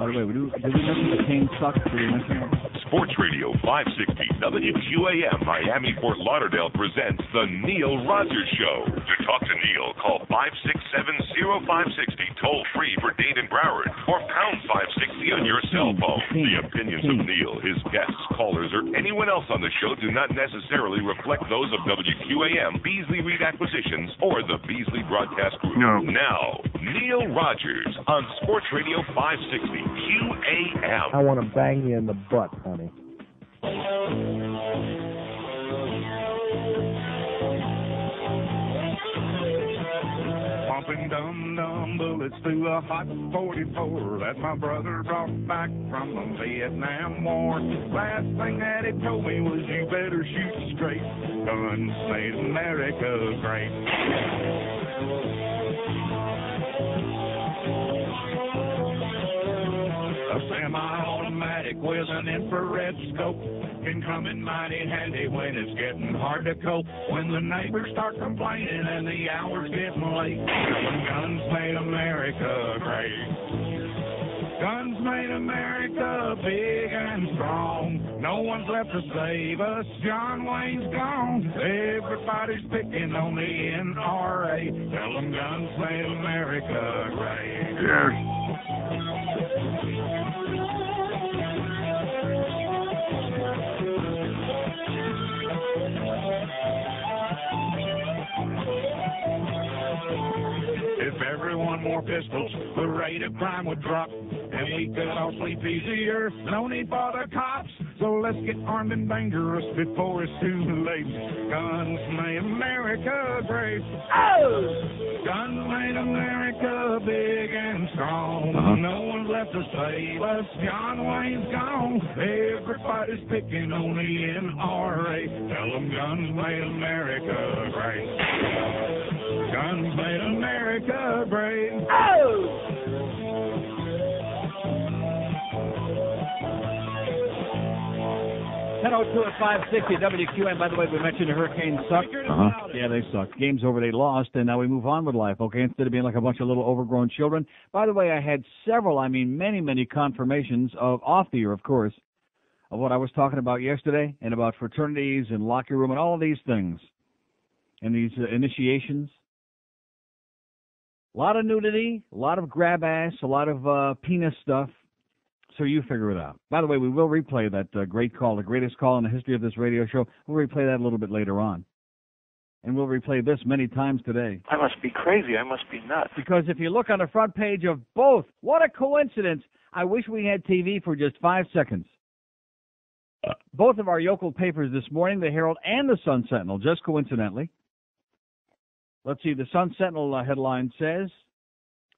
By the way, did we mention the cane sucks? Did we mention that? Sports Radio 560 WQAM Miami Fort Lauderdale presents The Neil Rogers Show. To talk to Neil, call 567-0560 toll free for Dade and Broward or pound 560 on your cell phone. The opinions of Neil, his guests, callers, or anyone else on the show do not necessarily reflect those of WQAM, Beasley Reed Acquisitions, or the Beasley Broadcast Group. No. Now, Neil Rogers on Sports Radio 560 QAM. I want to bang you in the butt, honey. Pumping dum-dum bullets through a hot 44 that my brother brought back from the Vietnam War. Last thing that he told me was you better shoot straight. Guns made America great. A semi-automatic with an infrared scope can come in mighty handy when it's getting hard to cope. When the neighbors start complaining and the hours getting late, guns made America great. Guns made America big and strong. No one's left to save us. John Wayne's gone. Everybody's picking on the NRA. Tell them guns made America great. Yes. If everyone wore pistols, the rate of crime would drop, and we could all sleep easier. No need for the cops, so let's get armed and dangerous before it's too late. Guns made America great. Oh! Guns made America big and strong. No one's left to save us. John Wayne's gone. Everybody's picking on the NRA. Tell them guns made America great. Guns made America great. Oh! 10:02 at 560 WQAM. By the way, we mentioned the Hurricanes suck. Yeah, they suck. Game's over. They lost, and now we move on with life, okay, instead of being like a bunch of little overgrown children. By the way, I had many confirmations off the air, of course, of what I was talking about yesterday and about fraternities and locker room and all of these things and these initiations. A lot of nudity, a lot of grab ass, a lot of penis stuff. So you figure it out. By the way, we will replay that great call, the greatest call in the history of this radio show. We'll replay that a little bit later on. And we'll replay this many times today. I must be crazy. I must be nuts. Because if you look on the front page of both, what a coincidence. I wish we had TV for just 5 seconds. Both of our local papers this morning, the Herald and the Sun Sentinel, just coincidentally. Let's see, the Sun Sentinel headline says,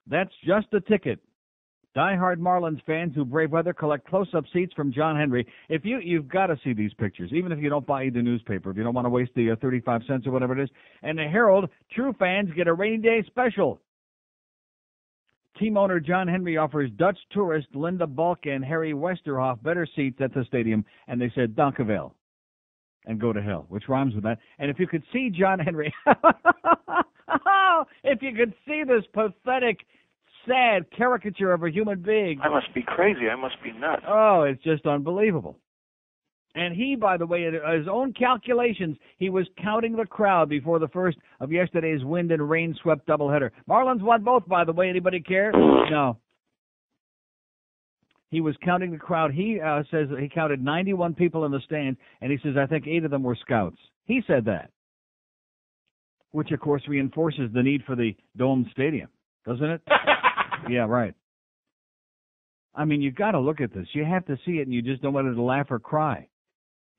"That's just a ticket. Die-hard Marlins fans who brave weather collect close-up seats from John Henry." If you've got to see these pictures, even if you don't buy the newspaper, if you don't want to waste the 35 cents or whatever it is. And the Herald, true fans get a rainy day special. Team owner John Henry offers Dutch tourist Linda Bulk and Harry Westerhoff better seats at the stadium, and they said, "Dankevel," and go to hell, which rhymes with that. And if you could see John Henry, if you could see this pathetic, sad caricature of a human being. I must be crazy. I must be nuts. Oh, it's just unbelievable. And he, by the way, at his own calculations, he was counting the crowd before the first of yesterday's wind and rain-swept doubleheader. Marlins won both, by the way. Anybody care? No. He was counting the crowd. He says he counted 91 people in the stands, and he says, I think 8 of them were scouts. He said that, which, of course, reinforces the need for the domed stadium, doesn't it? Yeah, right. I mean, you've got to look at this. You have to see it, and you just don't want to laugh or cry.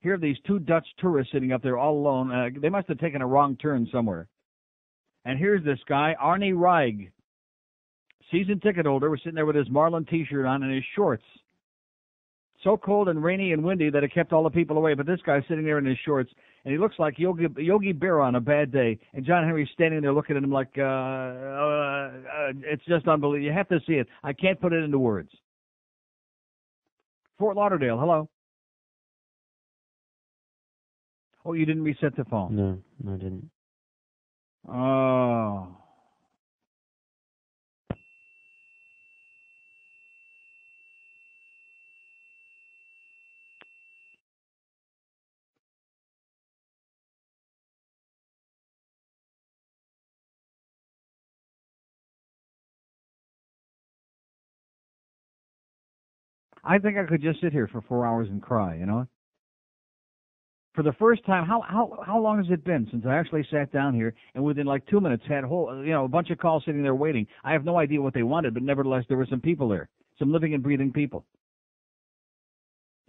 Here are these 2 Dutch tourists sitting up there all alone. They must have taken a wrong turn somewhere. And here's this guy, Arnie Reig, season ticket holder, was sitting there with his Marlin T-shirt on and his shorts. So cold and rainy and windy that it kept all the people away. But this guy's sitting there in his shorts, and he looks like Yogi Berra on a bad day. And John Henry's standing there looking at him like, it's just unbelievable. You have to see it. I can't put it into words. Fort Lauderdale, hello. Oh, you didn't reset the phone? No, I didn't. Oh. I think I could just sit here for 4 hours and cry, you know? For the first time, how long has it been since I actually sat down here and within like 2 minutes had a bunch of calls sitting there waiting? I have no idea what they wanted, but nevertheless, there were some people there, some living and breathing people.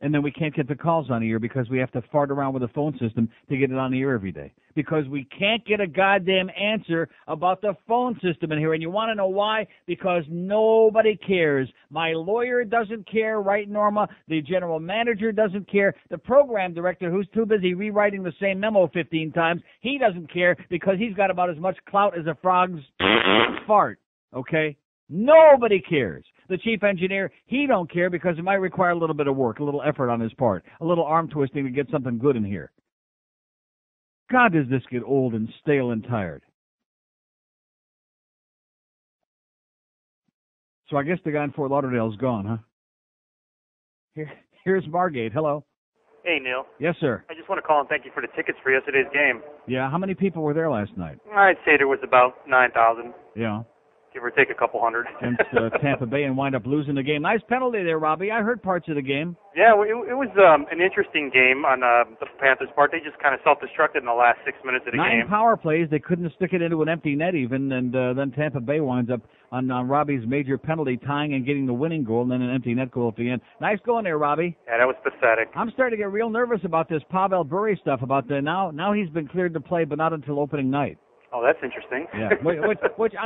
And then we can't get the calls on the air because we have to fart around with the phone system to get it on the air every day. Because we can't get a goddamn answer about the phone system in here. And you want to know why? Because nobody cares. My lawyer doesn't care, right, Norma? The general manager doesn't care. The program director, who's too busy rewriting the same memo 15 times, he doesn't care because he's got about as much clout as a frog's fart, okay? Nobody cares. The chief engineer, he don't care because it might require a little bit of work, a little effort on his part, a little arm twisting to get something good in here. God, does this get old and stale and tired. So I guess the guy in Fort Lauderdale's gone, huh? Here's Margate. Hello. Hey, Neil. Yes, sir. I just want to call and thank you for the tickets for yesterday's game. Yeah, how many people were there last night? I'd say there was about 9,000. Yeah. Give or take a couple hundred. Against Tampa Bay and wind up losing the game. Nice penalty there, Robbie. I heard parts of the game. Yeah, it was an interesting game on the Panthers' part. They just kind of self-destructed in the last 6 minutes of the game. 9 power plays. They couldn't stick it into an empty net even, and then Tampa Bay winds up on Robbie's major penalty, tying and getting the winning goal, and then an empty net goal at the end. Nice going there, Robbie. Yeah, that was pathetic. I'm starting to get real nervous about this Pavel Bure stuff. About now he's been cleared to play, but not until opening night. Oh, that's interesting. Yeah.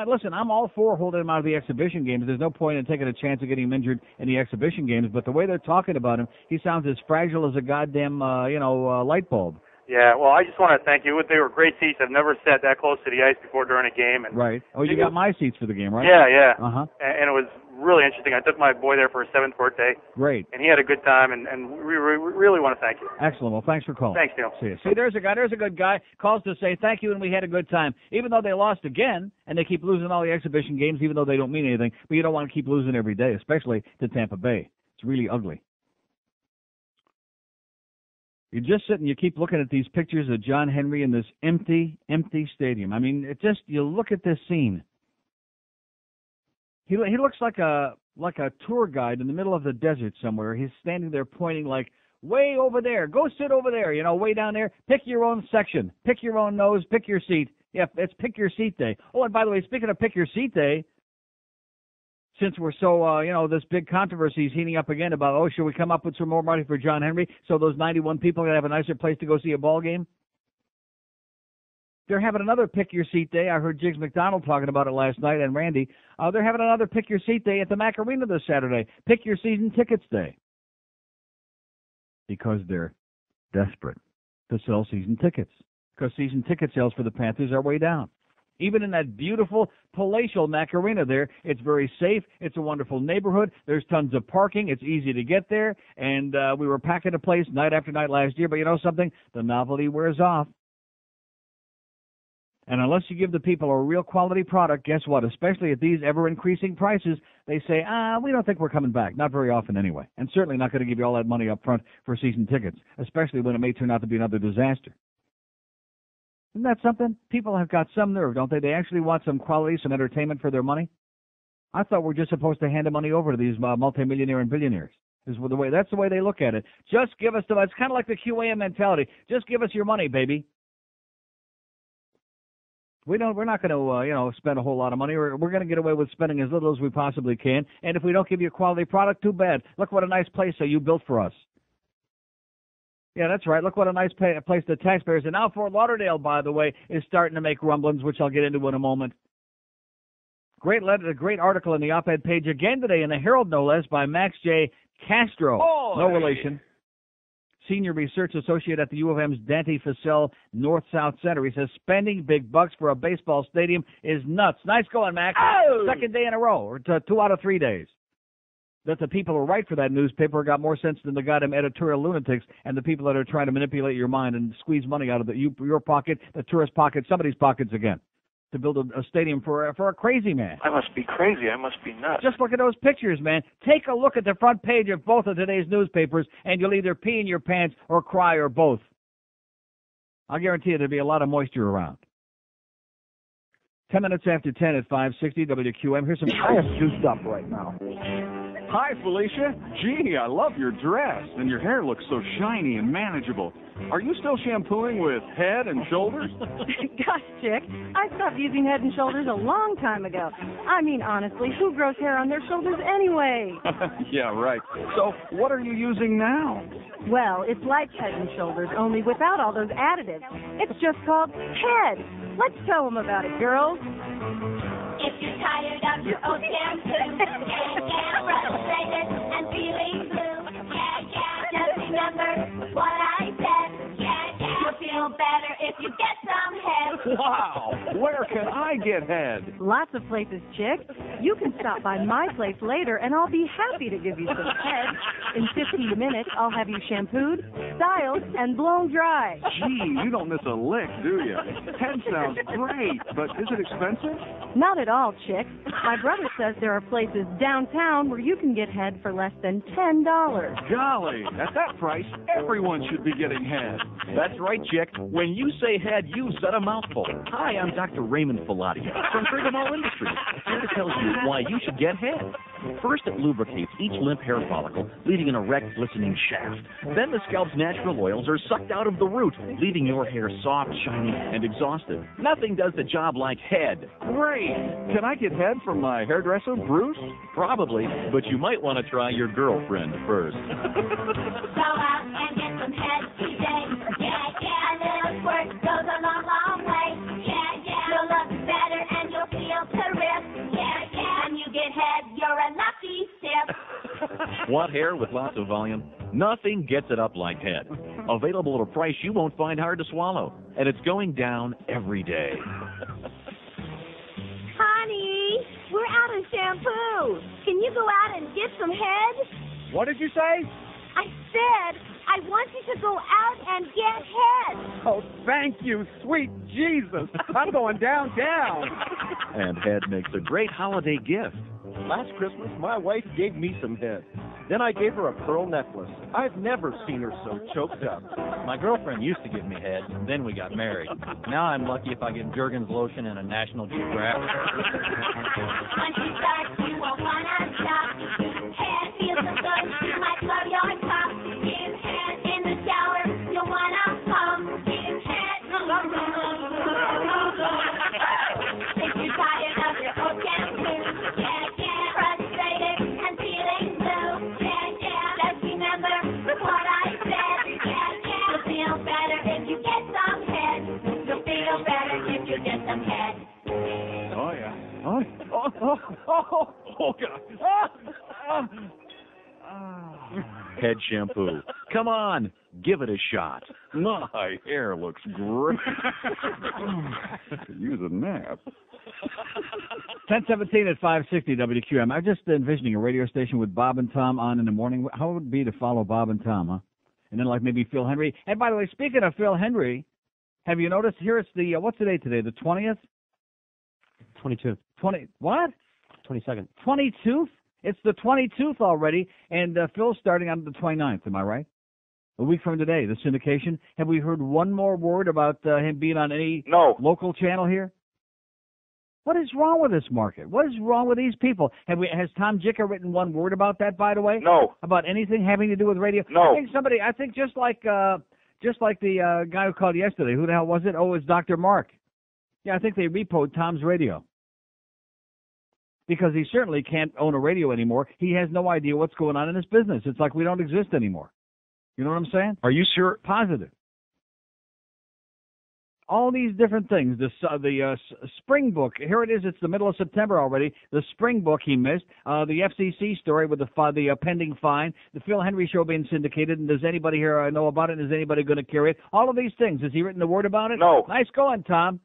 Listen, I'm all for holding him out of the exhibition games. There's no point in taking a chance of getting him injured in the exhibition games. But the way they're talking about him, he sounds as fragile as a goddamn, light bulb. Yeah, well, I just want to thank you. They were great seats. I've never sat that close to the ice before during a game. And right. Oh, you got my seats for the game, right? Yeah. Uh-huh. And it was really interesting. I took my boy there for his 7th birthday. Great. And he had a good time, and we really want to thank you. Excellent. Well, thanks for calling. Thanks, Neil. See you. See, there's a good guy, calls to say thank you and we had a good time. Even though they lost again, and they keep losing all the exhibition games, even though they don't mean anything, but you don't want to keep losing every day, especially to Tampa Bay. It's really ugly. You just sit and you keep looking at these pictures of John Henry in this empty stadium. I mean, you look at this scene. He looks like a tour guide in the middle of the desert somewhere. He's standing there pointing like, way over there. Go sit over there, way down there. Pick your own section. Pick your own nose. Pick your seat. Yeah, it's pick your seat day. Oh, and by the way, speaking of pick your seat day, since we're so, this big controversy is heating up again about, should we come up with some more money for John Henry so those 91 people can have a nicer place to go see a ball game? They're having another pick your seat day. I heard Jiggs McDonald talking about it last night, and Randy. They're having another pick your seat day at the Mac Arena this Saturday. Pick your season tickets day. Because they're desperate to sell season tickets. Because season ticket sales for the Panthers are way down. Even in that beautiful palatial Mac Arena there, it's very safe. It's a wonderful neighborhood. There's tons of parking. It's easy to get there. And we were packing the place night after night last year. But you know something? The novelty wears off. And unless you give the people a real quality product, guess what? Especially at these ever-increasing prices, they say, we don't think we're coming back. Not very often anyway. And certainly not going to give you all that money up front for season tickets, especially when it may turn out to be another disaster. Isn't that something? People have got some nerve, don't they? They actually want some quality, some entertainment for their money. I thought we're just supposed to hand the money over to these multimillionaire and billionaires. That's the way they look at it. Just give us it's kind of like the QAM mentality. Just give us your money, baby. We're not going to, spend a whole lot of money. We're going to get away with spending as little as we possibly can. And if we don't give you a quality product, too bad. Look what a nice place you built for us. Yeah, that's right. Look what a nice place the taxpayers. And now Fort Lauderdale, by the way, is starting to make rumblings, which I'll get into in a moment. Great article in the op-ed page again today in the Herald, no less, by Max J. Castro. No relation. Senior research associate at the U of M's Dante Facel North-South Center. He says spending big bucks for a baseball stadium is nuts. Nice going, Max. Second day in a row, or 2 out of 3 days. That the people who write for that newspaper got more sense than the goddamn editorial lunatics and the people that are trying to manipulate your mind and squeeze money out of your pocket, the tourist pocket, somebody's pockets again, to build a stadium for a crazy man. I must be crazy. I must be nuts. Just look at those pictures, man. Take a look at the front page of both of today's newspapers, and you'll either pee in your pants or cry or both. I'll guarantee you there'll be a lot of moisture around. 10 minutes after 10 at 560 WQAM. Here's some... I am juiced up right now. Hi, Felicia. Gee, I love your dress, and your hair looks so shiny and manageable. Are you still shampooing with Head and Shoulders? Gosh, Chick, I stopped using Head and Shoulders a long time ago. I mean, honestly, who grows hair on their shoulders anyway? Yeah, right. So, what are you using now? Well, it's like Head and Shoulders, only without all those additives. It's just called Head. Let's tell them about it, girls. If you're tired of your old shampoo, frustrated and feeling blue, just remember what I said. You'll feel better if you get some Head. Wow! Where can I get Head? Lots of places, Chick. You can stop by my place later, and I'll be happy to give you some Head. In 15 minutes, I'll have you shampooed, styled, and blown dry. Gee, you don't miss a lick, do you? Head sounds great, but is it expensive? Not at all, Chick. My brother says there are places downtown where you can get Head for less than $10. Golly, at that price, everyone should be getting Head. That's right, Chick. When you say Head, you said a mouthful. Hi, I'm Dr. Raymond Filati from Frigamall Industries, here to tell you why you should get Head. First, it lubricates each limp hair follicle, leaving an erect, glistening shaft. Then the scalp's natural oils are sucked out of the root, leaving your hair soft, shiny, and exhausted. Nothing does the job like Head. Great! Can I get Head from my hairdresser, Bruce? Probably, but you might want to try your girlfriend first. Go out and get some Head today. A little squirt goes a long, long way. You'll look better and you'll feel terrific. When you get Head, you're a lucky sip. Want hair with lots of volume? Nothing gets it up like Head. Available at a price you won't find hard to swallow. And it's going down every day. Honey, we're out of shampoo. Can you go out and get some Head? What did you say? I said I want you to go out and get Head. Oh, thank you, sweet Jesus. I'm going downtown. And Head makes a great holiday gift. Last Christmas, my wife gave me some Head. Then I gave her a pearl necklace. I've never seen her so choked up. My girlfriend used to give me Head, then we got married. Now I'm lucky if I get Jergens lotion and a National Geographic. Once you start, you won't want to stop. Head feels so good, you might blow your top. Give Head in the shower, you'll want to pump. Give Head. If you're tired of your old shampoo, frustrated and feeling blue, just remember what I said. You'll feel better if you get some Head. You'll feel better if you get some Head. Oh, yeah. Oh, God. Head shampoo. Come on, give it a shot. My hair looks great. Use a nap. 10:17 at 560 WQAM. I'm just envisioning a radio station with Bob and Tom on in the morning. How would it be to follow Bob and Tom, huh? And then like maybe Phil Henry. And by the way, speaking of Phil Henry, have you noticed here it's the, what's the date today, the 20th? 22. 20, what? 22nd. 22th? It's the 22th already, and Phil's starting on the 29th, am I right? A week from today, the syndication. Have we heard one more word about him being on any local channel here? What is wrong with this market? What is wrong with these people? Has Tom Jicker written one word about that, by the way? No. About anything having to do with radio? No. I think just like the guy who called yesterday. Who the hell was it? Oh, it's Dr. Mark. Yeah, I think they repoed Tom's radio. Because he certainly can't own a radio anymore. He has no idea what's going on in his business. It's like we don't exist anymore. You know what I'm saying? Are you sure? Positive. All these different things. The spring book. Here it is. It's the middle of September already. The spring book he missed. The FCC story with the pending fine. The Phil Henry show being syndicated. And does anybody here know about it? Is anybody going to carry it? All of these things. Has he written a word about it? No. Nice going, Tom.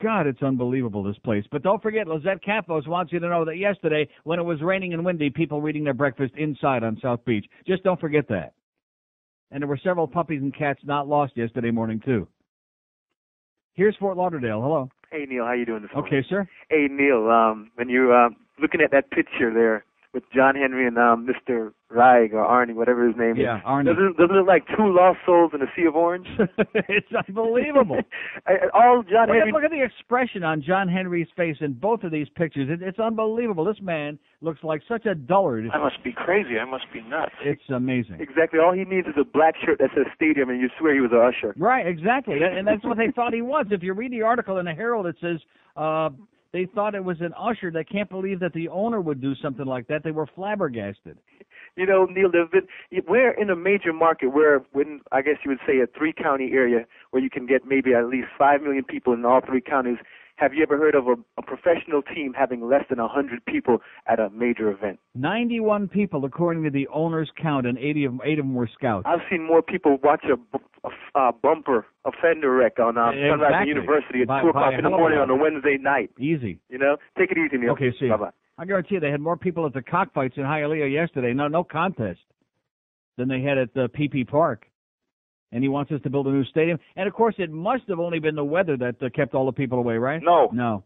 God, it's unbelievable, this place. But don't forget, Lizette Campos wants you to know that yesterday, when it was raining and windy, people were eating their breakfast inside on South Beach. Just don't forget that. And there were several puppies and cats not lost yesterday morning, too. Here's Fort Lauderdale. Hello. Hey, Neil, how you doing this morning? Okay, sir. Hey, Neil, when you're looking at that picture there with John Henry and Mr. Reig or Arnie, whatever his name is. Yeah, Arnie. Doesn't it look like two lost souls in a sea of orange? It's unbelievable. All John Henry. Look at the expression on John Henry's face in both of these pictures. It's unbelievable. This man looks like such a dullard. I must be crazy. I must be nuts. It's amazing. Exactly. All he needs is a black shirt that says stadium, and you swear he was an usher. Right, exactly. And that's what they thought he was. If you read the article in the Herald, it says they thought it was an usher. They can't believe that the owner would do something like that. They were flabbergasted. You know, Neil, we're in a major market where, I guess you would say, a three-county area where you can get maybe at least 5 million people in all three counties. Have you ever heard of a professional team having less than 100 people at a major event? 91 people, according to the owner's count, and 8 of them were scouts. I've seen more people watch a fender wreck on Sunrise University at 2 o'clock in the morning on a Wednesday night. Easy. You know? Take it easy, Neil. Okay, see you. Bye-bye. I guarantee you they had more people at the cockfights in Hialeah yesterday, no contest, than they had at PP Park. And he wants us to build a new stadium. And, of course, it must have only been the weather that kept all the people away, right? No.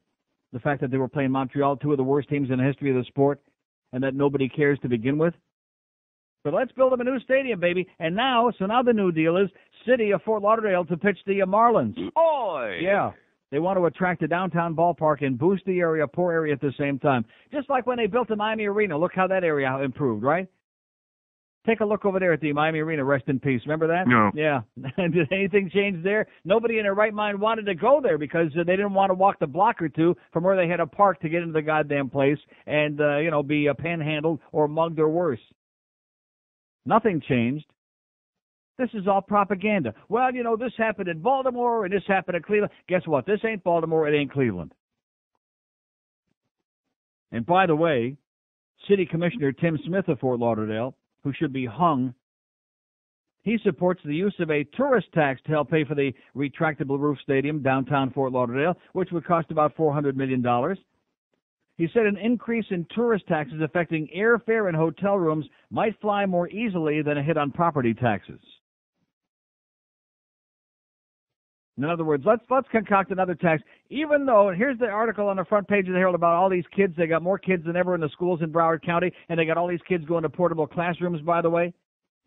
The fact that they were playing Montreal, two of the worst teams in the history of the sport, and that nobody cares to begin with. But let's build them a new stadium, baby. And now the new deal is City of Fort Lauderdale to pitch the Marlins. Oy! Yeah. They want to attract a downtown ballpark and boost the area, poor area at the same time. Just like when they built the Miami Arena. Look how that area improved, right? Take a look over there at the Miami Arena. Rest in peace. Remember that? No. Yeah. Did anything change there? Nobody in their right mind wanted to go there because they didn't want to walk the block or two from where they had a park to get into the goddamn place and, be panhandled or mugged or worse. Nothing changed. This is all propaganda. Well, this happened in Baltimore and this happened in Cleveland. Guess what? This ain't Baltimore. It ain't Cleveland. And by the way, City Commissioner Tim Smith of Fort Lauderdale, who should be hung, he supports the use of a tourist tax to help pay for the retractable roof stadium downtown Fort Lauderdale, which would cost about $400 million. He said an increase in tourist taxes affecting airfare and hotel rooms might fly more easily than a hit on property taxes. In other words, let's concoct another tax, even though, and here's the article on the front page of the Herald about all these kids. They got more kids than ever in the schools in Broward County, and they got all these kids going to portable classrooms, by the way,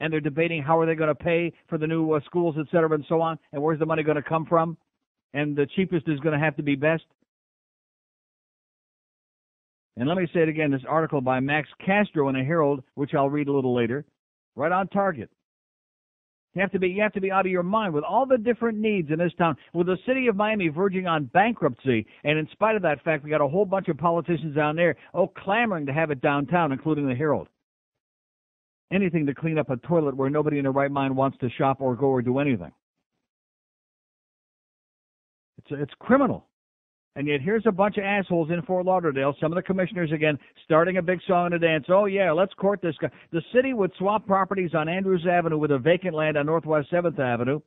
and they're debating how are they going to pay for the new schools, et cetera, and so on, and where's the money going to come from, and the cheapest is going to have to be best. And let me say it again, this article by Max Castro in the Herald, which I'll read a little later, right on target. You have to be out of your mind with all the different needs in this town, with the city of Miami verging on bankruptcy, and in spite of that fact, we got a whole bunch of politicians down there, clamoring to have it downtown, including the Herald. Anything to clean up a toilet where nobody in their right mind wants to shop or go or do anything. It's criminal. And yet here's a bunch of assholes in Fort Lauderdale, some of the commissioners again, starting a big song and a dance. Oh, yeah, let's court this guy. The city would swap properties on Andrews Avenue with a vacant land on Northwest 7th Avenue.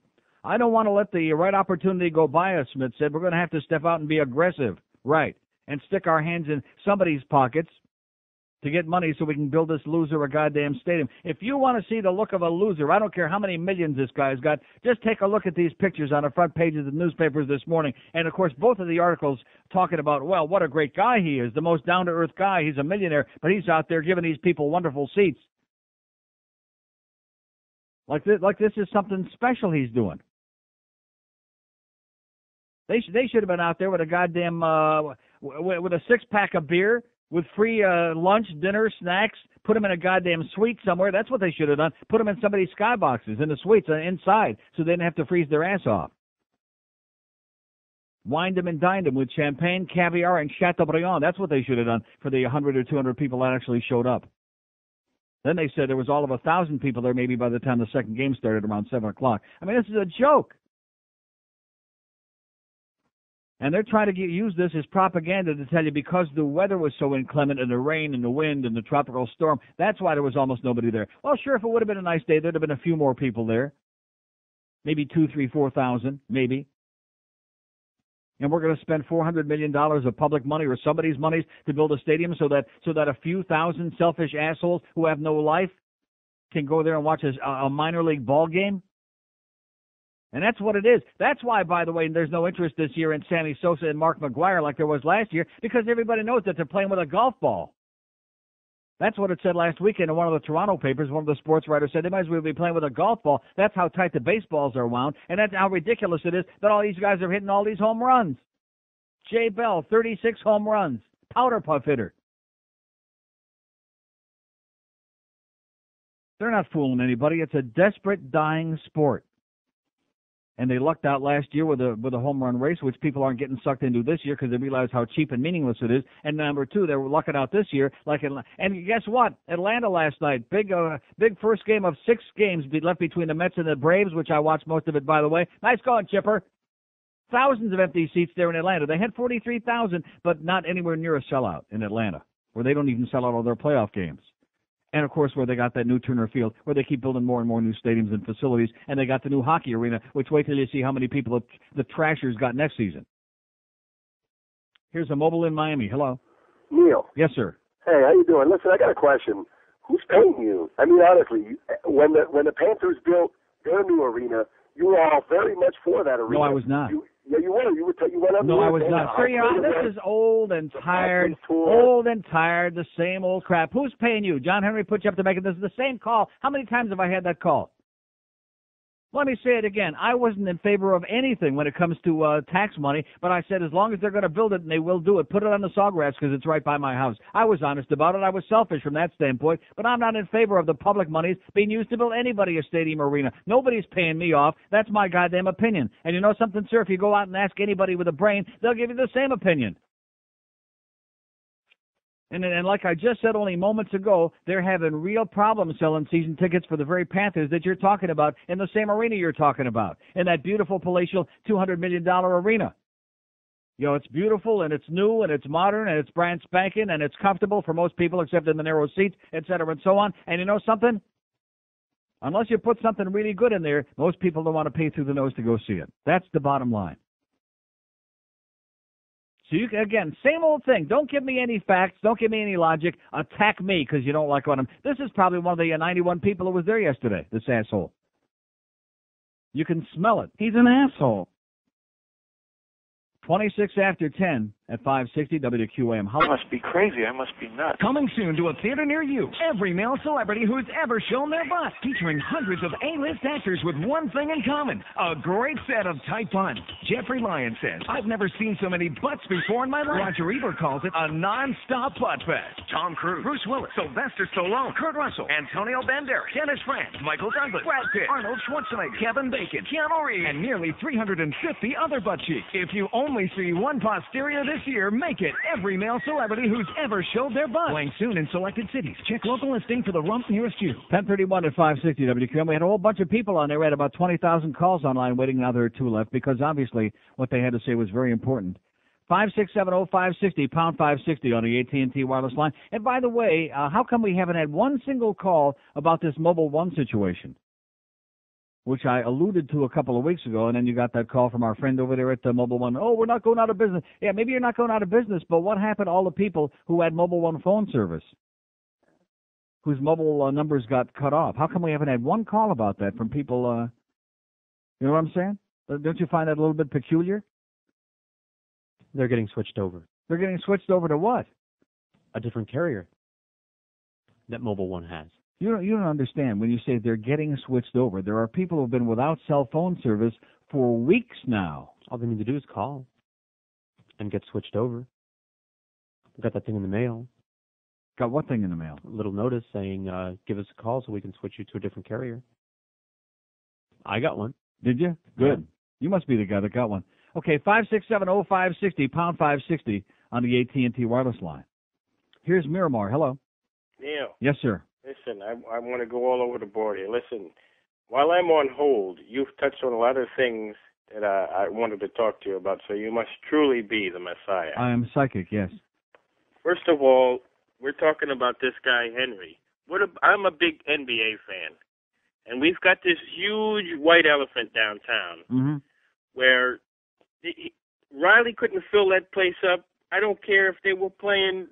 I don't want to let the right opportunity go by us, Smith said. We're going to have to step out and be aggressive, right, and stick our hands in somebody's pockets to get money so we can build this loser a goddamn stadium. If you want to see the look of a loser, I don't care how many millions this guy's got, just take a look at these pictures on the front pages of the newspapers this morning. And, of course, both of the articles talking about, well, what a great guy he is, the most down-to-earth guy. He's a millionaire, but he's out there giving these people wonderful seats. Like this is something special he's doing. They should have been out there with a goddamn, with a six-pack of beer, with free lunch, dinner, snacks, put them in a goddamn suite somewhere. That's what they should have done. Put them in somebody's skyboxes in the suites inside so they didn't have to freeze their ass off. Wined them and dined them with champagne, caviar, and Chateaubriand. That's what they should have done for the 100 or 200 people that actually showed up. Then they said there was all of 1,000 people there maybe by the time the second game started around 7 o'clock. I mean, this is a joke. And they're trying to use this as propaganda to tell you because the weather was so inclement and the rain and the wind and the tropical storm, that's why there was almost nobody there. Well, sure, if it would have been a nice day, there'd have been a few more people there. Maybe 2,000, 3,000, 4,000, maybe. And we're going to spend $400 million of public money or somebody's money to build a stadium so that a few thousand selfish assholes who have no life can go there and watch a minor league ball game. And that's what it is. That's why, by the way, there's no interest this year in Sammy Sosa and Mark McGwire like there was last year, because everybody knows that they're playing with a golf ball. That's what it said last weekend in one of the Toronto papers. One of the sports writers said they might as well be playing with a golf ball. That's how tight the baseballs are wound, and that's how ridiculous it is that all these guys are hitting all these home runs. Jay Bell, 36 home runs. Powder puff hitter. They're not fooling anybody. It's a desperate, dying sport. And they lucked out last year with a home run race, which people aren't getting sucked into this year because they realize how cheap and meaningless it is. And number two, they were lucking out this year. And guess what? Atlanta last night, big first game of 6 games left between the Mets and the Braves, which I watched most of it, by the way. Nice going, Chipper. Thousands of empty seats there in Atlanta. They had 43,000, but not anywhere near a sellout in Atlanta, where they don't even sell out all their playoff games. And, of course, where they got that new Turner Field, where they keep building more and more new stadiums and facilities, and they got the new hockey arena, which wait till you see how many people the Trashers got next season. Here's a mobile in Miami. Hello. Neil. Yes, sir. Hey, how you doing? Listen, I got a question. Who's paying you? I mean, honestly, when the Panthers built their new arena, you were all very much for that arena. No, I was not. You were. You went up. No, I was not. Sir, this is old and tired. Old and tired. The same old crap. Who's paying you? John Henry put you up to make it. This is the same call. How many times have I had that call? Let me say it again. I wasn't in favor of anything when it comes to tax money, but I said as long as they're going to build it, and they will do it, put it on the sawgrass because it's right by my house. I was honest about it. I was selfish from that standpoint, but I'm not in favor of the public monies being used to build anybody a stadium or arena. Nobody's paying me off. That's my goddamn opinion. And you know something, sir? If you go out and ask anybody with a brain, they'll give you the same opinion. And like I just said only moments ago, they're having real problems selling season tickets for the very Panthers that you're talking about in the same arena you're talking about, in that beautiful palatial $200 million arena. You know, it's beautiful and it's new and it's modern and it's brand spanking and it's comfortable for most people except in the narrow seats, et cetera, and so on. And you know something? Unless you put something really good in there, most people don't want to pay through the nose to go see it. That's the bottom line. So you can, again, same old thing. Don't give me any facts. Don't give me any logic. Attack me because you don't like what I'm. This is probably one of the 91 people who was there yesterday, this asshole. You can smell it. He's an asshole. 26 after 10 at 560 WQAM. I must be crazy. I must be nuts. Coming soon to a theater near you. Every male celebrity who's ever shown their butt. Featuring hundreds of A-list actors with one thing in common. A great set of tight puns. Jeffrey Lyons says, I've never seen so many butts before in my life. Roger Ebert calls it a non-stop butt fest. Tom Cruise, Bruce Willis, Sylvester Stallone, Kurt Russell, Antonio Banderas, Dennis Franz, Michael Douglas, Brad Pitt, Arnold Schwarzenegger, Kevin Bacon, Keanu Reeves, and nearly 350 other butt cheeks. If you only see one posterior this year, make it every male celebrity who's ever showed their butt. Playing soon in selected cities. Check local listing for the rump nearest you. 10:31 at 560 WQAM. We had a whole bunch of people on there. We had about 20,000 calls online waiting. Now there are 2 left because obviously what they had to say was very important. 5670560, pound 560 on the AT&T wireless line. And by the way, how come we haven't had one single call about this Mobile One situation, which I alluded to a couple of weeks ago, and then you got that call from our friend over there at the Mobile One. Oh, we're not going out of business. Yeah, maybe you're not going out of business, but what happened to all the people who had Mobile One phone service, whose mobile numbers got cut off? How come we haven't had one call about that from people, you know what I'm saying? Don't you find that a little bit peculiar? They're getting switched over. They're getting switched over to what? A different carrier that Mobile One has. You don't understand when you say they're getting switched over. There are people who have been without cell phone service for weeks now. All they need to do is call and get switched over. Got that thing in the mail. Got what thing in the mail? A little notice saying, give us a call so we can switch you to a different carrier. I got one. Did you? Good. Yeah. You must be the guy that got one. Okay, 5670560, pound 560 on the AT&T wireless line. Here's Miramar. Hello. Neil. Yes, sir. Listen, I want to go all over the board here. Listen, while I'm on hold, you've touched on a lot of things that I wanted to talk to you about, so you must truly be the Messiah. I am psychic, yes. First of all, we're talking about this guy, Henry. I'm a big NBA fan, and we've got this huge white elephant downtown where Riley couldn't fill that place up. I don't care if they were playing,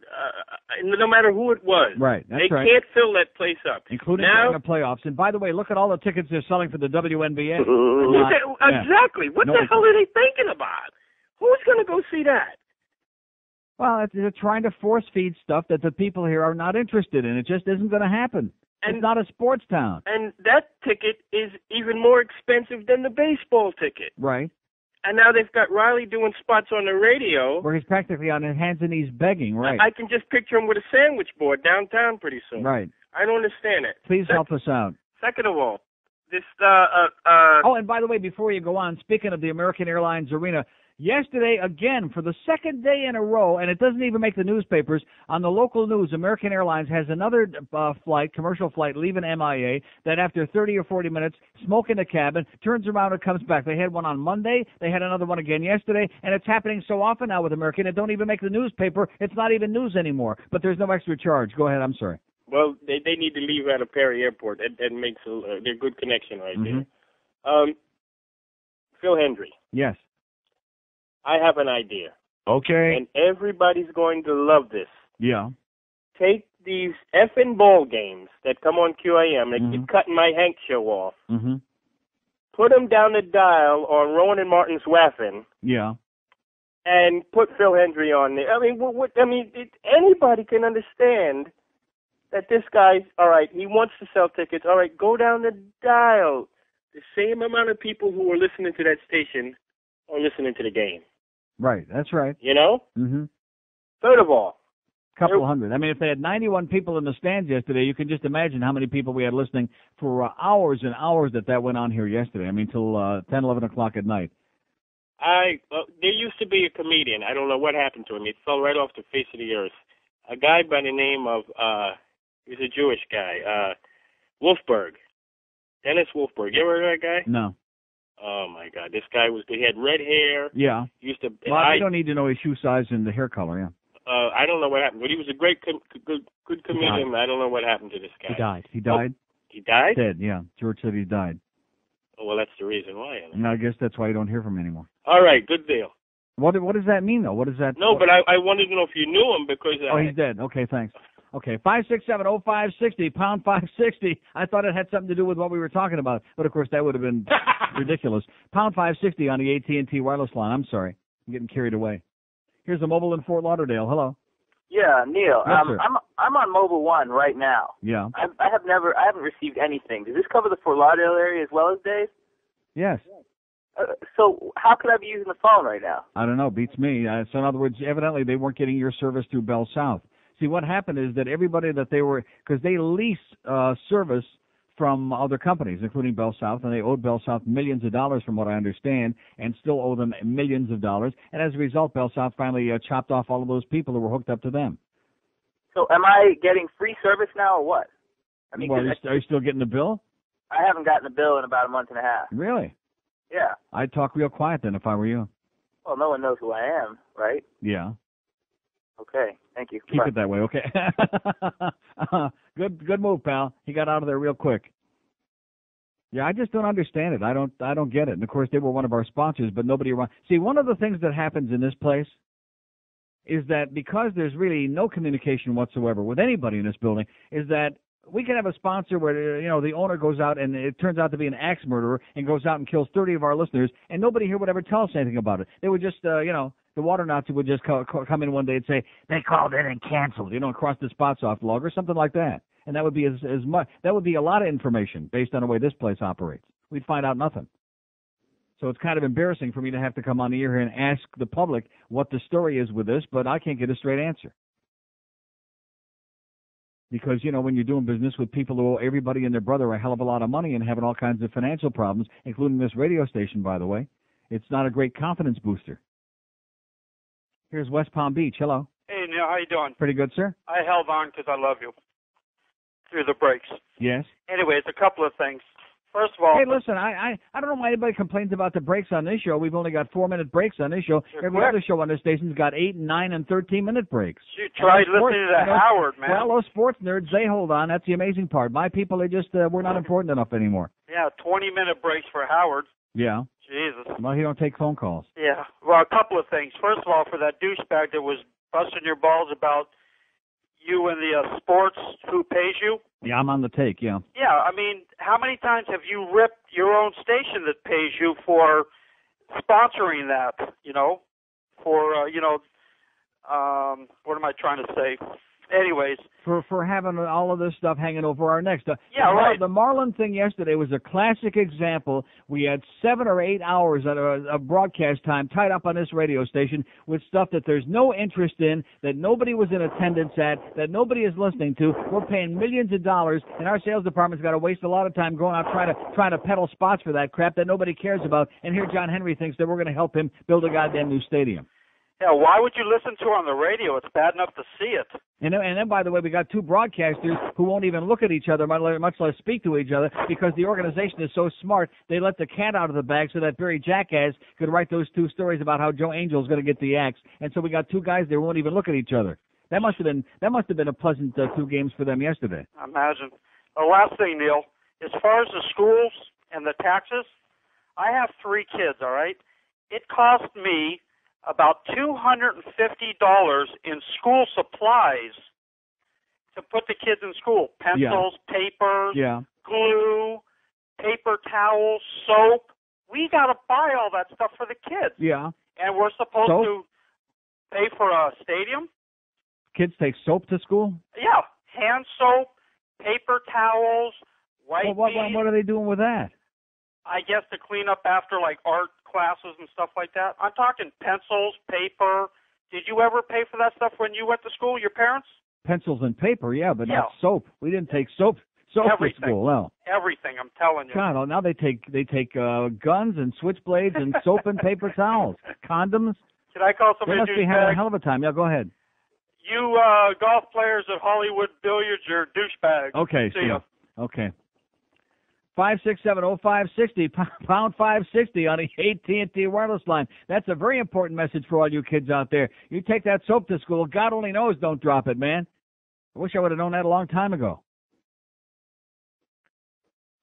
no matter who it was. Right, that's they right. can't fill that place up. Including now, the playoffs. And by the way, look at all the tickets they're selling for the WNBA. Exactly. What the hell are they thinking about? Who's going to go see that? Well, they're trying to force feed stuff that the people here are not interested in. It just isn't going to happen. It's not a sports town. And that ticket is even more expensive than the baseball ticket. Right. And now they've got Riley doing spots on the radio. Where he's practically on his hands and knees begging, right. I can just picture him with a sandwich board downtown pretty soon. Right. I don't understand it. Please help us out. Second of all, this, Oh, and by the way, before you go on, speaking of the American Airlines Arena, yesterday, again, for the second day in a row, and it doesn't even make the newspapers, on the local news, American Airlines has another commercial flight, leaving MIA, that after 30 or 40 minutes, smoke in the cabin, turns around and comes back. They had one on Monday. They had another one again yesterday, and it's happening so often now with American, it don't even make the newspaper. It's not even news anymore, but there's no extra charge. Go ahead. I'm sorry. Well, they need to leave out of Perry Airport. That makes a good connection right there. Phil Hendry. Yes. I have an idea. Okay. And everybody's going to love this. Yeah. Take these effing ball games that come on QAM that keep cutting my Hank show off. Put them down the dial on Rowan and Martin's Waffen. Yeah. And put Phil Hendry on there. I mean, anybody can understand that this guy's, all right, he wants to sell tickets. All right, go down the dial. The same amount of people who are listening to that station are listening to the game. Right, that's right. You know? Third of all. Couple hundred. I mean, if they had 91 people in the stands yesterday, you can just imagine how many people we had listening for hours and hours that went on here yesterday. I mean, till 10, 11 o'clock at night. There used to be a comedian. I don't know what happened to him. He fell right off the face of the earth. A guy by the name of, he's a Jewish guy, Wolfberg. Dennis Wolfberg. You ever heard of that guy? No. Oh, my God. This guy he had red hair. Yeah. Used to. Well, I don't need to know his shoe size and the hair color, yeah. I don't know what happened, but he was a great, good comedian. I don't know what happened to this guy. He died. He died? Dead, yeah. George said he died. Oh, well, that's the reason why. And I guess that's why you don't hear from him anymore. All right, good deal. What does that mean, though? What does that... No, but I wanted to know if you knew him because... Oh, he's dead. Okay, thanks. Okay, 567-0560, pound 560. I thought it had something to do with what we were talking about, but of course that would have been ridiculous. Pound 560 on the AT&T wireless line. I'm sorry. I'm getting carried away. Here's a mobile in Fort Lauderdale. Hello. Yeah, Neil. Yes, sir. I'm on Mobile One right now. Yeah. I haven't received anything. Does this cover the Fort Lauderdale area as well as Dave? Yes. So how could I be using the phone right now? I don't know. Beats me. So in other words, evidently they weren't getting your service through Bell South. See, what happened is that everybody that they were, because they lease service from other companies, including Bell South, and they owed Bell South millions of dollars from what I understand, and still owe them millions of dollars. And as a result, Bell South finally chopped off all of those people who were hooked up to them. So am I getting free service now or what? I mean, Well, are you still getting the bill? I haven't gotten a bill in about a month and a half. Really? Yeah. I'd talk real quiet then if I were you. Well, no one knows who I am, right? Yeah. Okay. Thank you. Keep Bye. it that way, okay? Good move, pal. He got out of there real quick. Yeah, I just don't understand it. I don't get it. And of course, they were one of our sponsors, but nobody around. See, one of the things that happens in this place is that because there's really no communication whatsoever with anybody in this building, is that we can have a sponsor where, the owner goes out and it turns out to be an axe murderer and goes out and kills 30 of our listeners, and nobody here would ever tell us anything about it. They would just, the water Nazi would just come in one day and say, they called in and canceled, cross the spots off log or something like that. And that would be as much, that would be a lot of information based on the way this place operates. We'd find out nothing. So it's kind of embarrassing for me to have to come on the air here and ask the public what the story is with this, but I can't get a straight answer. Because, when you're doing business with people who owe everybody and their brother a hell of a lot of money and having all kinds of financial problems, including this radio station, by the way, it's not a great confidence booster. Here's West Palm Beach. Hello. Hey, Neil, how you doing? Pretty good, sir. I held on because I love you through the breaks. Yes. Anyways, a couple of things. First of all... Hey, listen, I don't know why anybody complains about the breaks on this show. We've only got 4-minute breaks on this show. Every other show on this station's got 8, 9, and 13-minute breaks. You tried listening to Howard, man. Well, those sports nerds, they hold on. That's the amazing part. My people, they just, we're not important enough anymore. Yeah, 20-minute breaks for Howard. Yeah. Jesus. Well, he don't take phone calls. Yeah. Well, a couple of things. First of all, for that douchebag that was busting your balls about you and the sports, who pays you? Yeah, I'm on the take, yeah. Yeah, I mean, how many times have you ripped your own station that pays you for sponsoring that, for, What am I trying to say? Anyways. For having all of this stuff hanging over our necks. Yeah, right. The Marlin thing yesterday was a classic example. We had 7 or 8 hours of broadcast time tied up on this radio station with stuff that there's no interest in, that nobody was in attendance at, that nobody is listening to. We're paying millions of dollars, and our sales department's got to waste a lot of time going out trying to peddle spots for that crap that nobody cares about. And here John Henry thinks that we're going to help him build a goddamn new stadium. Yeah, why would you listen to it on the radio? It's bad enough to see it. And then, by the way, we got 2 broadcasters who won't even look at each other, much less speak to each other, because the organization is so smart. They let the cat out of the bag so that Barry Jackass could write those 2 stories about how Joe Angel's going to get the axe. And so we got 2 guys there who won't even look at each other. That must have been a pleasant 2 games for them yesterday. Imagine. The last thing, Neil, as far as the schools and the taxes, I have 3 kids. All right, it cost me about $250 in school supplies to put the kids in school. Pencils, papers, glue, paper towels, soap. We got to buy all that stuff for the kids. Yeah. And we're supposed to pay for a stadium. Kids take soap to school? Yeah. Hand soap, paper towels, white beads. What are they doing with that? I guess to clean up after, like, art classes and stuff like that. I'm talking pencils, paper. Did you ever pay for that stuff when you went to school, your parents? Pencils and paper, yeah, but not soap. We didn't take soap to school, no. Everything, I'm telling you. God, now they take guns and switchblades and soap and paper towels. Condoms. Should I call somebody? They must be having a hell of a time. Yeah, go ahead. You golf players at Hollywood Billiards, you're douchebags. Okay, see ya. Okay. 567-0560, pound 560 on the AT&T wireless line. That's a very important message for all you kids out there. You take that soap to school, God only knows don't drop it, man. I wish I would have known that a long time ago.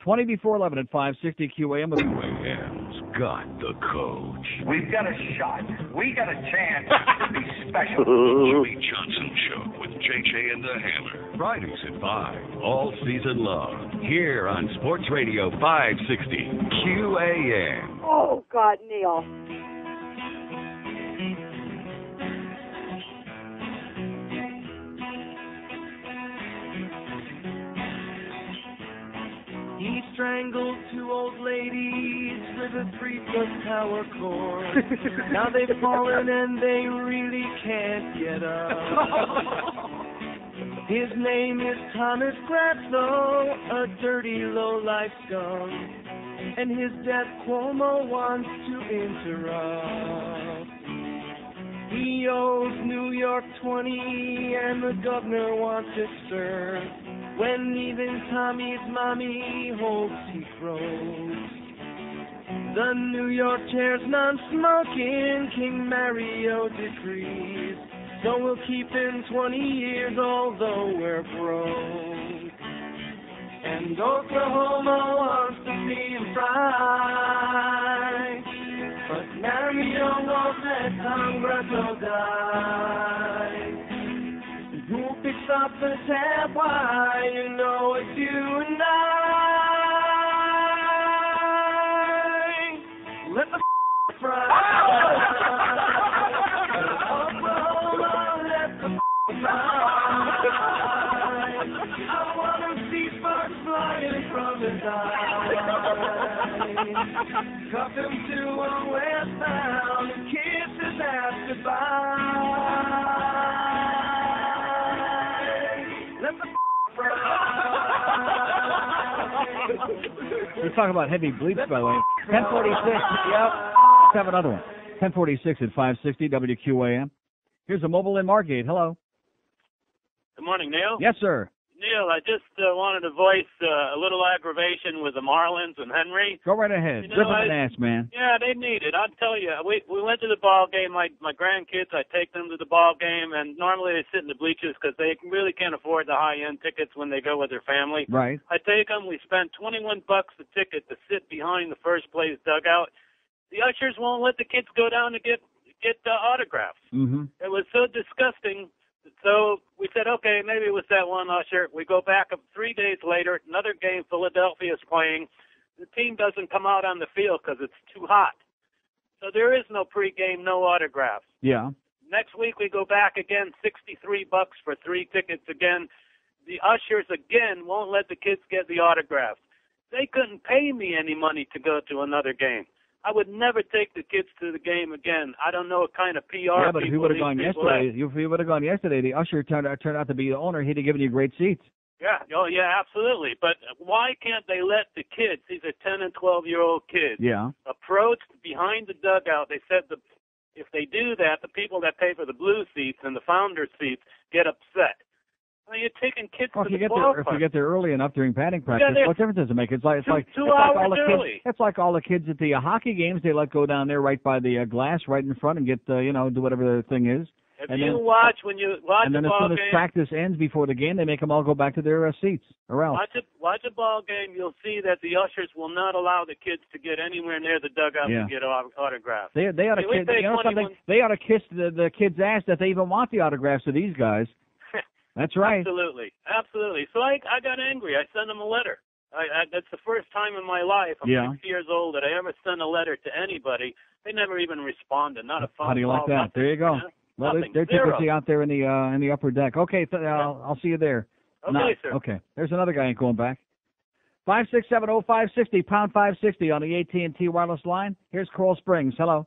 20 before 11 at 560 QAM. QAM's got the coach. We've got a shot. We got a chance to be special. Jimmy Johnson Show with JJ and the Hammer. Fridays at 5, all season long. Here on Sports Radio 560 QAM. Oh, God, Neil. He strangled 2 old ladies with a 3-foot power cord. Now they've fallen and they really can't get up. His name is Thomas Gratzo, a dirty low-life scum, and his death Cuomo wants to interrupt. He owes New York 20 and the governor wants it served. When even Tommy's mommy hopes he croaks. The New York chair's non-smoking, King Mario decrees. So we'll keep him 20 years, although we're broke. And Oklahoma wants to see him fried. But Mario won't let Tom die. Who picks up the tab? Why, you know it's you and I. Let the fry. Oklahoma, let the fry. I want to see sparks flying from his eyes. Cuff him to a westbound and kiss his ass goodbye. We're talking about heavy bleeps, by the way. 1046. Yep. Let's have another one. 1046 at 560 WQAM. Here's a mobile in Margate. Hello. Good morning, Neil. Yes, sir. Neil, I just wanted to voice a little aggravation with the Marlins and Henry. Go right ahead. You know, Rip up an ass, man. Yeah, they need it. I'll tell you, we went to the ball game. My grandkids, I take them to the ball game, and normally they sit in the bleachers because they really can't afford the high-end tickets when they go with their family. Right. I take them. We spend $21 a ticket to sit behind the first place dugout. The ushers won't let the kids go down to get autographs. Mm-hmm. It was so disgusting. So we said, okay, maybe it was that one usher. We go back 3 days later, another game Philadelphia's playing. The team doesn't come out on the field because it's too hot. So there is no pregame, no autographs. Yeah. Next week we go back again, $63 for 3 tickets again. The ushers again won't let the kids get the autographs. They couldn't pay me any money to go to another game. I would never take the kids to the game again. I don't know what kind of PR. Yeah, but if you would have gone yesterday, the usher turned out to be the owner. He'd have given you great seats. Yeah, oh yeah, absolutely. But why can't they let the kids, these are 10 and 12-year-old kids, approach behind the dugout? They said if they do that, the people that pay for the blue seats and the founder seats get upset. I mean, you're taking kids to the ballpark. If you get there early enough during batting practice, what difference does it make? It's like two hours early. It's like all the kids at the hockey games. They let go down there right by the glass, right in front, and get do whatever the thing is. When you watch and the then as ball soon as game, practice ends before the game, they make them all go back to their seats or else. Watch a ball game, you'll see that the ushers will not allow the kids to get anywhere near the dugout to get autographs. They ought to kiss, something? They ought to kiss the kids' ass that they even want the autographs of these guys. That's right. Absolutely. So I got angry. I sent them a letter. That's the first time in my life, I'm 6 years old, that I ever sent a letter to anybody. They never even responded. Not a phone call. How do you like that? Nothing. There you go. Well, they're typically out there in the upper deck. Okay, I'll see you there. Okay, sir. Okay, there's another guy ain't going back. 5670560 pound 560 on the AT&T wireless line. Here's Coral Springs. Hello.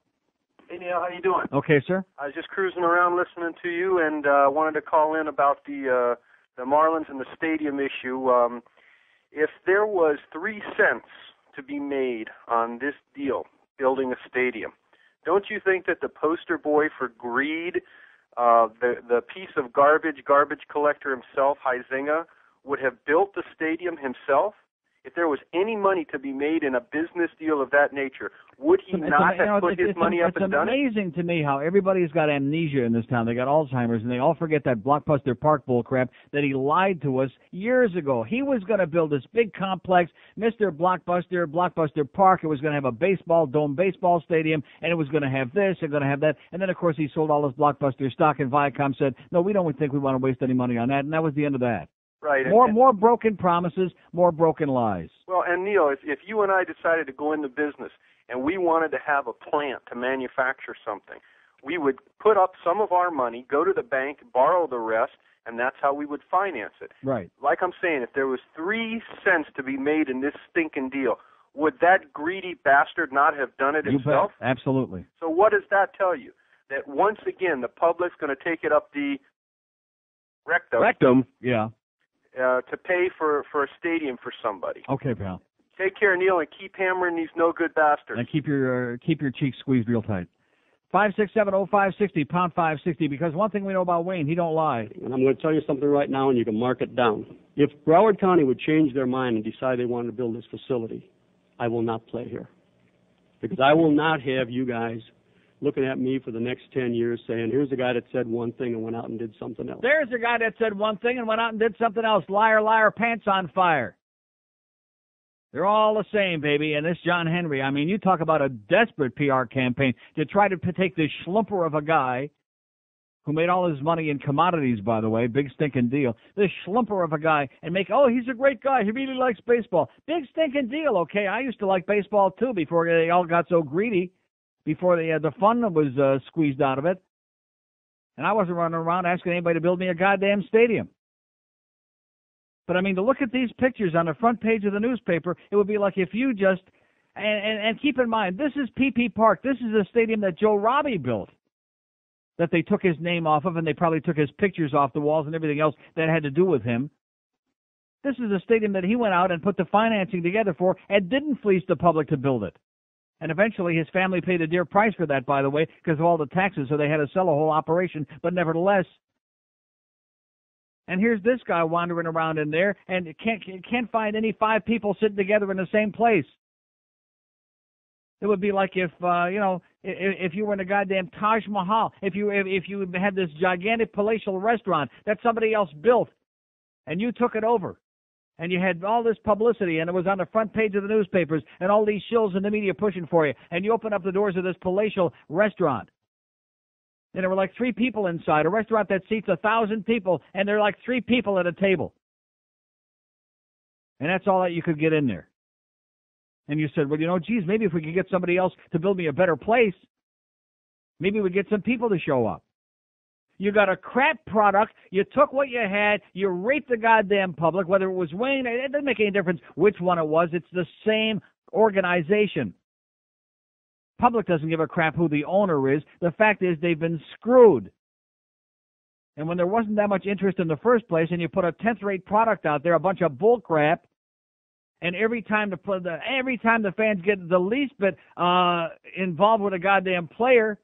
Hey Neil, how you doing? Okay, sir. I was just cruising around listening to you, and wanted to call in about the Marlins and the stadium issue. If there was 3 cents to be made on this deal, building a stadium, don't you think that the poster boy for greed, the piece of garbage collector himself, Huizinga, would have built the stadium himself? If there was any money to be made in a business deal of that nature, would he not have put his money up and done it? It's amazing to me how everybody's got amnesia in this town. They got Alzheimer's, and they all forget that Blockbuster Park bull crap that he lied to us years ago. He was going to build this big complex, Mr. Blockbuster Park. It was going to have a baseball stadium, and it was going to have this and going to have that. And then, of course, he sold all his Blockbuster stock, and Viacom said, no, we don't think we want to waste any money on that, and that was the end of that. Right. More broken promises, more broken lies. Well, and Neil, if you and I decided to go into business and we wanted to have a plant to manufacture something, we would put up some of our money, go to the bank, borrow the rest, and that's how we would finance it. Right. Like I'm saying, if there was 3 cents to be made in this stinking deal, would that greedy bastard not have done it himself? Bet. Absolutely. So what does that tell you? That once again, the public's going to take it up the rectum. Yeah. To pay for a stadium for somebody. Okay, pal. Take care, Neil, and keep hammering these no good bastards. And keep your cheeks squeezed real tight. 5670560 pound 560. Because one thing we know about Wayne, he don't lie. And I'm going to tell you something right now, and you can mark it down. If Broward County would change their mind and decide they wanted to build this facility, I will not play here, because I will not have you guys looking at me for the next 10 years saying, here's a guy that said one thing and went out and did something else. There's a guy that said one thing and went out and did something else. Liar, liar, pants on fire. They're all the same, baby. And this John Henry, I mean, you talk about a desperate PR campaign to try to take this schlumper of a guy who made all his money in commodities, by the way, big stinking deal, this schlumper of a guy, and make, he's a great guy. He really likes baseball. Big stinking deal, okay? I used to like baseball, too, before they all got so greedy. Before the fun was squeezed out of it. And I wasn't running around asking anybody to build me a goddamn stadium. But, I mean, to look at these pictures on the front page of the newspaper, it would be like if you just, and keep in mind, this is PP Park. This is a stadium that Joe Robbie built, that they took his name off of, and they probably took his pictures off the walls and everything else that had to do with him. This is a stadium that he went out and put the financing together for and didn't fleece the public to build it. And eventually his family paid a dear price for that, by the way, because of all the taxes, so they had to sell a whole operation. But nevertheless, and here's this guy wandering around in there and can't find any 5 people sitting together in the same place. It would be like if if you were in a goddamn Taj Mahal, if you had this gigantic palatial restaurant that somebody else built, and you took it over. And you had all this publicity, and it was on the front page of the newspapers, and all these shills in the media pushing for you. And you open up the doors of this palatial restaurant, and there were like 3 people inside, a restaurant that seats 1,000 people, and there are like 3 people at a table. And that's all that you could get in there. And you said, well, geez, maybe if we could get somebody else to build me a better place, maybe we'd get some people to show up. You got a crap product. You took what you had. You raped the goddamn public, whether it was Wayne. It doesn't make any difference which one it was. It's the same organization. Public doesn't give a crap who the owner is. The fact is they've been screwed. And when there wasn't that much interest in the first place and you put a 10th-rate product out there, a bunch of bull crap, and every time the fans get the least bit involved with a goddamn player,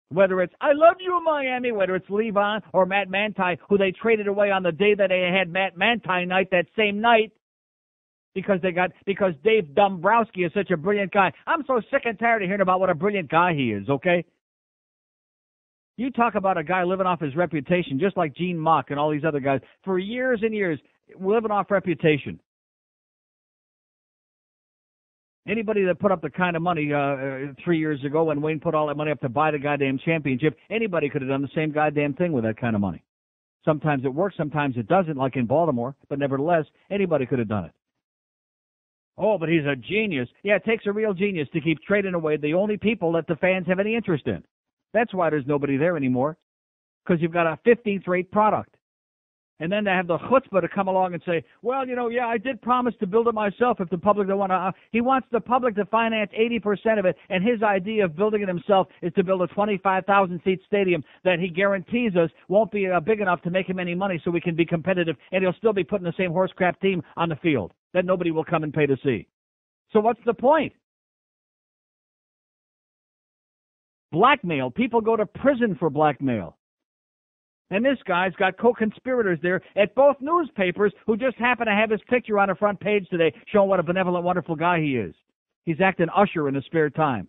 whether it's "I love you, Miami," whether it's Levon or Matt Manti, who they traded away on the day that they had Matt Manti night, that same night, because Dave Dombrowski is such a brilliant guy. I'm so sick and tired of hearing about what a brilliant guy he is, okay? You talk about a guy living off his reputation, just like Gene Mock and all these other guys, for years and years, living off reputation. Anybody that put up the kind of money 3 years ago when Wayne put all that money up to buy the goddamn championship, anybody could have done the same goddamn thing with that kind of money. Sometimes it works, sometimes it doesn't, like in Baltimore, but nevertheless, anybody could have done it. Oh, but he's a genius. Yeah, it takes a real genius to keep trading away the only people that the fans have any interest in. That's why there's nobody there anymore, because you've got a 15th-rate product. And then they have the chutzpah to come along and say, well, I did promise to build it myself if the public don't want to. He wants the public to finance 80% of it, and his idea of building it himself is to build a 25,000-seat stadium that he guarantees us won't be big enough to make him any money so we can be competitive, and he'll still be putting the same horse crap team on the field that nobody will come and pay to see. So what's the point? Blackmail. People go to prison for blackmail. And this guy's got co-conspirators there at both newspapers who just happen to have his picture on the front page today showing what a benevolent, wonderful guy he is. He's acting usher in his spare time.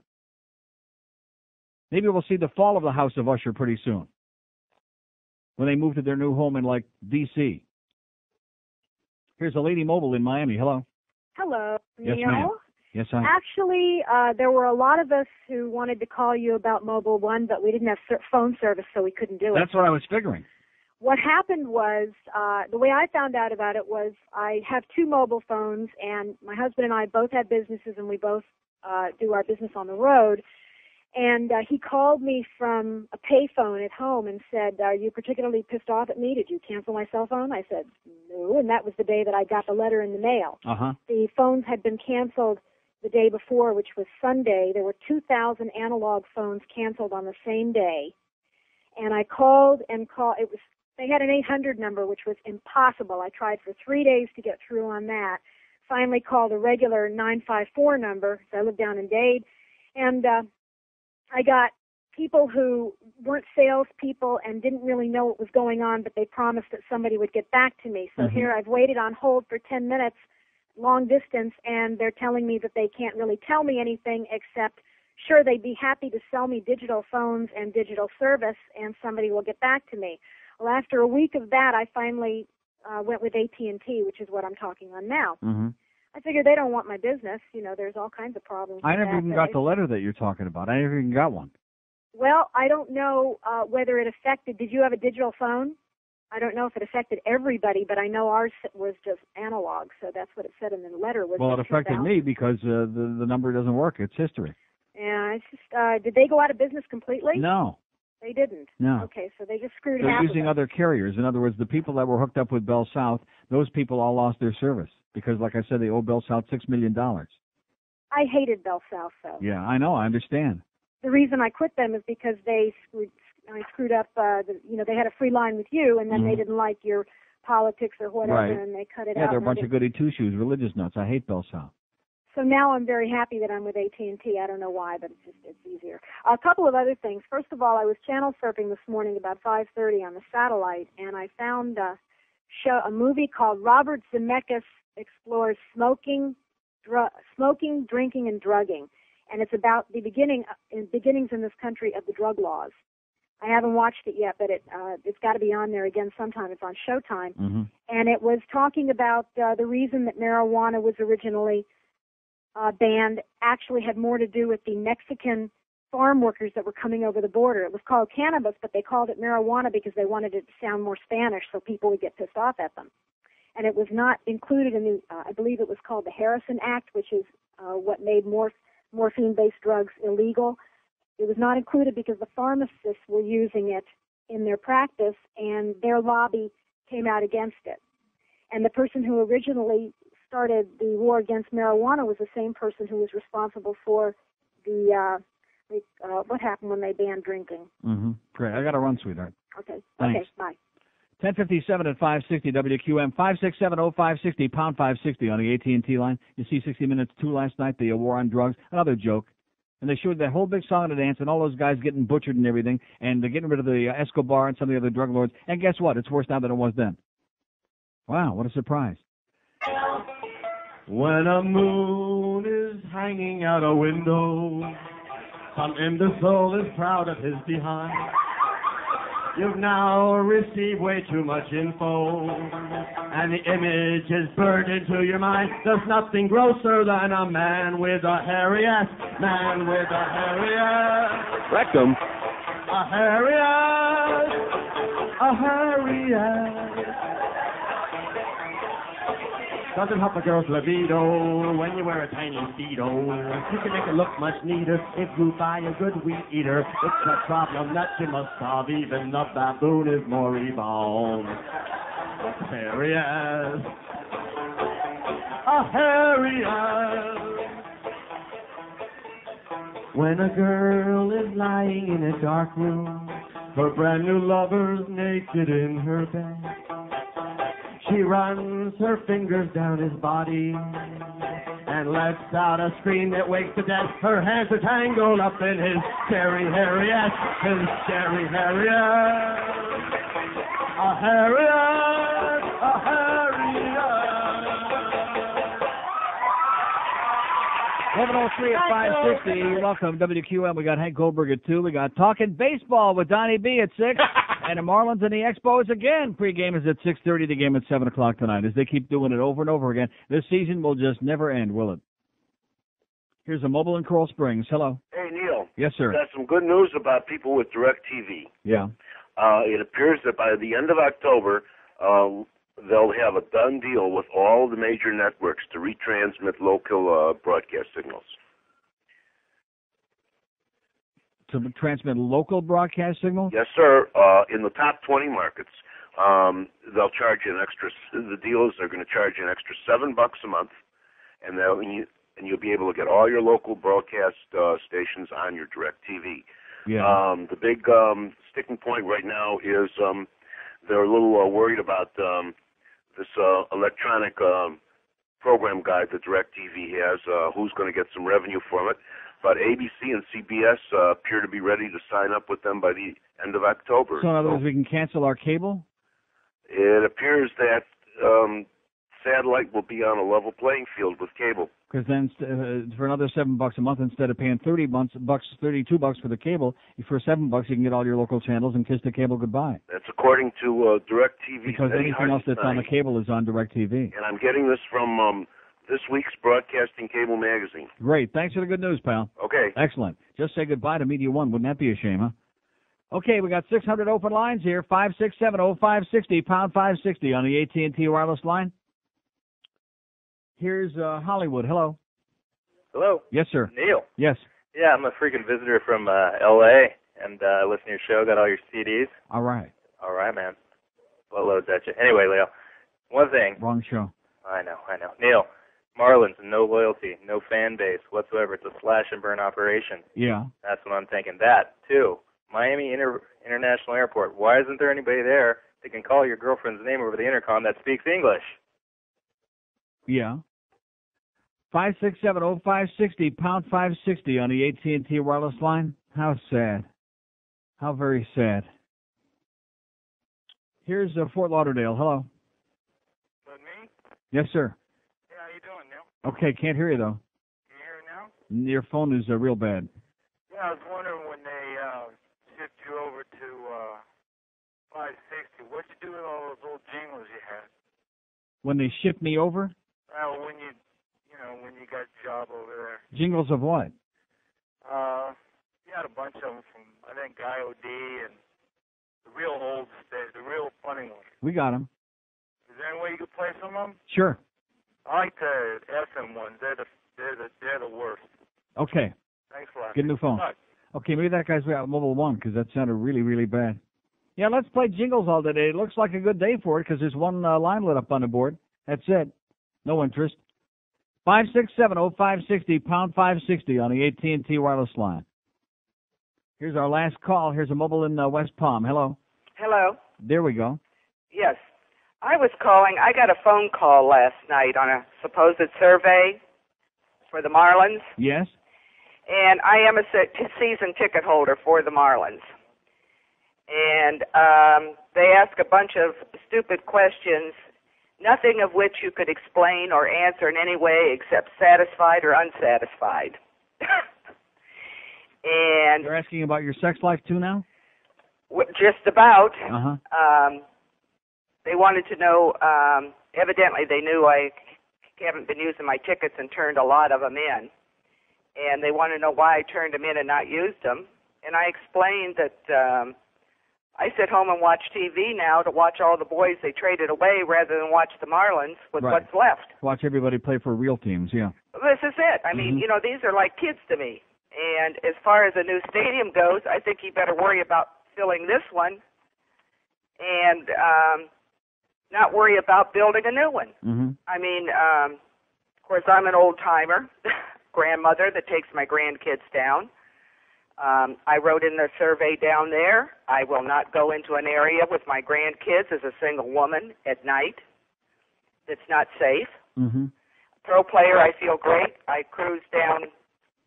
Maybe we'll see the fall of the House of Usher pretty soon when they move to their new home in, D.C. Here's a lady mobile in Miami. Hello. Hello, Yes, Neil. ma'am. Yes, I am. Actually, there were a lot of us who wanted to call you about Mobile One, but we didn't have phone service, so we couldn't do it. That's what I was figuring. What happened was, the way I found out about it was I have two mobile phones, and my husband and I both have businesses, and we both do our business on the road. And he called me from a payphone at home and said, "Are you particularly pissed off at me? Did you cancel my cell phone?" I said, "No," and that was the day that I got the letter in the mail. Uh-huh. The phones had been canceled the day before, which was Sunday. There were 2,000 analog phones canceled on the same day. And I called and called. They had an 800 number, which was impossible. I tried for 3 days to get through on that. Finally called a regular 954 number, because I live down in Dade. And I got people who weren't salespeople and didn't really know what was going on, but they promised that somebody would get back to me. So here I've waited on hold for 10 minutes, long distance, and they're telling me that they can't really tell me anything except, sure, they'd be happy to sell me digital phones and digital service, and somebody will get back to me. Well, after a week of that, I finally went with AT&T, which is what I'm talking on now. Mm-hmm. I figure they don't want my business. There's all kinds of problems. I with never that, even but got the letter that you're talking about. I never even got one. Well, I don't know whether it affected. Did you have a digital phone? I don't know if it affected everybody, but I know ours was just analog, so that's what it said in the letter. Well, it affected me because the number doesn't work. It's history. Yeah, it's just, did they go out of business completely? No. They didn't? No. Okay, so they just screwed They're half using of it. other carriers. In other words, the people that were hooked up with Bell South, those people all lost their service because, like I said, they owe Bell South $6 million. I hated Bell South, though. Yeah, I know. I understand. The reason I quit them is because I screwed up, they had a free line with you, and then they didn't like your politics or whatever, Right. and they cut it out. Yeah, they're a and bunch of goody two-shoes, religious nuts. I hate Bell South. So now I'm very happy that I'm with AT&T. I don't know why, but it's easier. A couple of other things. First of all, I was channel surfing this morning about 5:30 on the satellite, and I found a movie called Robert Zemeckis Explores Smoking, Drinking, and Drugging, and it's about the beginnings in this country of the drug laws. I haven't watched it yet, but it's got to be on there again sometime. It's on Showtime, and it was talking about the reason that marijuana was originally banned actually had more to do with the Mexican farm workers that were coming over the border. It was called cannabis, but they called it marijuana because they wanted it to sound more Spanish so people would get pissed off at them. And it was not included in the, I believe it was called the Harrison Act, which is what made morphine-based drugs illegal. It was not included because the pharmacists were using it in their practice, and their lobby came out against it. And the person who originally started the war against marijuana was the same person who was responsible for the what happened when they banned drinking. Mm-hmm. Great. I got to run, sweetheart. Okay. Thanks. Okay, bye. 1057 at 560 WQM, 5670560, pound 560 on the AT&T line. You see 60 Minutes 2 last night, the war on drugs, another joke. And they showed that whole big song and dance and all those guys getting butchered and everything, and they're getting rid of the Escobar and some of the other drug lords. And guess what? It's worse now than it was then. Wow, what a surprise. When a moon is hanging out a window, some imbecile is proud of his behind. You've now received way too much info, and the image is burned into your mind. There's nothing grosser than a man with a hairy ass, man with a hairy ass. Rectum. A hairy ass, a hairy ass. Doesn't help a girl's libido when you wear a tiny Speedo. You can make it look much neater if you buy a good weed eater. It's a problem that you must solve. Even the baboon is more evolved. Hairy ass. A hairy ass. When a girl is lying in a dark room, her brand new lover's naked in her bed. She runs her fingers down his body and lets out a scream that wakes to death. Her hands are tangled up in his cherry hairy ass, his cherry hairy ass. A hairy ass, a hairy ass. 1103 at 560. You're welcome. WQM. We got Hank Goldberg at 2. We got Talking Baseball with Donnie B at 6. And the Marlins and the Expos again. Pre-game is at 6:30. The game at 7 o'clock tonight. As they keep doing it over and over again, this season will just never end, will it? Here's a mobile in Coral Springs. Hello. Hey, Neil. Yes, sir. Got some good news about people with DirecTV. Yeah. It appears that by the end of October, they'll have a done deal with all the major networks to retransmit local broadcast signals. To transmit local broadcast signals? Yes, sir. In the top 20 markets, they'll charge you an extra. The deal is they're going to charge you an extra $7 a month, and you'll be able to get all your local broadcast stations on your DirecTV. Yeah. The big sticking point right now is they're a little worried about this electronic program guide that DirecTV has. Who's going to get some revenue from it? But ABC and CBS appear to be ready to sign up with them by the end of October. So in other words, we can cancel our cable? It appears that satellite will be on a level playing field with cable. Because then for another $7 a month, instead of paying $32 for the cable, for $7 you can get all your local channels and kiss the cable goodbye. That's according to DirecTV. Because anything else that's on the cable is on DirecTV. And I'm getting this from this week's Broadcasting Cable Magazine. Great. Thanks for the good news, pal. Okay. Excellent. Just say goodbye to Media One. Wouldn't that be a shame, huh? Okay, we got 600 open lines here. 5670560, pound 560 on the AT&T wireless line. Here's Hollywood. Hello. Hello. Yes, sir. Neil. Yes. Yeah, I'm a freaking visitor from L.A. and listen to your show. Got all your CDs. All right. All right, man. Buttloads at you. Anyway, Leo, one thing. Wrong show. I know. Neil, Marlins, no loyalty, no fan base whatsoever. It's a slash and burn operation. Yeah. That's what I'm thinking. That, too. Miami International Airport. Why isn't there anybody there that can call your girlfriend's name over the intercom that speaks English? Yeah. 5670560, pound 560 on the AT&T wireless line. How sad. How very sad. Here's Fort Lauderdale. Hello. But me? Yes, sir. Yeah, how you doing, Neil? Okay, can't hear you, though. Can you hear me now? Your phone is real bad. Yeah, I was wondering when they shipped you over to 560, what'd you do with all those old jingles you had? When they shipped me over? When you got a job over there. Jingles of what? You had a bunch of them from, I think, IOD and the real old stage, the real funny ones. We got them. Is there any way you could play some of them? Sure. I like the FM ones. They're the worst. Okay. Thanks a lot. Get a new phone. Bye. Okay, maybe that guy's got Mobile 1 because that sounded really, really bad. Yeah, let's play jingles all day. It looks like a good day for it because there's one line lit up on the board. That's it. No interest. 567-0560, pound 560 on the AT&T wireless line. Here's our last call. Here's a mobile in West Palm. Hello. Hello. There we go. Yes. I was calling. I got a phone call last night on a supposed survey for the Marlins. Yes. And I am a season ticket holder for the Marlins. And they ask a bunch of stupid questions, nothing of which you could explain or answer in any way except satisfied or unsatisfied. And they're asking about your sex life too now? Just about. Uh-huh. They wanted to know, evidently they knew I haven't been using my tickets and turned a lot of them in. And they want to know why I turned them in and not used them. And I explained that I sit home and watch TV now to watch all the boys they traded away rather than watch the Marlins with what's left. Watch everybody play for real teams, yeah. This is it. I mean, you know, these are like kids to me. And as far as a new stadium goes, I think you better worry about filling this one and not worry about building a new one. I mean, of course, I'm an old-timer, grandmother that takes my grandkids down. I wrote in the survey down there, I will not go into an area with my grandkids as a single woman at night. It's not safe. Pro player, I feel great. I cruise down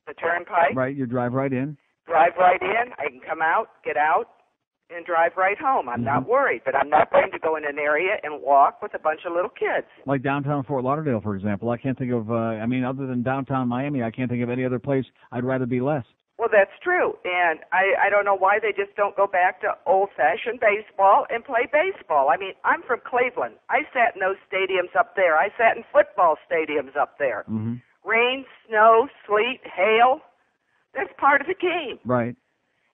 the turnpike. Right, you drive right in. Drive right in. I can come out, get out, and drive right home. I'm not worried, but I'm not going to go in an area and walk with a bunch of little kids. Like downtown Fort Lauderdale, for example. I can't think of, other than downtown Miami, I can't think of any other place I'd rather be less. Well, that's true, and I don't know why they just don't go back to old-fashioned baseball and play baseball. I mean, I'm from Cleveland. I sat in those stadiums up there. I sat in football stadiums up there. Rain, snow, sleet, hail, that's part of the game. Right.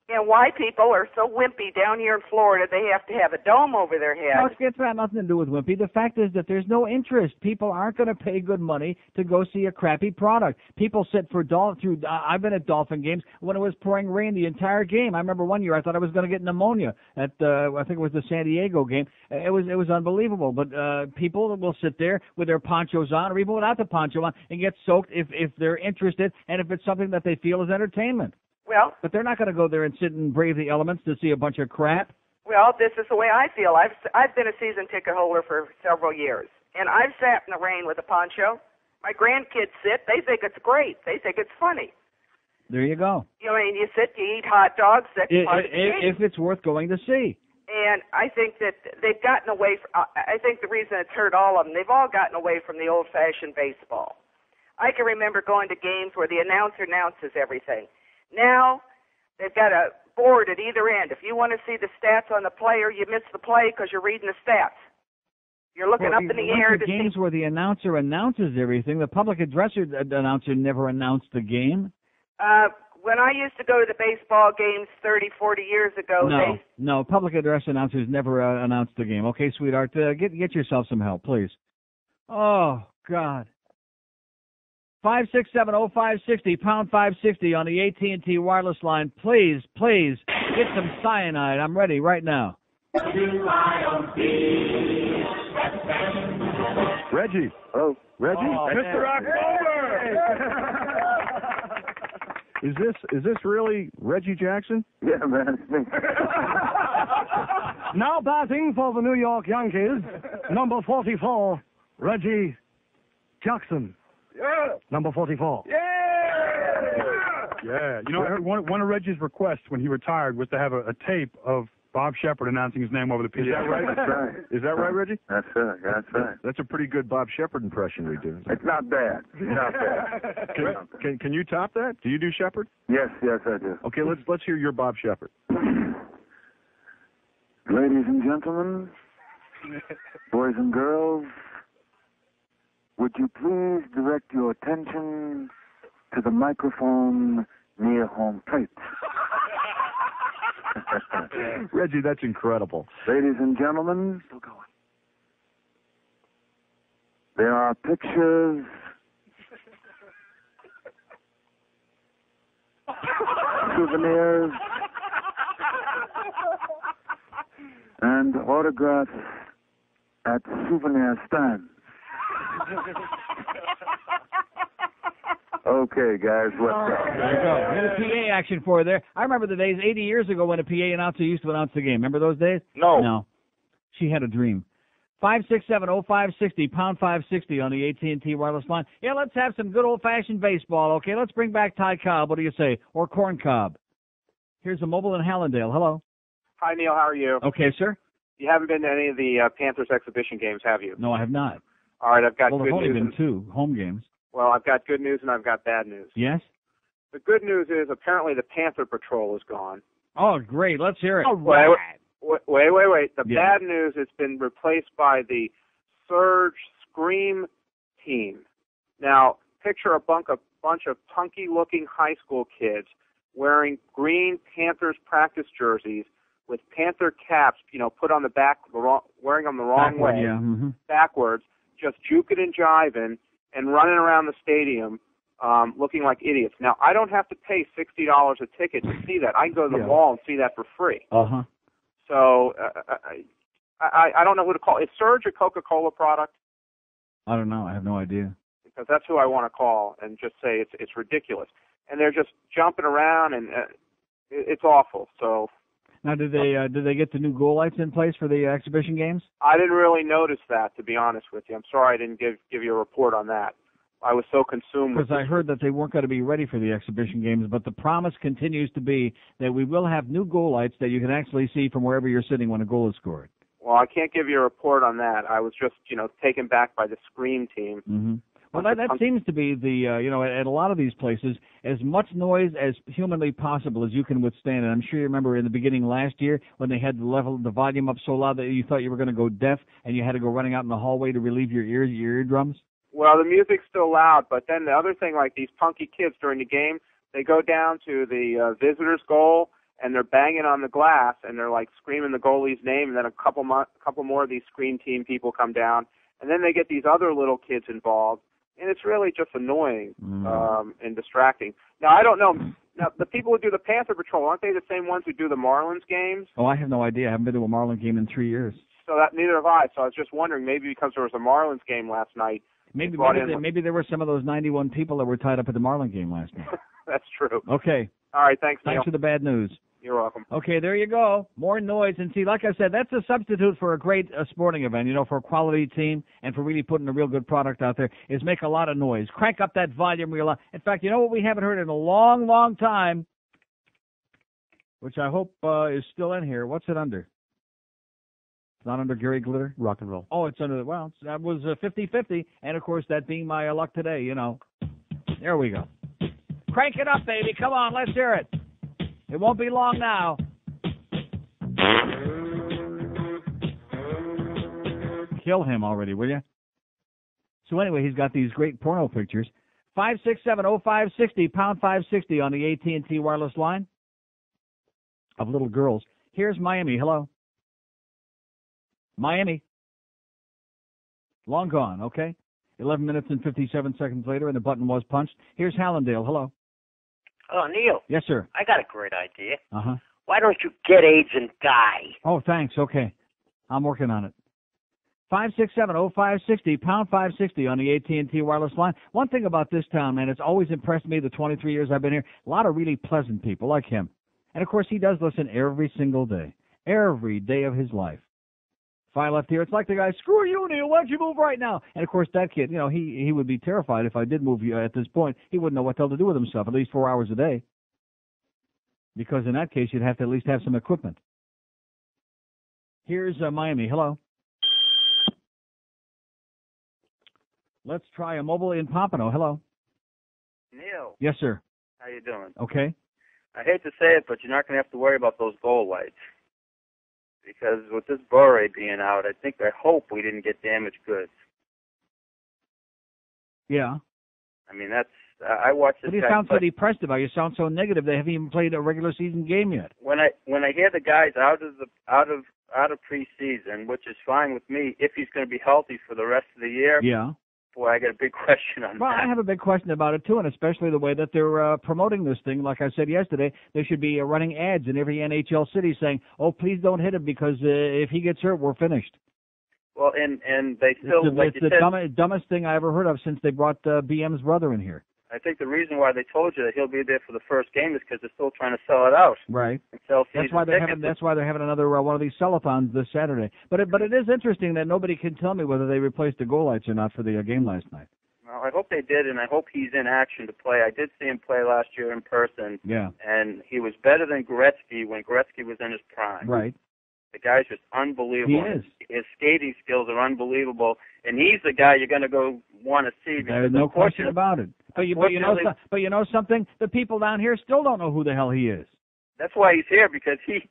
And why people are so wimpy down here in Florida, they have to have a dome over their head. No, it's got nothing to do with wimpy. The fact is that there's no interest. People aren't going to pay good money to go see a crappy product. People sit for I've been at Dolphin games when it was pouring rain the entire game. I remember one year I thought I was going to get pneumonia at I think it was the San Diego game. It was unbelievable. But people will sit there with their ponchos on, or even without the poncho on, and get soaked if they're interested and if it's something that they feel is entertainment. Well, but they're not going to go there and sit and brave the elements to see a bunch of crap. Well, this is the way I feel. I've been a season ticket holder for several years, and I've sat in the rain with a poncho. My grandkids sit. They think it's great. They think it's funny. There you go. You know, and you sit, you eat hot dogs. That's part of the game. If it's worth going to see. And I think that they've gotten away from, I think the reason it's hurt all of them, they've all gotten away from the old-fashioned baseball. I can remember going to games where the announcer announces everything. Now, they've got a board at either end. If you want to see the stats on the player, you miss the play because you're reading the stats. You're looking up in the air to games see. Where the announcer announces everything, the public address announcer never announced the game. When I used to go to the baseball games 30, 40 years ago, No, public address announcers never announced the game. Okay, sweetheart, get yourself some help, please. Oh, God. 567-0560, pound 560 on the AT&T wireless line. Please, please, get some cyanide. I'm ready right now. Reggie. Oh. Reggie? Mr. October! Is this really Reggie Jackson? Yeah, man. Now batting for the New York Yankees, number 44, Reggie Jackson. Yeah. Number 44. Yeah. You know, I heard one of Reggie's requests when he retired was to have a tape of Bob Shepard announcing his name over the PA. Is that right? That's right. Is that right, Reggie? That's right. That's right. That's a pretty good Bob Shepard impression we do. It's not bad. It's not bad. Can you top that? Do you do Shepard? Yes, I do. Okay, let's hear your Bob Shepard. Ladies and gentlemen, boys and girls, would you please direct your attention to the microphone near home plate? Reggie, that's incredible. Ladies and gentlemen, there are pictures souvenirs, and autographs at souvenir stands. Okay, guys, what's up? There you go. A little PA action for you there. I remember the days 80 years ago when a PA announcer used to announce the game. Remember those days? No. No. She had a dream. 567-0560, pound 560 on the AT&T wireless line. Yeah, let's have some good old-fashioned baseball, okay? Let's bring back Ty Cobb. What do you say? Or Corn Cob. Here's a mobile in Hallandale. Hello. Hi, Neil. How are you? Okay, sir. You haven't been to any of the Panthers exhibition games, have you? No, I have not. All right, I've got Well, good there's only news. been two home games. Well, I've got good news and I've got bad news. Yes? The good news is apparently the Panther Patrol is gone. Oh, great. Let's hear it. Wait. The Yeah. bad news, it's been replaced by the Surge Scream team. Now, picture a bunch of punky-looking high school kids wearing green Panthers practice jerseys with Panther caps, put on the back, wearing them the wrong Backward, way, yeah. Mm-hmm. backwards, just juking and jiving and running around the stadium looking like idiots. Now, I don't have to pay $60 a ticket to see that. I can go to the mall and see that for free. Uh-huh. So I don't know who to call. Is Surge a Coca-Cola product? I don't know. I have no idea. Because that's who I want to call and just say it's ridiculous. And they're just jumping around, and it's awful. So Now, did they get the new goal lights in place for the exhibition games? I didn't really notice that, to be honest with you. I'm sorry I didn't give you a report on that. I was so consumed with Because I heard that they weren't going to be ready for the exhibition games, but the promise continues to be that we will have new goal lights that you can actually see from wherever you're sitting when a goal is scored. Well, I can't give you a report on that. I was just, taken back by the Scream team. Mm-hmm. Well, that seems to be the, at a lot of these places, as much noise as humanly possible as you can withstand. And I'm sure you remember in the beginning last year when they had the volume up so loud that you thought you were going to go deaf and you had to go running out in the hallway to relieve your eardrums. Well, the music's still loud, but then the other thing, like these punky kids during the game, they go down to the visitor's goal and they're banging on the glass and they're like screaming the goalie's name, and then a couple more of these Scream team people come down, and then they get these other little kids involved, and it's really just annoying and distracting. Now, I don't know. Now, the people who do the Panther Patrol, aren't they the same ones who do the Marlins games? Oh, I have no idea. I haven't been to a Marlin game in 3 years. So neither have I. So I was just wondering, maybe because there was a Marlins game last night. Maybe there were some of those 91 people that were tied up at the Marlin game last night. That's true. Okay. All right, thanks, Neil. Thanks for the bad news. You're welcome. Okay, there you go. More noise. And see, like I said, that's a substitute for a great sporting event, for a quality team and for really putting a real good product out there, is make a lot of noise. Crank up that volume real loud. In fact, you know what we haven't heard in a long, long time, which I hope is still in here. What's it under? It's not under Gary Glitter? Rock and roll. Oh, it's under, that was 50-50. And, of course, that being my luck today, There we go. Crank it up, baby. Come on, let's hear it. It won't be long now. Kill him already, will you? So anyway, he's got these great porno pictures. 567-0560, pound 560 on the AT&T wireless line of little girls. Here's Miami. Hello. Miami. Long gone, okay? 11 minutes and 57 seconds later, and the button was punched. Here's Hallandale. Hello. Oh, Neil. Yes, sir. I got a great idea. Uh-huh. Why don't you get AIDS and die? Oh, thanks. Okay. I'm working on it. 567-0560, pound 560 on the AT&T wireless line. One thing about this town, man, it's always impressed me the 23 years I've been here. A lot of really pleasant people like him. And, of course, he does listen every single day of his life. If I left here, it's like the guy, screw you, Neil, why don't you move right now? And, of course, that kid, he would be terrified if I did move at this point. He wouldn't know what the hell to do with himself, at least 4 hours a day. Because in that case, you'd have to at least have some equipment. Here's Miami. Hello. Let's try a mobile in Pompano. Hello. Neil. Yes, sir. How you doing? Okay. I hate to say it, but you're not going to have to worry about those goal lights. Because with this Bure being out, I hope we didn't get damaged goods. Yeah. I mean, I watched this But you guy sound so play. depressed about it. You sound so negative. They haven't even played a regular season game yet. When I hear the guys out of preseason, which is fine with me if he's going to be healthy for the rest of the year. Yeah. boy, I got a big question on Well, that. I have a big question about it, too, and especially the way that they're promoting this thing. Like I said yesterday, they should be running ads in every NHL city saying, oh, please don't hit him because if he gets hurt, we're finished. Well, and they still, It's the dumbest thing I ever heard of since they brought BM's brother in here. I think the reason why they told you that he'll be there for the first game is because they're still trying to sell it out. Right. And sell That's why they're having. That's why they're having another one of these sellathons this Saturday. But it is interesting that nobody can tell me whether they replaced the goal lights or not for the game last night. Well, I hope they did, and I hope he's in action to play. I did see him play last year in person. Yeah. And he was better than Gretzky when Gretzky was in his prime. Right. The guy's just unbelievable. He is. His skating skills are unbelievable, and he's the guy you're going to go want to see. There's no question about it. But you know something? The people down here still don't know who the hell he is. That's why he's here, because he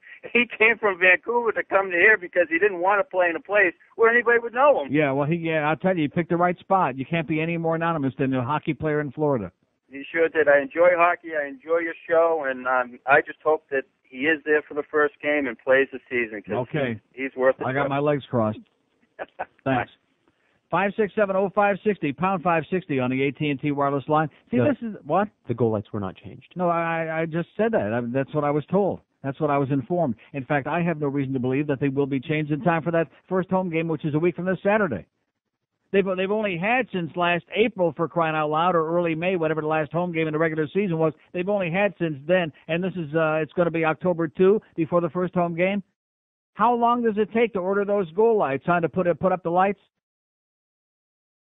came from Vancouver to come to here because he didn't want to play in a place where anybody would know him. Yeah, well, I'll tell you, he picked the right spot. You can't be any more anonymous than a hockey player in Florida. You sure did. I enjoy hockey. I enjoy your show, and I just hope that he is there for the first game and plays the season. Okay. He's worth it. I got my legs crossed. Thanks. 567-0560, pound 560 on the AT&T wireless line. See, this is what? The goal lights were not changed. No, I just said that. That's what I was told. That's what I was informed. In fact, I have no reason to believe that they will be changed in time for that first home game, which is a week from this Saturday. They've only had since last April, for crying out loud, or early May, whatever the last home game in the regular season was. They've only had since then, and this is it's going to be October 2 before the first home game. How long does it take to order those goal lights? Time to put up the lights?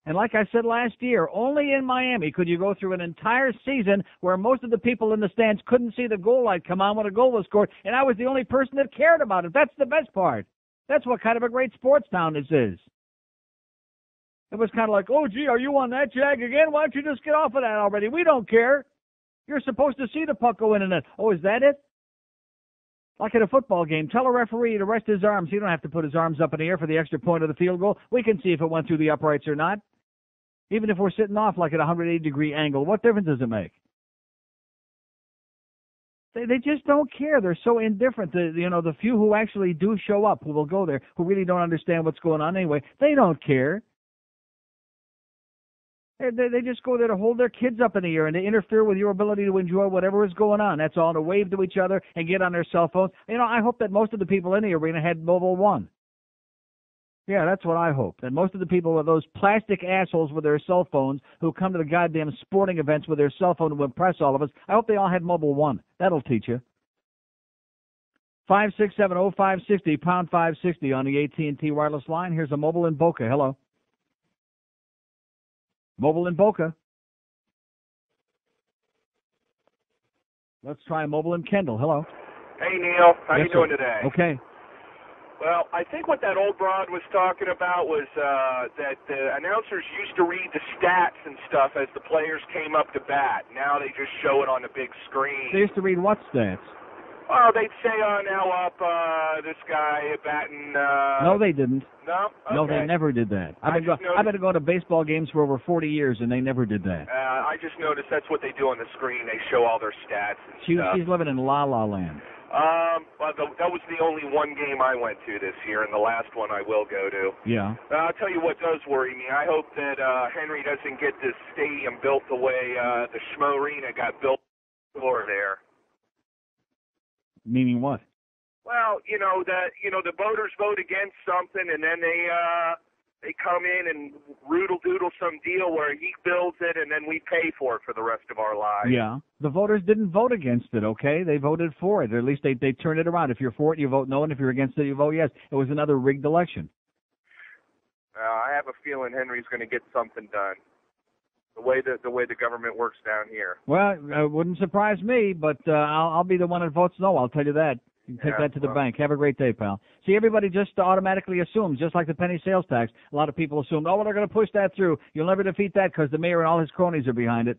And like I said last year, only in Miami could you go through an entire season where most of the people in the stands couldn't see the goal light come on when a goal was scored, and I was the only person that cared about it. That's the best part. That's what kind of a great sports town this is. It was kind of like, oh, gee, are you on that jag again? Why don't you just get off of that already? We don't care. You're supposed to see the puck go in the net. Oh, is that it? Like at a football game, tell a referee to rest his arms. He don't have to put his arms up in the air for the extra point of the field goal. We can see if it went through the uprights or not. Even if we're sitting off like at a 180-degree angle, what difference does it make? They just don't care. They're so indifferent. The few who actually do show up, who will go there, who really don't understand what's going on anyway, they don't care. They just go there to hold their kids up in the air and to interfere with your ability to enjoy whatever is going on. That's all, to wave to each other and get on their cell phones. I hope that most of the people in the arena had Mobile One. Yeah, that's what I hope. That most of the people are those plastic assholes with their cell phones who come to the goddamn sporting events with their cell phone to impress all of us. I hope they all had Mobile One. That'll teach you. 567-0560, pound 560 on the AT&T wireless line. Here's a mobile in Boca. Hello. Mobile in Boca. Let's try a mobile in Kendall. Hello. Hey, Neil. How Yes, you doing sir. today? Okay. Well, I think what that old broad was talking about was that the announcers used to read the stats and stuff as the players came up to bat. Now they just show it on the big screen. They used to read what stats? Oh, they'd say, now up this guy batting. No, they didn't. No? Okay. No, they never did that. I've been going to baseball games for over 40 years, and they never did that. I just noticed that's what they do on the screen. They show all their stats and stuff. She's living in La La Land. Well, that was the only one game I went to this year, and the last one I will go to. Yeah. I'll tell you what does worry me. I hope that Henry doesn't get this stadium built the way the Schmo Arena got built over there. Meaning what? Well, the voters vote against something, and then they come in and doodle some deal where he builds it, and then we pay for it for the rest of our lives. Yeah. The voters didn't vote against it, okay? They voted for it. Or at least they turned it around. If you're for it, you vote no, and if you're against it, you vote yes. It was another rigged election. I have a feeling Henry's going to get something done. The way the government works down here. Well, it wouldn't surprise me, but I'll be the one that votes no. I'll tell you that. You can take that to the bank. Have a great day, pal. See, everybody just automatically assumes, just like the penny sales tax, a lot of people assume, oh, well, they're going to push that through. You'll never defeat that because the mayor and all his cronies are behind it.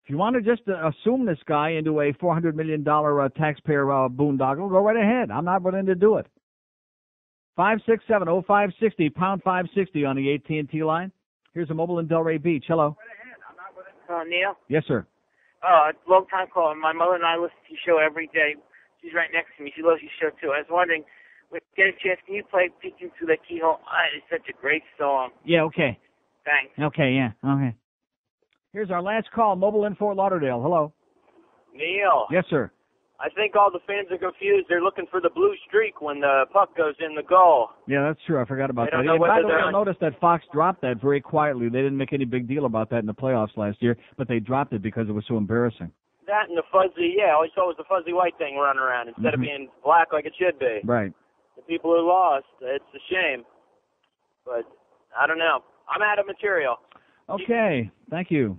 If you want to just assume this guy into a $400 million taxpayer boondoggle, go right ahead. I'm not willing to do it. 567-0560, pound 560 on the AT&T line. Here's a mobile in Delray Beach. Hello. Neil? Yes, sir. Long time caller. My mother and I listen to your show every day. She's right next to me. She loves your show, too. I was wondering, when you get a chance, can you play Peeking Through the Keyhole? It's such a great song. Yeah, okay. Thanks. Okay, yeah, okay. Here's our last call, Mobile in Fort Lauderdale. Hello. Neil. Yes, sir. I think all the fans are confused. They're looking for the blue streak when the puck goes in the goal. Yeah, that's true. I forgot about They that. don't know Yeah, by whether the way, they're I on- noticed that Fox dropped that very quietly. They didn't make any big deal about that in the playoffs last year, but they dropped it because it was so embarrassing. That and the fuzzy, all you saw was the fuzzy white thing running around instead of Mhm. being black like it should be. Right. The people who lost, it's a shame. But I don't know. I'm out of material. Okay, thank you.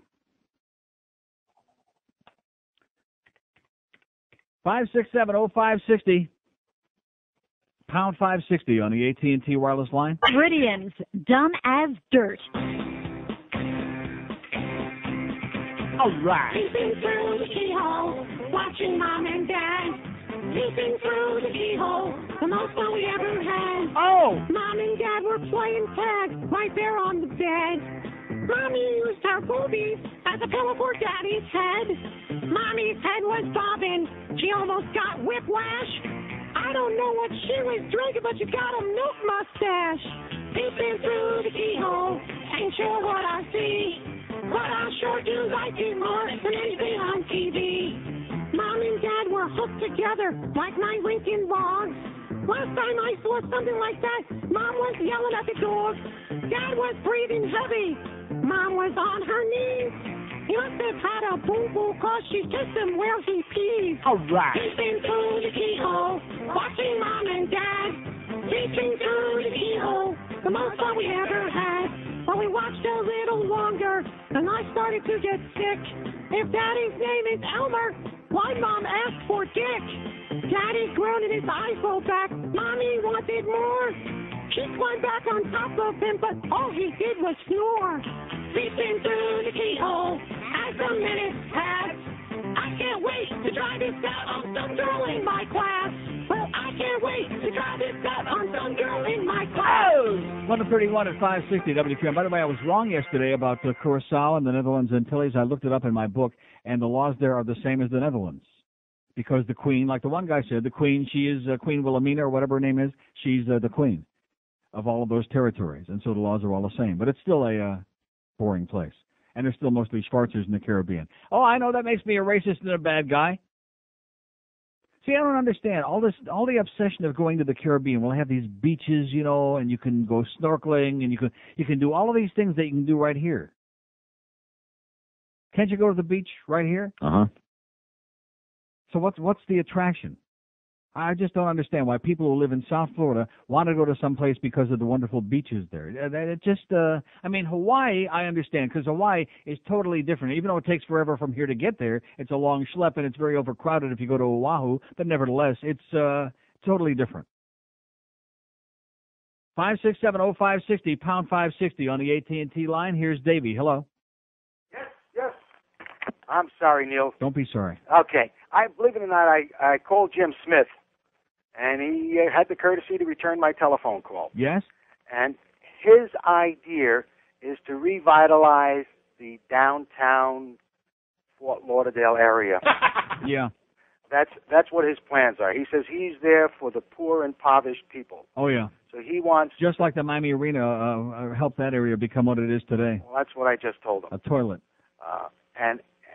567-0560, pound 560 on the AT&T wireless line. Floridians, dumb as dirt. All right. Peeping through the keyhole, watching Mom and Dad. Peeping through the keyhole, the most fun we ever had. Oh! Mom and Dad were playing tag right there on the bed. Mommy used her boobies as a pillow for Daddy's head. Mommy's head was bobbing. She almost got whiplash. I don't know what she was drinking, but she's got a milk mustache. Peeping through the keyhole, ain't sure what I see. But I sure do like it more than anything on TV. Mom and Dad were hooked together like my Lincoln logs. Last time I saw something like that, Mom was yelling at the dog. Dad was breathing heavy. Mom was on her knees. He must have had a boo-boo cause she kissed him where he pees. All right. Peeping through the keyhole, watching Mom and Dad. Peeping through the keyhole, the most fun we ever had. But we watched a little longer, and I started to get sick. If Daddy's name is Elmer, why Mom asked for Dick? Daddy groaned and his eyes rolled back. Mommy wanted more. She climbed back on top of him, but all he did was snore. Peeping through the keyhole as the minutes pass. I can't wait to try this out on some girl in my class. Well, I can't wait to try this out on some girl in my class. 131 at 560 WQAM. By the way, I was wrong yesterday about Curaçao and the Netherlands Antilles. I looked it up in my book, and the laws there are the same as the Netherlands. Because the queen, like the one guy said, the queen, she is Queen Wilhelmina or whatever her name is, she's the queen of all of those territories. And so the laws are all the same. But it's still a boring place. And there's still mostly Schwarzers in the Caribbean. Oh, I know that makes me a racist and a bad guy. See, I don't understand all the obsession of going to the Caribbean. We'll have these beaches, you know, and you can go snorkeling, and you can do all of these things that you can do right here. Can't you go to the beach right here? So what's the attraction? I just don't understand why people who live in South Florida want to go to some place because of the wonderful beaches there. It just, I mean, Hawaii, I understand, because Hawaii is totally different. Even though it takes forever from here to get there, it's a long schlep, and it's very overcrowded if you go to Oahu, but nevertheless, it's totally different. 567-0560, pound 560 on the AT&T line. Here's Davey. Hello. Yes. I'm sorry, Neil. Don't be sorry. Okay. Believe it or not, I called Jim Smith, and he had the courtesy to return my telephone call. Yes? And his idea is to revitalize the downtown Fort Lauderdale area. Yeah. That's what his plans are. He says he's there for the poor and impoverished people. Oh, yeah. So he wants... Just like the Miami Arena helped that area become what it is today. Well, that's what I just told him. A toilet.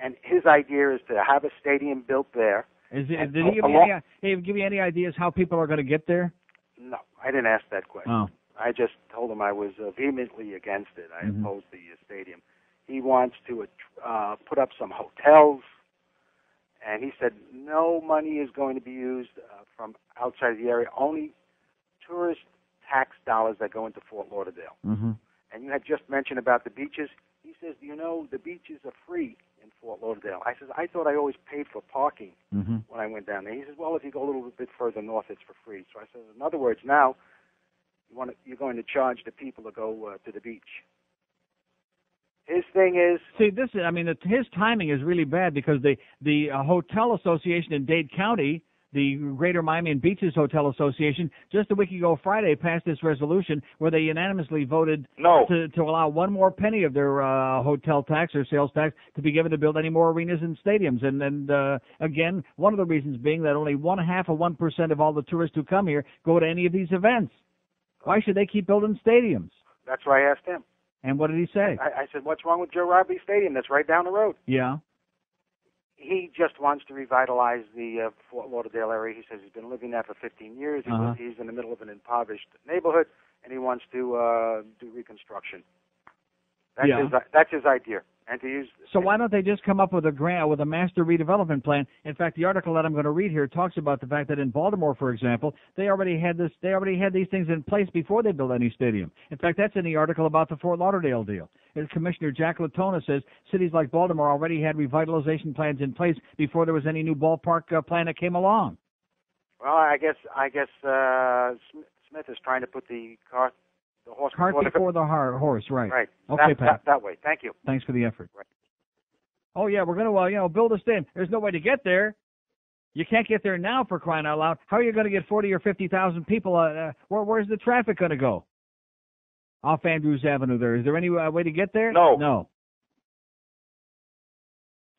And his idea is to have a stadium built there. Did he give you any ideas how people are going to get there? No, I didn't ask that question. Oh. I just told him I was vehemently against it. I opposed the stadium. He wants to put up some hotels, and he said no money is going to be used from outside the area, only tourist tax dollars that go into Fort Lauderdale. Mm-hmm. And you had just mentioned about the beaches. He says, you know, the beaches are free in Fort Lauderdale. I says, I thought I always paid for parking when I went down there. He says, well, if you go a little bit further north, it's for free. So I said, in other words, now you're going to charge the people to go to the beach. His thing is... See, his timing is really bad because the Hotel Association in Dade County, the Greater Miami and Beaches Hotel Association, just a week ago Friday passed this resolution where they unanimously voted to allow one more penny of their hotel tax or sales tax to be given to build any more arenas and stadiums. And again, one of the reasons being that only 0.5% of all the tourists who come here go to any of these events. Why should they keep building stadiums? That's why I asked him. And what did he say? I said, what's wrong with Joe Riley Stadium? That's right down the road. Yeah. He just wants to revitalize the Fort Lauderdale area. He says he's been living there for 15 years. He's in the middle of an impoverished neighborhood, and he wants to do reconstruction. That's his idea. And to use. So why don't they just come up with a grant, with a master redevelopment plan? In fact, the article that I'm going to read here talks about the fact that in Baltimore, for example, they already had these things in place before they built any stadium. In fact, that's in the article about the Fort Lauderdale deal. And Commissioner Jack Latona says cities like Baltimore already had revitalization plans in place before there was any new ballpark plan that came along. Well, I guess Smith is trying to put the horse before the horse, right? Right. Okay, Pat. That way. Thank you. Thanks for the effort. Right. Oh yeah, we're going to build a stadium. There's no way to get there. You can't get there now, for crying out loud. How are you going to get 40 or 50,000 people? Where's the traffic going to go? Off Andrews Avenue there. Is there any way to get there? No. No.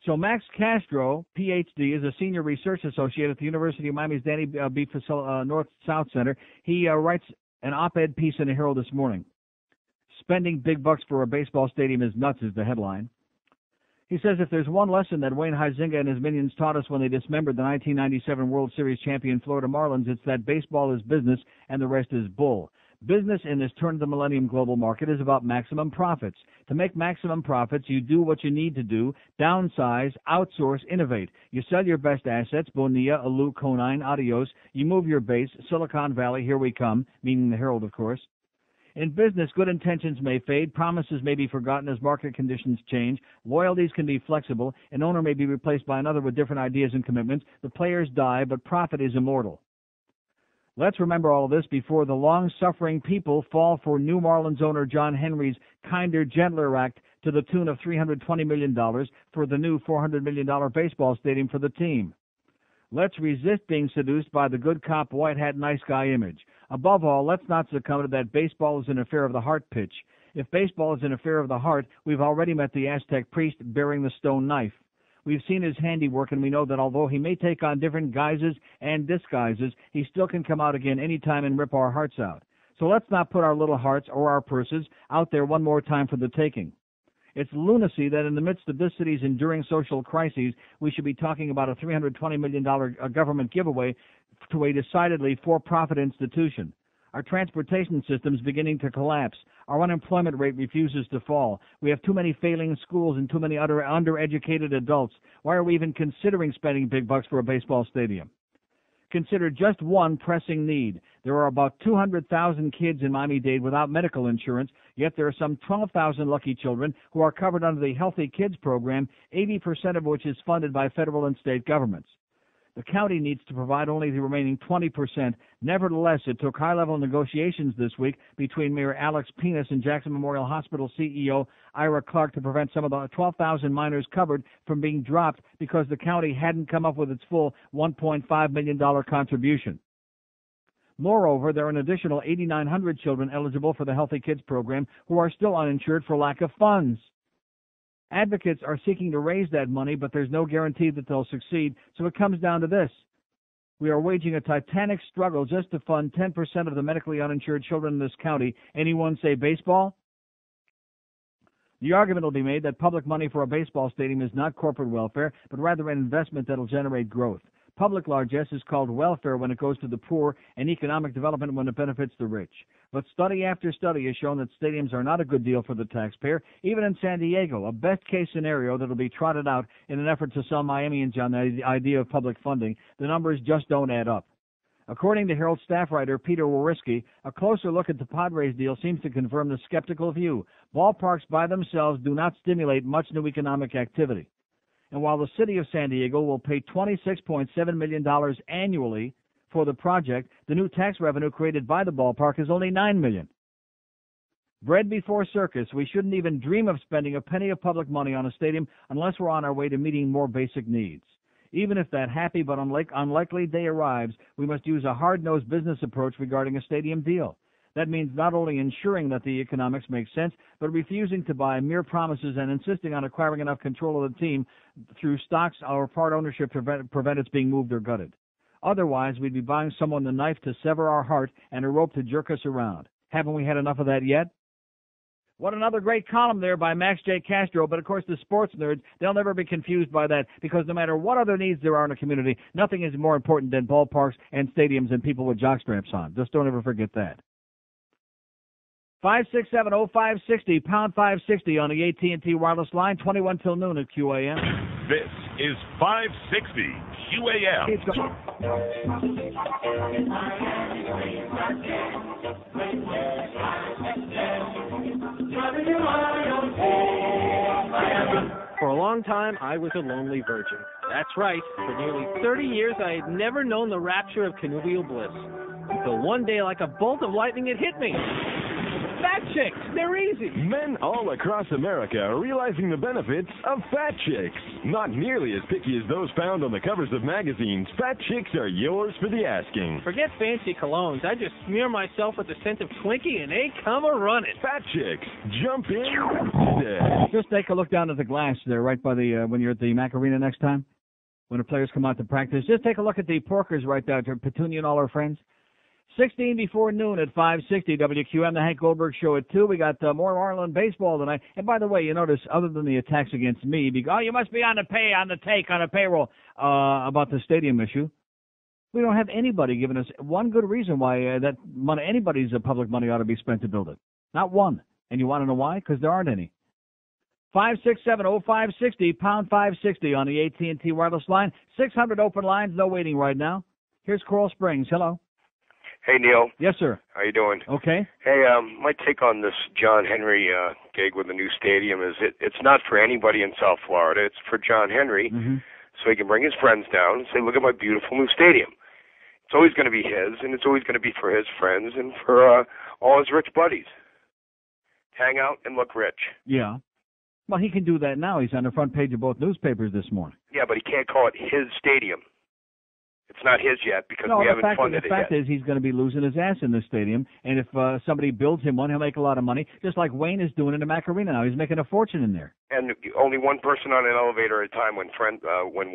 So Max Castro, Ph.D., is a senior research associate at the University of Miami's Danny B. North-South Center. He writes an op-ed piece in the Herald this morning. Spending big bucks for a baseball stadium is nuts is the headline. He says if there's one lesson that Wayne Huizenga and his minions taught us when they dismembered the 1997 World Series champion Florida Marlins, it's that baseball is business and the rest is bull. Business in this turn-of-the-millennium global market is about maximum profits. To make maximum profits, you do what you need to do, downsize, outsource, innovate. You sell your best assets, Bonilla, Alu, Conine, Adios. You move your base, Silicon Valley, here we come, meaning the Herald, of course. In business, good intentions may fade, promises may be forgotten as market conditions change, loyalties can be flexible, an owner may be replaced by another with different ideas and commitments, the players die, but profit is immortal. Let's remember all of this before the long-suffering people fall for new Marlins owner John Henry's kinder, gentler act to the tune of $320 million for the new $400 million baseball stadium for the team. Let's resist being seduced by the good cop, white hat, nice guy image. Above all, let's not succumb to that baseball is an affair of the heart pitch. If baseball is an affair of the heart, we've already met the Aztec priest bearing the stone knife. We've seen his handiwork, and we know that although he may take on different guises and disguises, he still can come out again any time and rip our hearts out. So let's not put our little hearts or our purses out there one more time for the taking. It's lunacy that in the midst of this city's enduring social crises, we should be talking about a $320 million government giveaway to a decidedly for-profit institution. Our transportation system's beginning to collapse. Our unemployment rate refuses to fall. We have too many failing schools and too many undereducated adults. Why are we even considering spending big bucks for a baseball stadium? Consider just one pressing need. There are about 200,000 kids in Miami-Dade without medical insurance, yet there are some 12,000 lucky children who are covered under the Healthy Kids program, 80% of which is funded by federal and state governments. The county needs to provide only the remaining 20%. Nevertheless, it took high-level negotiations this week between Mayor Alex Penis and Jackson Memorial Hospital CEO Ira Clark to prevent some of the 12,000 minors covered from being dropped because the county hadn't come up with its full $1.5 million contribution. Moreover, there are an additional 8,900 children eligible for the Healthy Kids program who are still uninsured for lack of funds. Advocates are seeking to raise that money, but there's no guarantee that they'll succeed, so it comes down to this. We are waging a titanic struggle just to fund 10% of the medically uninsured children in this county. Anyone say baseball? The argument will be made that public money for a baseball stadium is not corporate welfare, but rather an investment that will generate growth. Public largesse is called welfare when it goes to the poor and economic development when it benefits the rich. But study after study has shown that stadiums are not a good deal for the taxpayer. Even in San Diego, a best-case scenario that will be trotted out in an effort to sell Miamians on the idea of public funding, the numbers just don't add up. According to Herald staff writer Peter Wawrisky, a closer look at the Padres deal seems to confirm the skeptical view. Ballparks by themselves do not stimulate much new economic activity. And while the city of San Diego will pay $26.7 million annually for the project, the new tax revenue created by the ballpark is only $9 million. Bread before circus, we shouldn't even dream of spending a penny of public money on a stadium unless we're on our way to meeting more basic needs. Even if that happy but unlikely day arrives, we must use a hard-nosed business approach regarding a stadium deal. That means not only ensuring that the economics make sense, but refusing to buy mere promises and insisting on acquiring enough control of the team through stocks or part ownership to prevent its being moved or gutted. Otherwise, we'd be buying someone the knife to sever our heart and a rope to jerk us around. Haven't we had enough of that yet? What another great column there by Max J. Castro. But, of course, the sports nerds, they'll never be confused by that because no matter what other needs there are in a community, nothing is more important than ballparks and stadiums and people with jockstraps on. Just don't ever forget that. 567-0560, pound 560 on the AT&T wireless line, 21 till noon at QAM. This is 560 QAM. For a long time, I was a lonely virgin. That's right. For nearly 30 years, I had never known the rapture of connubial bliss. Until one day, like a bolt of lightning, it hit me. Fat chicks, they're easy. Men all across America are realizing the benefits of fat chicks. Not nearly as picky as those found on the covers of magazines, fat chicks are yours for the asking. Forget fancy colognes. I just smear myself with the scent of Twinkie and they come a-running. Fat chicks, jump in today. Just take a look down at the glass there right by the, when you're at the Mac Arena next time, when the players come out to practice. Just take a look at the porkers right there, Petunia and all our friends. 16 before noon at 560 WQAM, the Hank Goldberg Show at 2. We got more Marlins baseball tonight. And by the way, you notice, other than the attacks against me, you must be on the payroll about the stadium issue. We don't have anybody giving us one good reason why that money, anybody's public money ought to be spent to build it. Not one. And you want to know why? Because there aren't any. 567-0560, pound 560 on the AT&T wireless line. 600 open lines, no waiting right now. Here's Coral Springs. Hello. Hey, Neil. Yes, sir. How you doing? Okay. Hey, my take on this John Henry gig with the new stadium is it's not for anybody in South Florida. It's for John Henry, so he can bring his friends down and say, look at my beautiful new stadium. It's always going to be his, and it's always going to be for his friends and for all his rich buddies. Hang out and look rich. Yeah. Well, he can do that now. He's on the front page of both newspapers this morning. Yeah, but he can't call it his stadium. It's not his yet because we haven't funded it yet. The fact is he's going to be losing his ass in this stadium, and if somebody builds him one, he'll make a lot of money, just like Wayne is doing in the Mac Arena now. He's making a fortune in there. And only one person on an elevator at a time when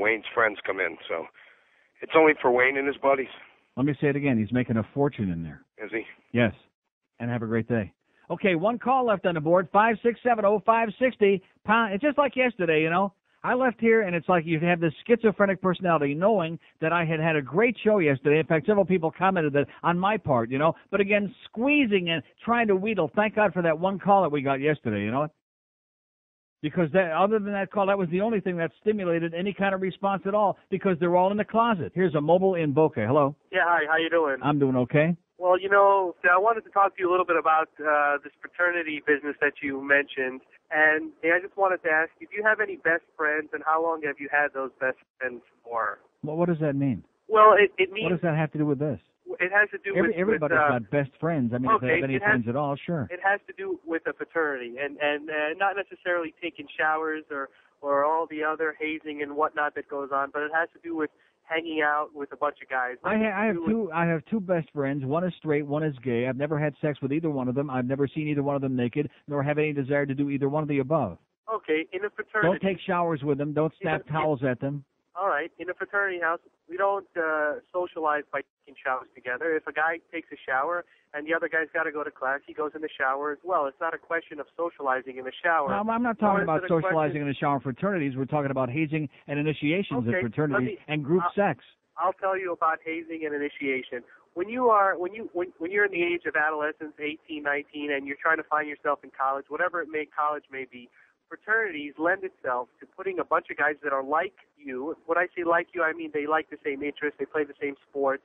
Wayne's friends come in. So it's only for Wayne and his buddies. Let me say it again. He's making a fortune in there. Is he? Yes. And have a great day. Okay, one call left on the board, 567-0560. It's just like yesterday, you know. I left here, and it's like you have this schizophrenic personality, knowing that I had a great show yesterday. In fact, several people commented that on my part, you know. But again, squeezing and trying to wheedle. Thank God for that one call that we got yesterday, you know. Because other than that call, that was the only thing that stimulated any kind of response at all, because they're all in the closet. Here's a mobile in Boca. Hello. Yeah, hi. How you doing? I'm doing okay. Well, you know, I wanted to talk to you a little bit about this fraternity business that you mentioned. And I just wanted to ask you, do you have any best friends, and how long have you had those best friends for? Well, what does that mean? Well, it means... What does that have to do with this? It has to do with... Everybody's got best friends. I mean, if they have any friends at all, sure. It has to do with a fraternity, and not necessarily taking showers or all the other hazing and whatnot that goes on, but it has to do with hanging out with a bunch of guys. I have two best friends. One is straight, one is gay. I've never had sex with either one of them. I've never seen either one of them naked, nor have any desire to do either one of the above. Okay, in a fraternity... Don't take showers with them. Don't snap towels at them. All right, in a fraternity house, we don't socialize by taking showers together. If a guy takes a shower and the other guy's got to go to class, he goes in the shower as well. It's not a question of socializing in the shower. No, I'm not talking about socializing in the shower in fraternities. We're talking about hazing and initiations in fraternities and group sex. I'll tell you about hazing and initiation. When you're in the age of adolescence, 18, 19, and you're trying to find yourself in college, whatever college may be, fraternities lend itself to putting a bunch of guys that are like you. When I say like you, I mean they like the same interests, they play the same sports.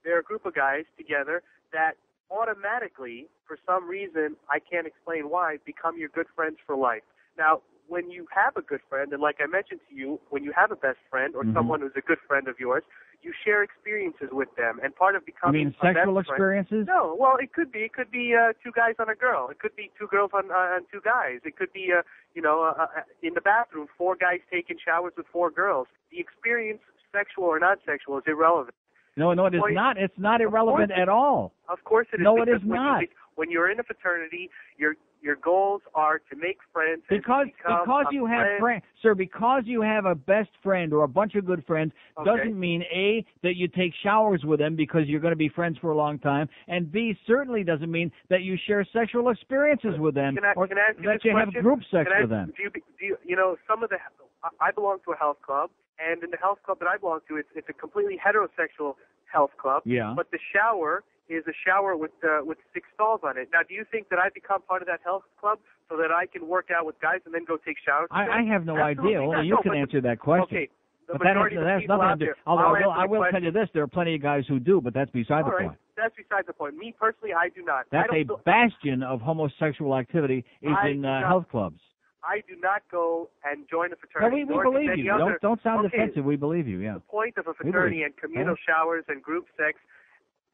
They're a group of guys together that automatically, for some reason, I can't explain why, become your good friends for life. Now, when you have a good friend, and like I mentioned to you, when you have a best friend or someone who's a good friend of yours, you share experiences with them, and part of becoming you mean sexual experiences? No, well, it could be two guys on a girl. It could be two girls on two guys. It could be in the bathroom, 4 guys taking showers with 4 girls. The experience, sexual or not sexual, is irrelevant. No, it is not. It's not irrelevant at all. Of course it is. No, it is not. When you're in a fraternity, you're Your goals are to make friends. Because you have friends, sir. Because you have a best friend or a bunch of good friends doesn't mean A, that you take showers with them because you're going to be friends for a long time, and B, certainly doesn't mean that you share sexual experiences with them or can I ask you that this you question? have group sex with them. I belong to a health club, and in the health club that I belong to, it's a completely heterosexual health club. Yeah. But the shower is a shower with 6 stalls on it. Now, do you think that I become part of that health club so that I can work out with guys and then go take showers? I have no idea. Only you can answer that question. Okay. But that has nothing to do. Although I will tell you this: there are plenty of guys who do, but that's beside the point. That's beside the point. Me personally, I do not. That's a bastion of homosexual activity in health clubs. I do not go and join a fraternity. No, we believe you. Don't sound defensive. We believe you. Yeah. The point of a fraternity and communal showers and group sex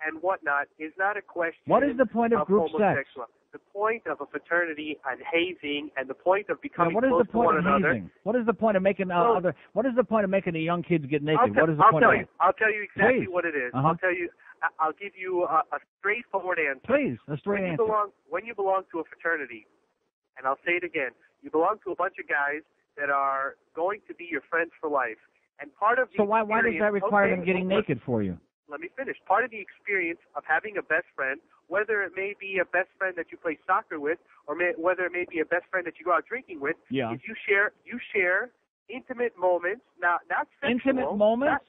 and whatnot is not a question. What is the point of group sex? The point of a fraternity and hazing, and the point of becoming what is close the point to one of another. hazing? What is the point of making What is the point of making the young kids get naked? What is the point of that? I'll tell you exactly Please. what it is. Uh-huh. I'll give you a straightforward answer. Please, a straight answer. When you belong to a fraternity, and I'll say it again, you belong to a bunch of guys that are going to be your friends for life. And part of the why does that require them getting naked for you? Let me finish. Part of the experience of having a best friend, whether it may be a best friend that you play soccer with, or whether it may be a best friend that you go out drinking with, is you share intimate moments, not sexual. Intimate moments?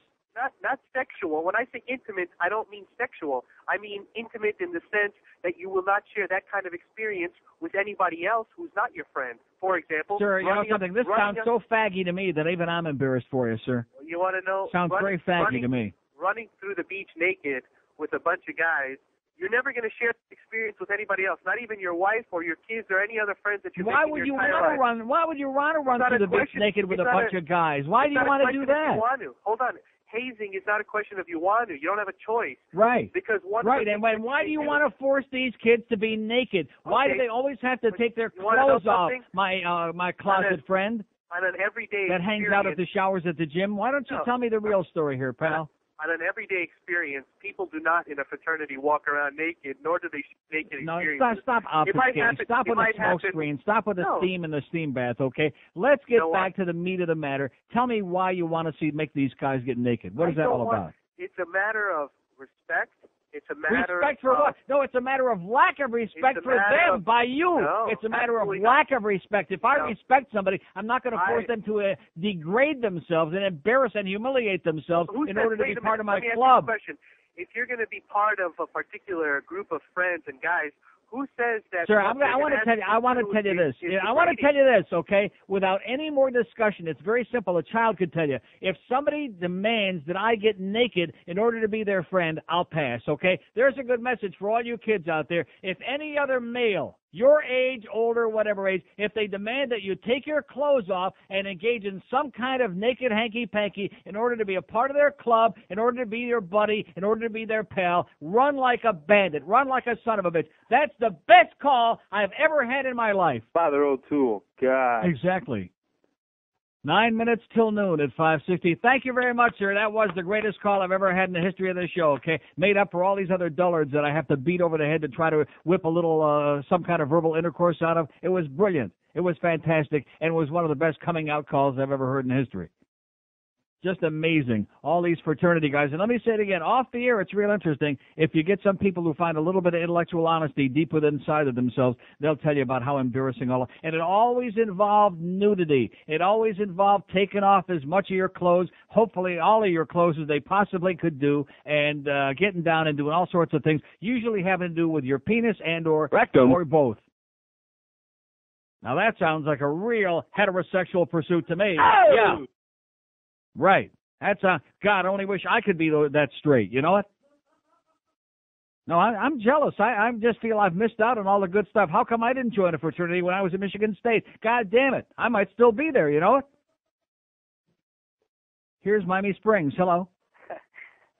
Not sexual. When I say intimate, I don't mean sexual. I mean intimate in the sense that you will not share that kind of experience with anybody else who's not your friend. For example, sir, you know something. This sounds so faggy to me that even I'm embarrassed for you, sir. You want to know? Sounds very faggy to me. Running through the beach naked with a bunch of guys, you're never going to share that experience with anybody else, not even your wife or your kids or any other friends that you Why would you want to run? Why would you want to run through the beach naked with a bunch of guys? Why do you want to do that? You want to. Hold on. Hazing is not a question of you want to. You don't have a choice. Right. Because and why do you want to force these kids to be naked? Why do they always have to take their clothes off? My closet friend on an everyday that hangs out at the showers at the gym. Why don't you tell me the real story here, pal? On an everyday experience, people do not in a fraternity walk around naked, nor do they naked experiences. No, stop obfuscating. Stop with the smoke screen. Stop with the steam and the steam bath, okay? Let's get back to the meat of the matter. Tell me why you want to make these guys get naked. What is that all about? It's a matter of respect. It's a matter respect for what? No, it's a matter of lack of respect for them by you. No, it's a matter of lack of respect. If I respect somebody, I'm not going to force them to degrade themselves and embarrass and humiliate themselves in order to be part of my club. If you're going to be part of a particular group of friends and guys, who says that? Sir, I want to tell you. I want to tell you this. I want to tell you this, okay? Without any more discussion, it's very simple. A child could tell you. If somebody demands that I get naked in order to be their friend, I'll pass, okay? There's a good message for all you kids out there. If any other male, your age, older, whatever age, if they demand that you take your clothes off and engage in some kind of naked hanky-panky in order to be a part of their club, in order to be your buddy, in order to be their pal, run like a bandit, run like a son of a bitch. That's the best call I've ever had in my life. Father O'Toole, God. Exactly. 9 minutes till noon at 560. Thank you very much, sir. That was the greatest call I've ever had in the history of this show, okay? Made up for all these other dullards that I have to beat over the head to try to whip a little, some kind of verbal intercourse out of. It was brilliant. It was fantastic, and it was one of the best coming out calls I've ever heard in history. Just amazing. All these fraternity guys. And let me say it again. Off the air, it's real interesting. If you get some people who find a little bit of intellectual honesty deep within inside of themselves, they'll tell you about how embarrassing all. And it always involved nudity. It always involved taking off as much of your clothes, hopefully all of your clothes as they possibly could do, and getting down and doing all sorts of things, usually having to do with your penis and or rectum or both. Now that sounds like a real heterosexual pursuit to me. Oh! Yeah. Right. That's God, I only wish I could be that straight. You know what? No, I'm jealous. I just feel I've missed out on all the good stuff. How come I didn't join a fraternity when I was at Michigan State? God damn it. I might still be there, you know what? Here's Miami Springs. Hello.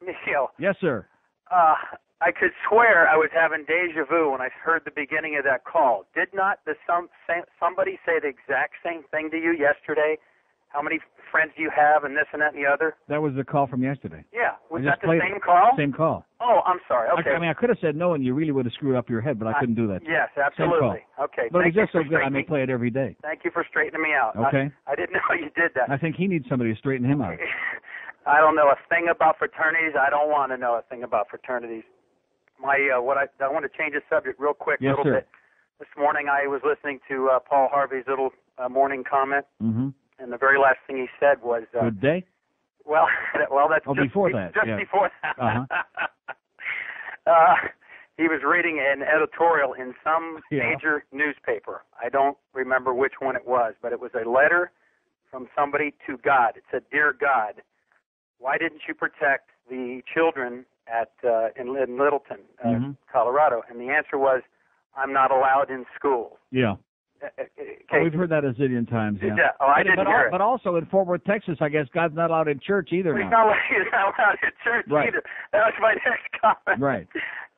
Neil. Yes, sir. I could swear I was having deja vu when I heard the beginning of that call. Did not somebody say the exact same thing to you yesterday? how many friends do you have, and this and that and the other. That was the call from yesterday. Yeah, was I that just the played same it. call? Same call. Oh, I'm sorry. Okay. I mean, I could have said no, and you really would have screwed up your head, but I couldn't do that. Yes, Same absolutely. call. Okay. But Thank it's just you so for good, I may straightening- play it every day. Thank you for straightening me out. Okay. I didn't know you did that. I think he needs somebody to straighten him out. I don't know a thing about fraternities. I don't want to know a thing about fraternities. I want to change the subject real quick, Yes, little sir. bit. This morning I was listening to Paul Harvey's little morning comment, Mm-hmm. and the very last thing he said was, Good day? well, that's Oh, just before that, Just yeah. before that. Uh-huh. He was reading an editorial in some Yeah. major newspaper. I don't remember which one it was, but it was a letter from somebody to God. It said, "Dear God, why didn't you protect the children at in Littleton, Mm-hmm. Colorado?" And the answer was, "I'm not allowed in school." Yeah. Okay. We've heard that a zillion times. Yeah. Yeah. Oh, I didn't hear it. But also in Fort Worth, Texas, I guess God's not allowed in church either He's now. not allowed in church Right. either. That was my next comment. Right.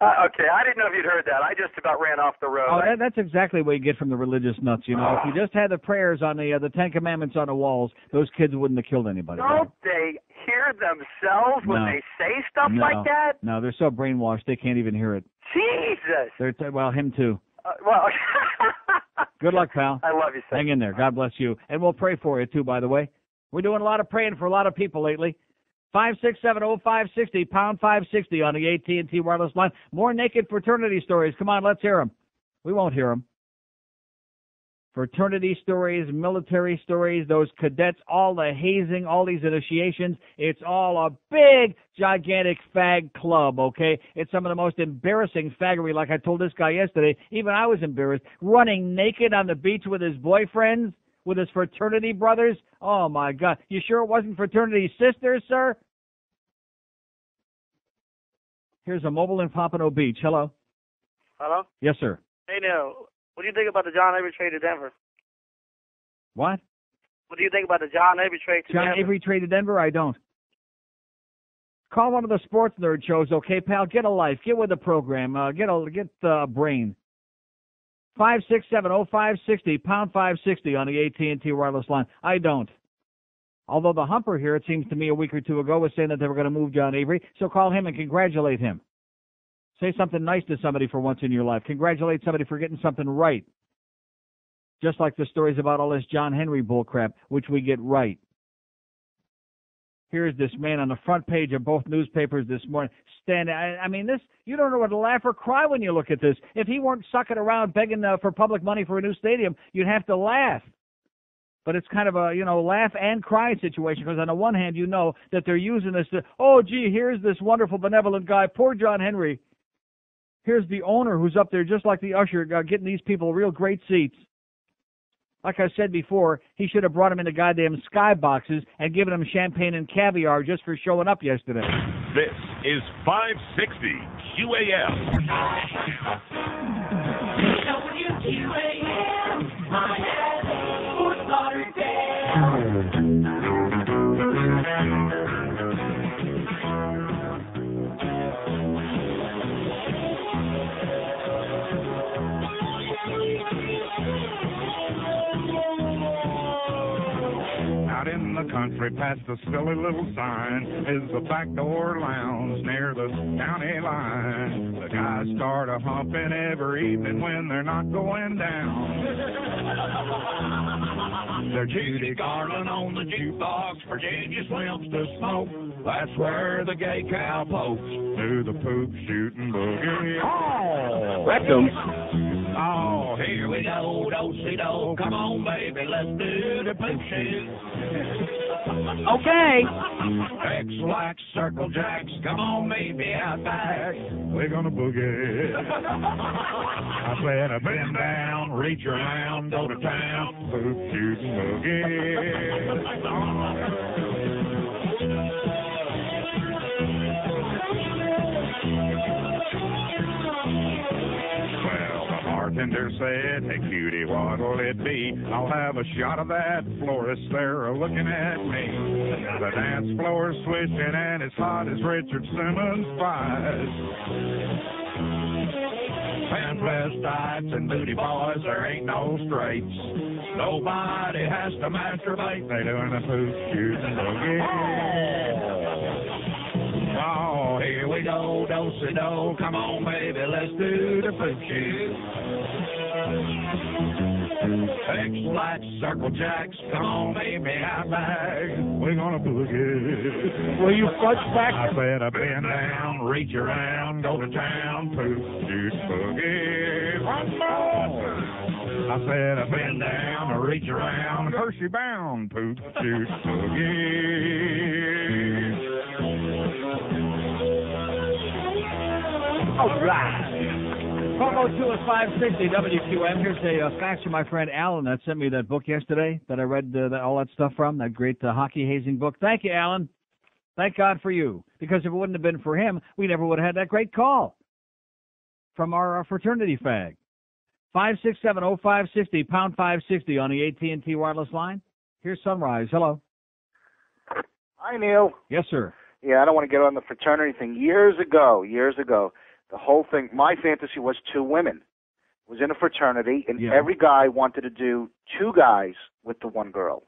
Okay, I didn't know if you'd heard that. I just about ran off the road. Oh, that's exactly what you get from the religious nuts. You know, if you just had the prayers on the Ten Commandments on the walls, those kids wouldn't have killed anybody. Don't they hear themselves when No. they say stuff No. like that? No, they're so brainwashed they can't even hear it. Jesus. Well, him too. Well, Good luck, pal. I love you, sir. Hang in there. God bless you. And we'll pray for you, too, by the way. We're doing a lot of praying for a lot of people lately. 5670560, pound 560 on the AT&T wireless line. More naked fraternity stories. Come on, let's hear them. We won't hear them. Fraternity stories, military stories, those cadets, all the hazing, all these initiations. It's all a big, gigantic fag club, okay? It's some of the most embarrassing faggery, like I told this guy yesterday. Even I was embarrassed. Running naked on the beach with his boyfriends, with his fraternity brothers. Oh, my God. You sure it wasn't fraternity sisters, sir? Here's a mobile in Pompano Beach. Hello. Hello? Yes, sir. Hey, Neil. What do you think about the John Avery trade to Denver? What? What do you think about the John Avery trade to John Denver? Avery traded Denver? I don't. Call one of the sports nerd shows, okay, pal? Get a life. Get with the program. Get a brain. 5670560, pound 560 on the AT&T wireless line. I don't. Although the humper here, it seems to me a week or two ago, was saying that they were going to move John Avery, so call him and congratulate him. Say something nice to somebody for once in your life. Congratulate somebody for getting something right. Just like the stories about all this John Henry bullcrap, which we get right. Here's this man on the front page of both newspapers this morning. I mean, this, you don't know whether to laugh or cry when you look at this. If he weren't sucking around begging for public money for a new stadium, you'd have to laugh. But it's kind of a, laugh and cry situation, because on the one hand, you know that they're using this to, oh, gee, here's this wonderful, benevolent guy, poor John Henry. Here's the owner who's up there just like the usher, getting these people real great seats. Like I said before, he should have brought them into goddamn sky boxes and given them champagne and caviar just for showing up yesterday. This is 560 QAM. WQAM, Miami, Fort Lauderdale. Out in the country, past the silly little sign, is the back door lounge near the county line. The guys start a humping every evening when they're not going down. They're Judy Garland on the jukebox, Virginia Slims to smoke. That's where the gay cowpokes do the poop shooting boogie. Oh, Rectum. Oh, here we go, do-si-do. Come on, baby, let's do the poop shoot. Okay. X-lax, circle jacks, come on, baby, out back. We're gonna boogie. I said, bend down, reach around, go to town, poop shooting bartender said, hey, cutie, what'll it be? I'll have a shot of that florist there looking at me. The dance floor's swishing and it's hot as Richard Simmons' thighs. transvestites and booty boys, there ain't no straights. Nobody has to masturbate. They doing the poop shoot and boogie. Oh, here we go, do-si-do. Come on, baby, let's do the poop shoot. X-flats, circle jacks, come on, baby, high bag. We're gonna boogie. Will you fudge back? I said I bend down, reach around, go to town, poop, shoot, boogie. One more. I said I bend down, reach around, Hershey bound, poop, shoot, boogie. All right. 402 is 560 WQAM. Here's a fax from my friend Alan that sent me that book yesterday that I read all that stuff from, that great hockey hazing book. Thank you, Alan. Thank God for you. Because if it wouldn't have been for him, we never would have had that great call from our fraternity fag. 567-0560, pound 560 on the AT&T wireless line. Here's Sunrise. Hello. Hi, Neil. Yes, sir. Yeah, I don't want to get on the fraternity thing. Years ago, the whole thing, my fantasy was two women. Was in a fraternity, and every guy wanted to do two guys with the one girl.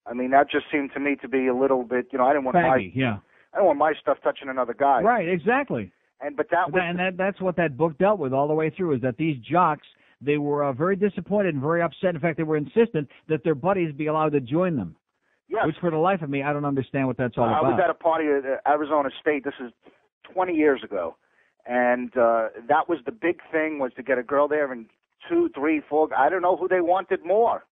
I mean, that just seemed to me to be a little bit, I didn't want Faggy, I don't want my stuff touching another guy. Right, exactly. But that was, that's what that book dealt with all the way through, is that these jocks, they were very disappointed and very upset. In fact, they were insistent that their buddies be allowed to join them. Yes. Which, for the life of me, I don't understand what that's all about. I was at a party at Arizona State. This is 20 years ago. And that was the big thing, was to get a girl there and 2, 3, 4. I don't know who they wanted more.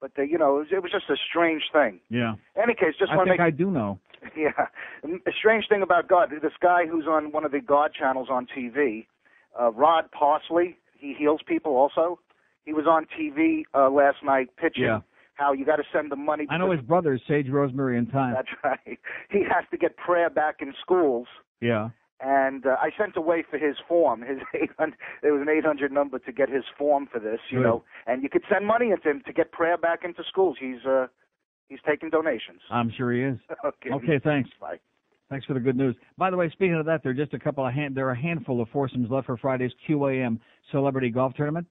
But, it was just a strange thing. Yeah. In any case, just I want to think I do know. Yeah. A strange thing about God, this guy who's on one of the God channels on TV, Rod Parsley, he heals people also. He was on TV last night pitching how you got to send the money. I know his brother is Sage, Rosemary, and Thyme. That's right. He has to get prayer back in schools. Yeah. And I sent away for his form. There was an 800 number to get his form for this, you know. And you could send money into him to get prayer back into schools. He's taking donations. I'm sure he is. Okay, thanks. Bye. Thanks for the good news. By the way, speaking of that, there are just there are a handful of foursomes left for Friday's QAM Celebrity Golf Tournament.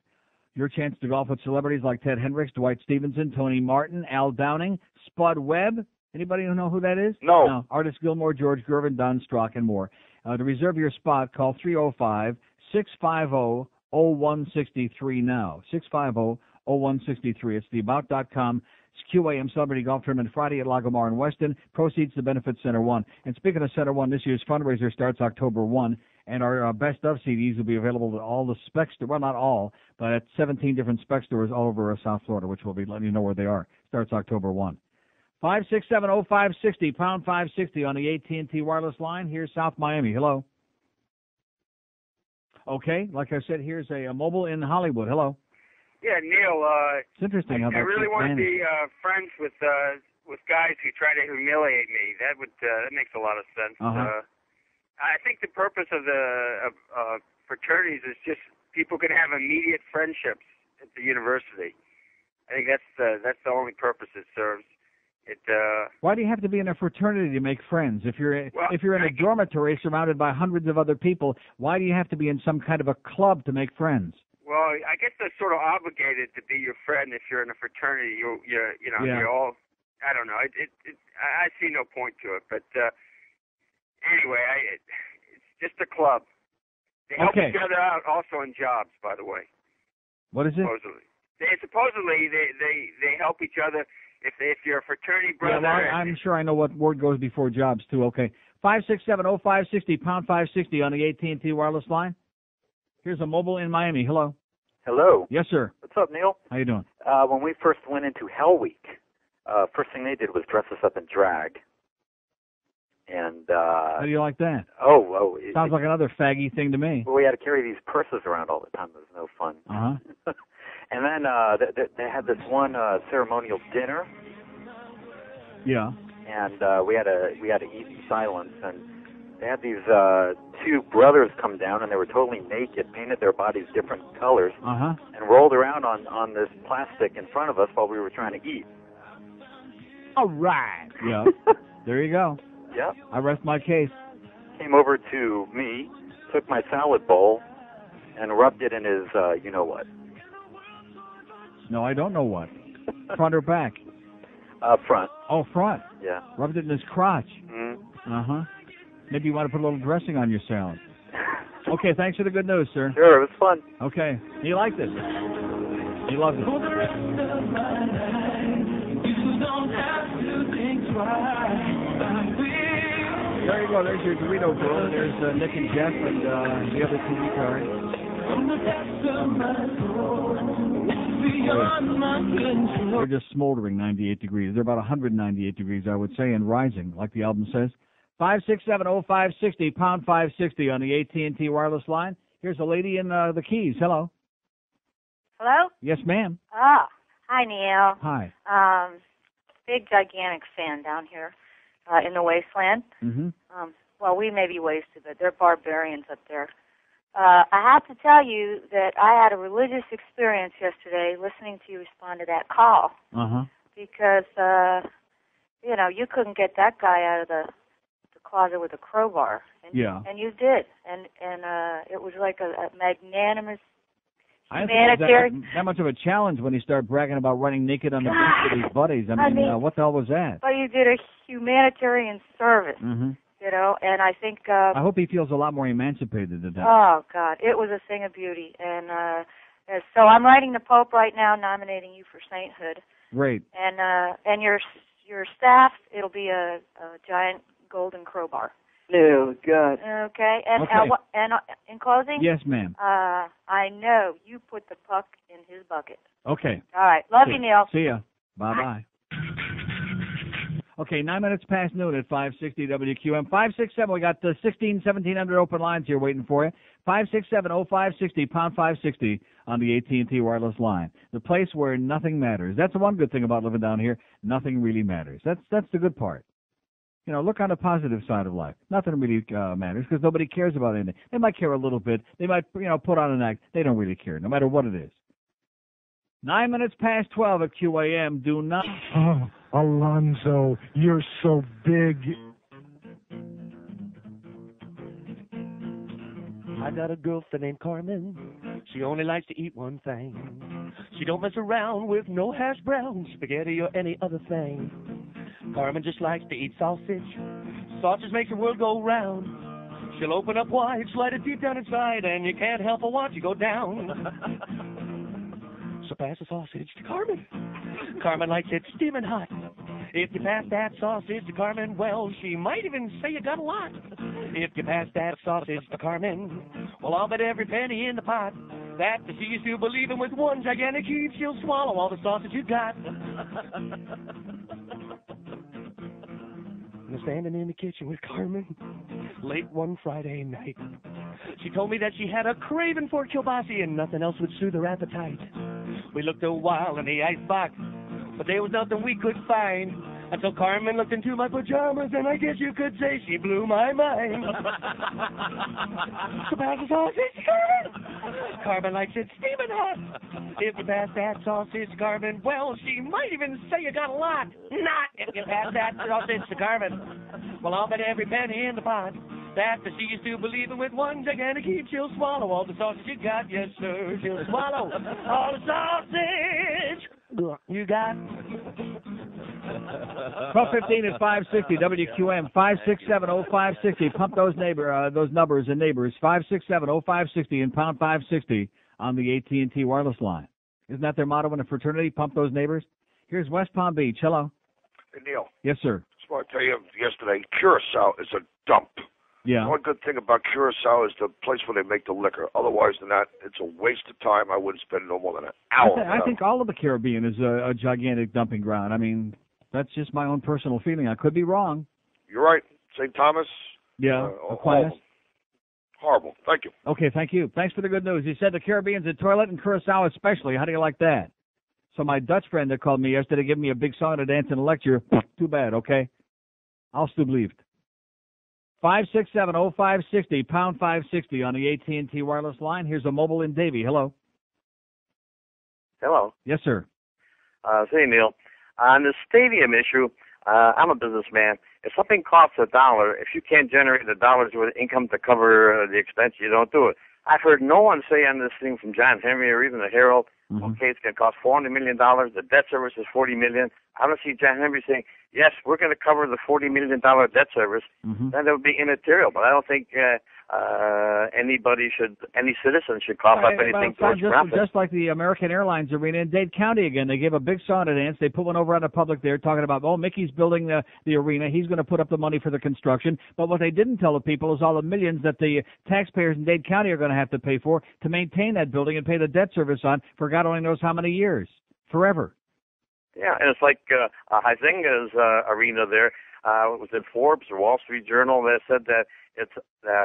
Your chance to golf with celebrities like Ted Hendricks, Dwight Stevenson, Tony Martin, Al Downing, Spud Webb. Anybody know who that is? No. Artist Gilmore, George Gervin, Don Strock, and more. To reserve your spot, call 305-650-0163 now. 650-0163. It's the About.com QAM Celebrity Golf Tournament Friday at Lagomar in Weston. Proceeds to benefit Center One. And speaking of Center One, this year's fundraiser starts October 1, and our best of CDs will be available at all the spec stores. Well, not all, but at 17 different spec stores all over South Florida, which we'll be letting you know where they are. Starts October 1. 567-0560, pound 560 on the AT&T wireless line. Here's South Miami. Hello. Okay, like I said, here's a mobile in Hollywood. Hello. Yeah, Neil. It's interesting how I really want to be friends with guys who try to humiliate me. That makes a lot of sense. I think the purpose of the fraternities is just people can have immediate friendships at the university. I think that's the only purpose it serves. Why do you have to be in a fraternity to make friends? If you're in a dormitory surrounded by hundreds of other people, why do you have to be in some kind of a club to make friends? Well, I guess they're sort of obligated to be your friend if you're in a fraternity. You're all. I don't know. I see no point to it. But anyway, it's just a club. They help each other out also in jobs, by the way. What is it? Supposedly they help each other. If you're a fraternity brother. Yeah, well, I'm sure I know what word goes before jobs, too. Okay. 567-0560, pound 560 on the AT&T wireless line. Here's a mobile in Miami. Hello. Hello. Yes, sir. What's up, Neil? How you doing? When we first went into Hell Week, first thing they did was dress us up in drag. And how do you like that? Sounds like another faggy thing to me. Well, we had to carry these purses around all the time. It was no fun. Uh-huh. And then they had this one ceremonial dinner. Yeah. And we had to eat in silence. And they had these two brothers come down, and they were totally naked, painted their bodies different colors, and rolled around on this plastic in front of us while we were trying to eat. All right. Yeah. There you go. Yep. I rest my case. Came over to me, took my salad bowl, and rubbed it in his, you know what? No, I don't know what. Front or back? Front. Oh, front. Yeah. Rubbed it in his crotch. Mm-hmm. Uh-huh. Maybe you want to put a little dressing on your salad. Okay, thanks for the good news, sir. Sure, it was fun. Okay. He liked it. He loved it. There you go. There's your Dorito girl. There's Nick and Jeff and the other TV card. They're just smoldering 98 degrees. They're about 198 degrees, I would say, and rising, like the album says. 567-0560, pound 560 on the AT&T wireless line. Here's a lady in the Keys. Hello. Hello? Yes, ma'am. Ah, hi, Neil. Hi. Big, gigantic fan down here in the wasteland. Mm-hmm. Well, we may be wasted, but they're barbarians up there. I have to tell you that I had a religious experience yesterday listening to you respond to that call. Uh-huh. Because, you couldn't get that guy out of the closet with a crowbar. And, yeah. And you did. And it was like a magnanimous I don't think it was that much of a challenge when he started bragging about running naked on the beach with his buddies. I mean, what the hell was that? But you did a humanitarian service, Mm-hmm. And I think... I hope he feels a lot more emancipated than that. Oh, God, it was a thing of beauty. And so I'm writing the Pope right now, nominating you for sainthood. Great. And your staff, it'll be a giant golden crowbar. Oh, God. Okay. And Okay. And in closing? Yes, ma'am. I know you put the puck in his bucket. Okay. All right. Love you, Neil. See ya. Bye-bye. Okay, 9 minutes past noon at 560 WQAM. 567, we got 1,700 open lines here waiting for you. 567-0560, pound 560 on the AT&T wireless line. The place where nothing matters. That's the one good thing about living down here. Nothing really matters. That's the good part. Look on the positive side of life. Nothing really matters because nobody cares about anything. They might care a little bit. They might, put on an act. They don't really care, no matter what it is. 9 minutes past 12 at QAM. Do not... Oh, Alonzo, you're so big. I got a girlfriend named Carmen. She only likes to eat one thing. She don't mess around with no hash browns, spaghetti, or any other thing. Carmen just likes to eat sausage. Sausage makes the world go round. She'll open up wide, slide it deep down inside, and you can't help but watch it go down. So pass the sausage to Carmen. Carmen likes it steaming hot. If you pass that sausage to Carmen, well, she might even say you got a lot. If you pass that sausage to Carmen, well, I'll bet every penny in the pot that she is still believing with one gigantic heave, she'll swallow all the sausage you got. I'm standing in the kitchen with Carmen late one Friday night. She told me that she had a craving for kielbasa and nothing else would soothe her appetite. We looked a while in the icebox, but there was nothing we could find until Carmen looked into my pajamas, and I guess you could say she blew my mind. So pass the sausage, Carmen. Carmen likes it steaming hot. If you pass that sausage to Carmen, well, she might even say you got a lot. Not if you pass that sausage to Carmen. Well, I'll bet every penny in the pot that she is still believing with one gigantic heap, she'll swallow all the sausage you got. Yes, sir, she'll swallow all the sausage you got. 12:15 at 560 WQM. 567-0560. Pump those numbers and neighbors. 567-0560 and pound 560 on the AT&T wireless line. Isn't that their motto in the fraternity? Pump those neighbors. Here's West Palm Beach. Hello. Hey, Neil. Yes, sir. Just want to tell you yesterday, Curacao is a dump. Yeah. The one good thing about Curacao is the place where they make the liquor. Otherwise than that, it's a waste of time. I wouldn't spend no more than an hour. I think all of the Caribbean is a gigantic dumping ground. I mean, that's just my own personal feeling. I could be wrong. You're right. St. Thomas. Yeah. Aquinas. Horrible. Thank you. Okay, thank you. Thanks for the good news. You said the Caribbean's a toilet and Curacao especially. How do you like that? So my Dutch friend that called me yesterday gave me a big song to dance and a lecture. Too bad, okay? Alsjeblieft. 567-0560, pound 560 on the AT&T wireless line. Here's a mobile in Davie. Hello. Hello. Yes, sir. Say, Neil, on the stadium issue, I'm a businessman. If something costs $1, if you can't generate the dollars with income to cover the expense, you don't do it. I've heard no one say on this thing from John Henry or even the Herald, okay, it's going to cost $400 million. The debt service is $40 million. I don't see John Henry saying, yes, we're going to cover the $40 million debt service. Then that would be immaterial. But I don't think any citizen should cough up anything towards profit. Just like the American Airlines arena in Dade County again. They gave a big sauna dance. They put one over on the public there talking about, Mickey's building the arena. He's going to put up the money for the construction. But what they didn't tell the people is all the millions that the taxpayers in Dade County are going to have to pay for to maintain that building and pay the debt service on for God only knows how many years. Forever. Yeah, and it's like Huizinga's arena there. Was it Forbes or Wall Street Journal that said that it's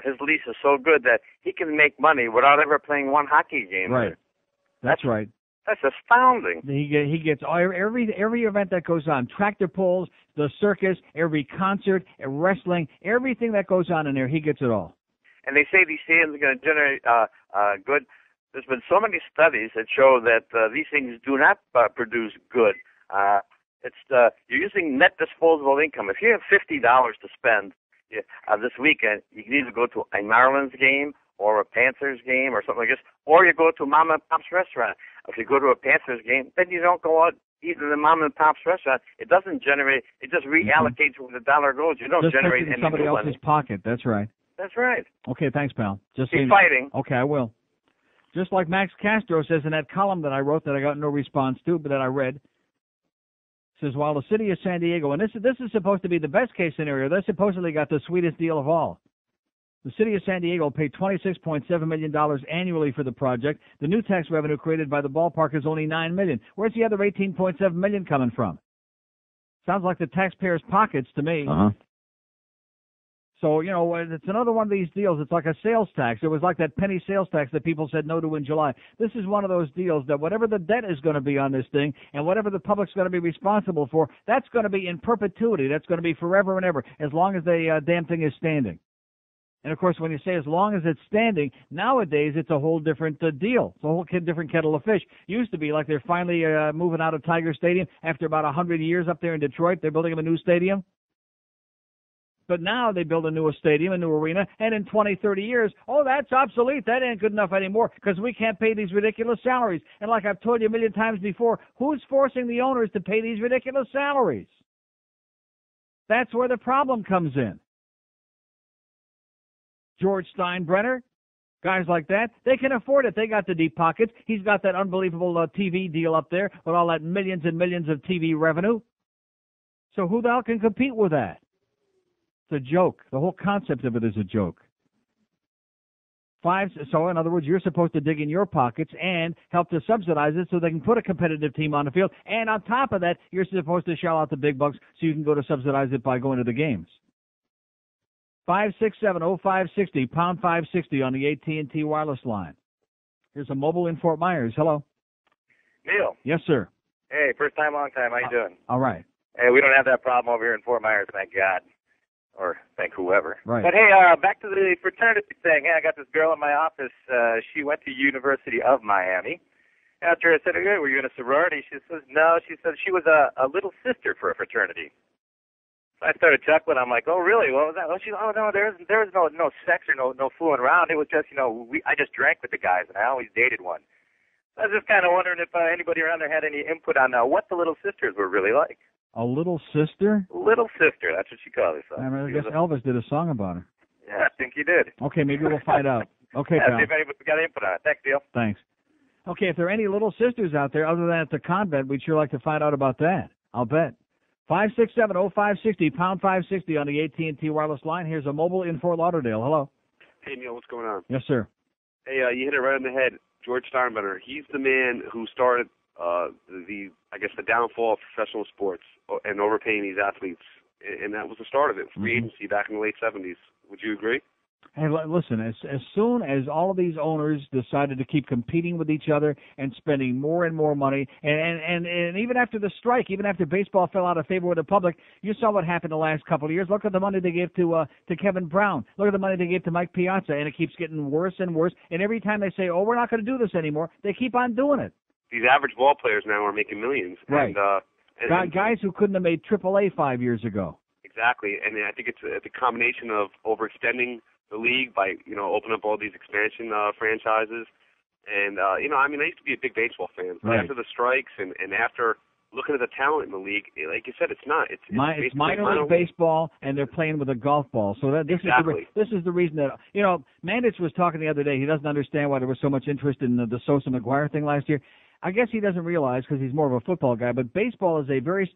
his lease is so good that he can make money without ever playing one hockey game. Right. That's right. That's astounding. He gets every event that goes on, tractor pulls, the circus, every concert, wrestling, everything that goes on in there, he gets it all. And they say these stadiums are going to generate good. There's been so many studies that show that these things do not produce good. You're using net disposable income. If you have $50 to spend this weekend, you can either go to a Marlins game or a Panthers game or something like this, or you go to a mom and pop's restaurant. If you go to a Panthers game, then you don't go out eating in the mom and pop's restaurant. It doesn't generate. It just reallocates where the dollar goes. You don't generate any somebody new else's money. pocket. That's right. That's right. Okay, thanks, pal. Keep fighting. Okay, I will. Just like Max Castro says in that column that I wrote that I got no response to, but that I read, says, while the city of San Diego, and this is supposed to be the best case scenario, they supposedly got the sweetest deal of all. The city of San Diego paid $26.7 million annually for the project. The new tax revenue created by the ballpark is only $9 million. Where's the other $18.7 million coming from? Sounds like the taxpayers' pockets to me. So, it's another one of these deals. It's like a sales tax. It was like that penny sales tax that people said no to in July. This is one of those deals that whatever the debt is going to be on this thing and whatever the public's going to be responsible for, that's going to be in perpetuity. That's going to be forever and ever, as long as the damn thing is standing. And, of course, when you say as long as it's standing, nowadays it's a whole different deal. It's a whole different kettle of fish. Used to be like they're finally moving out of Tiger Stadium after about 100 years up there in Detroit. They're building them a new stadium. But now they build a new stadium, a new arena, and in 20, 30 years, that's obsolete. That ain't good enough anymore because we can't pay these ridiculous salaries. And like I've told you a million times before, who's forcing the owners to pay these ridiculous salaries? That's where the problem comes in. George Steinbrenner, guys like that, they can afford it. They got the deep pockets. He's got that unbelievable TV deal up there with all that millions and millions of TV revenue. So who the hell can compete with that? It's a joke. The whole concept of it is a joke. So in other words, you're supposed to dig in your pockets and help to subsidize it so they can put a competitive team on the field. And on top of that, you're supposed to shell out the big bucks so you can go to subsidize it by going to the games. 567-0560, pound 560 on the AT&T wireless line. Here's a mobile in Fort Myers. Hello. Neil. Yes, sir. Hey, first time, long time. How you doing? All right. Hey, we don't have that problem over here in Fort Myers, thank God. Or thank whoever. Right. But hey, back to the fraternity thing. Hey, I got this girl in my office. She went to University of Miami. After I said, hey, were you in a sorority? She says, no. She said she was a little sister for a fraternity. So I started chuckling. I'm like, oh, really? What was that? Oh, no, there was no sex or no fooling around. It was just, I just drank with the guys, and I always dated one. So I was just kind of wondering if anybody around there had any input on what the little sisters were really like. A little sister? Little sister, that's what she called herself. I guess Elvis did a song about her. Yeah, I think he did. Okay, maybe we'll find out. Okay, yeah, pal. see if anybody got input on it. Thanks, Deal. Thanks. Okay, if there are any little sisters out there other than at the convent, we'd sure like to find out about that. I'll bet. 567-0560, pound 560 on the AT&T wireless line. Here's a mobile in Fort Lauderdale. Hello. Hey, Neil, what's going on? Yes, sir. Hey, you hit it right on the head. George Steinbrenner, he's the man who started the downfall of professional sports and overpaying these athletes, and that was the start of it. Free agency back in the late 70s. Would you agree? Hey, listen, as soon as all of these owners decided to keep competing with each other and spending more and more money, and even after the strike, even after baseball fell out of favor with the public, you saw what happened the last couple of years. Look at the money they gave to Kevin Brown. Look at the money they gave to Mike Piazza, and it keeps getting worse and worse. And every time they say, oh, we're not going to do this anymore, they keep on doing it. These average ball players now are making millions. Right. And guys who couldn't have made AAA 5 years ago. Exactly, and I think it's a combination of overextending the league by opening up all these expansion franchises. And I used to be a big baseball fan, but after the strikes and after looking at the talent in the league, like you said, it's minor league baseball, and they're playing with a golf ball. So this is the reason that Mandich was talking the other day. He doesn't understand why there was so much interest in the Sosa McGuire thing last year. I guess he doesn't realize because he's more of a football guy. But baseball is a very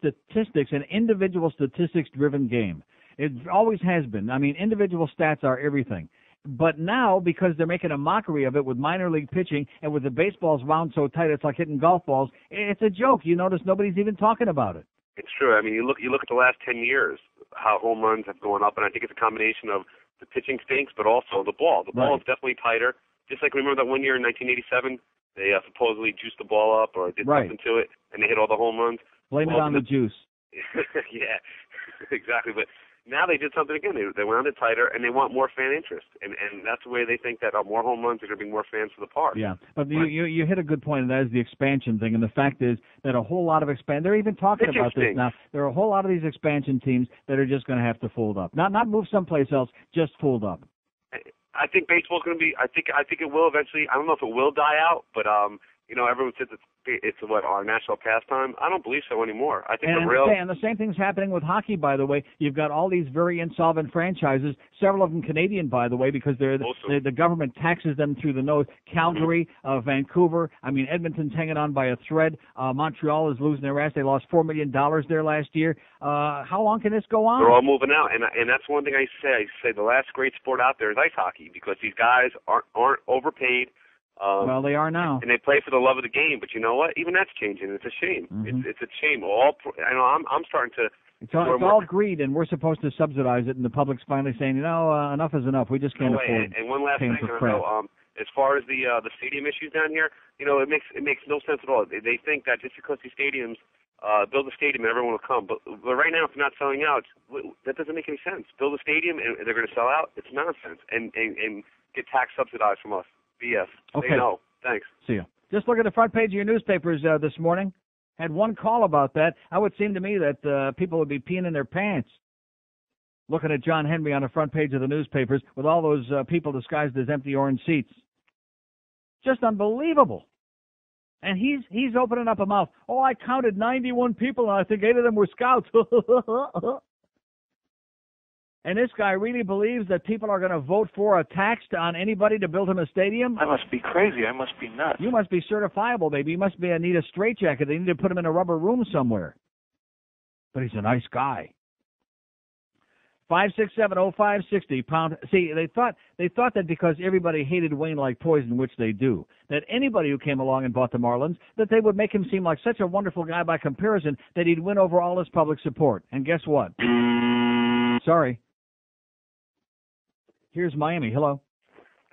individual statistics-driven game. It always has been. I mean, individual stats are everything. But now, because they're making a mockery of it with minor league pitching and with the baseballs wound so tight it's like hitting golf balls, it's a joke. You notice nobody's even talking about it. It's true. I mean, you look at the last 10 years, how home runs have gone up, and I think it's a combination of the pitching stinks, but also the ball. The ball is definitely tighter. Just like remember that one year in 1987, they supposedly juiced the ball up or did something to it, and they hit all the home runs. Blame it on the juice. Yeah, exactly. But now they did something again. They wound it tighter, and they want more fan interest. And that's the way they think that more home runs are going to bring more fans to the park. Yeah, but you hit a good point, and that is the expansion thing. And the fact is that a whole lot of they're even talking about this now. There are a whole lot of these expansion teams that are just going to have to fold up. Not move someplace else, just fold up. I think baseball's going to be. I think it will eventually. I don't know if it will die out, but everyone says it's our national pastime. I don't believe so anymore. I think and the same thing's happening with hockey, by the way. You've got all these very insolvent franchises, several of them Canadian, by the way, because the government taxes them through the nose. Calgary, Vancouver, Edmonton's hanging on by a thread. Montreal is losing their ass. They lost $4 million there last year. How long can this go on? They're all moving out, and that's one thing I say. I say the last great sport out there is ice hockey because these guys aren't overpaid. Well, they are now, and they play for the love of the game. But you know what? Even that's changing. It's a shame. Mm-hmm. It's a shame. I'm starting to. It's all greed, and we're supposed to subsidize it, and the public's finally saying, enough is enough. We just can't afford. And one last thing, as far as the stadium issues down here, it makes no sense at all. They think that just because these stadiums build a stadium and everyone will come, but right now if they're not selling out, that doesn't make any sense. Build a stadium and they're going to sell out. It's nonsense, and get tax subsidized from us. BS. Okay. Say no. Thanks. See you. Just look at the front page of your newspapers this morning. Had one call about that. It would seem to me that people would be peeing in their pants looking at John Henry on the front page of the newspapers with all those people disguised as empty orange seats. Just unbelievable. And he's opening up a mouth. Oh, I counted 91 people, and I think 8 of them were scouts. And this guy really believes that people are going to vote for a tax on anybody to build him a stadium? I must be crazy. I must be nuts. You must be certifiable, baby. You must need a straitjacket. They need to put him in a rubber room somewhere. But he's a nice guy. 5670560 pound. See, they thought that because everybody hated Wayne like poison, which they do, that anybody who came along and bought the Marlins, that they would make him seem like such a wonderful guy by comparison that he'd win over all his public support. And guess what? Sorry. Here's Miami. Hello.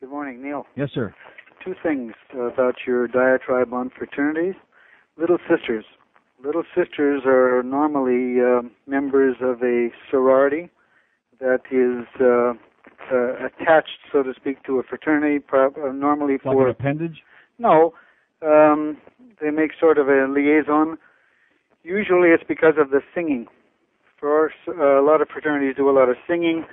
Good morning, Neil. Yes, sir. 2 things about your diatribe on fraternities. Little sisters. Little sisters are normally members of a sorority that is attached, so to speak, to a fraternity, normally like for... an appendage? No. They make sort of a liaison. Usually it's because of the singing. A lot of fraternities do a lot of singing,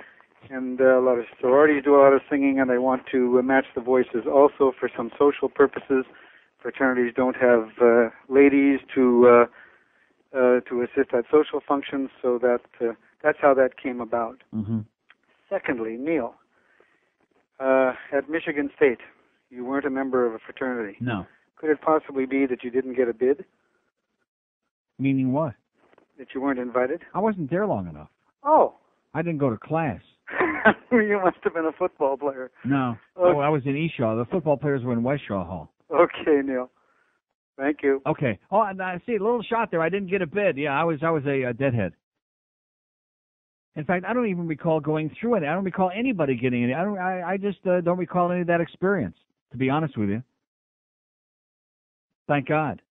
and a lot of sororities do a lot of singing, and they want to match the voices also for some social purposes. Fraternities don't have ladies to assist at social functions, so that's how that came about. Mm-hmm. Secondly, Neil, at Michigan State, you weren't a member of a fraternity. No. Could it possibly be that you didn't get a bid? Meaning what? That you weren't invited? I wasn't there long enough. Oh. I didn't go to class. You must have been a football player. No. Okay. Oh, I was in East Shaw. The football players were in West Shaw Hall. Okay, Neil. Thank you. Okay. Oh, and I see a little shot there. I didn't get a bid. Yeah, I was a deadhead. In fact, I don't even recall going through it. I don't recall anybody getting it. I just don't recall any of that experience, to be honest with you. Thank God.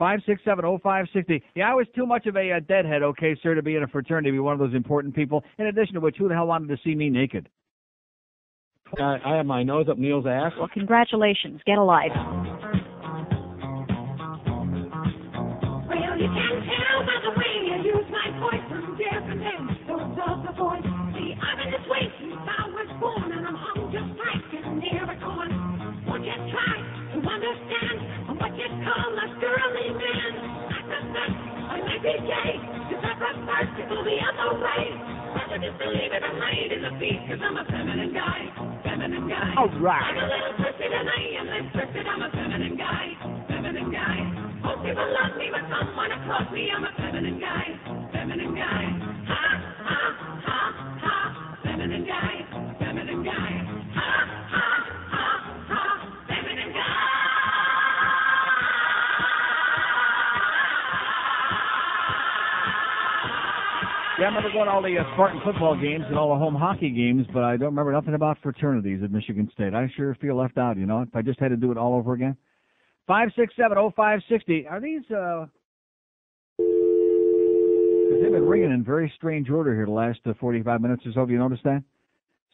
5670560. Yeah, I was too much of a deadhead, okay, sir, to be in a fraternity, to be one of those important people. In addition to which, who the hell wanted to see me naked? I have my nose up Neil's ass. Well, congratulations. Get a life. Well, you can tell by the way you use my voice from different ends. Those of the voice. See, I'm in this way since I was born. gay. You separate first, it will be on the way. I just believe it, I'm late in the feet, cause I'm a feminine guy. Feminine guy. All right. I'm a little twisted and I am less twisted. I'm a feminine guy. Feminine guy. Most people love me, but some wanna cross me. I'm a feminine guy. Feminine guy. Ha, ha, ha, ha. Feminine guy. Feminine guy. Ha, ha, ha, ha. Feminine guy. Yeah, I remember going to all the Spartan football games and all the home hockey games, but I don't remember nothing about fraternities at Michigan State. I sure feel left out, you know, if I just had to do it all over again. 5670560. Are these, because they've been ringing in very strange order here the last 45 minutes or so. Have you noticed that?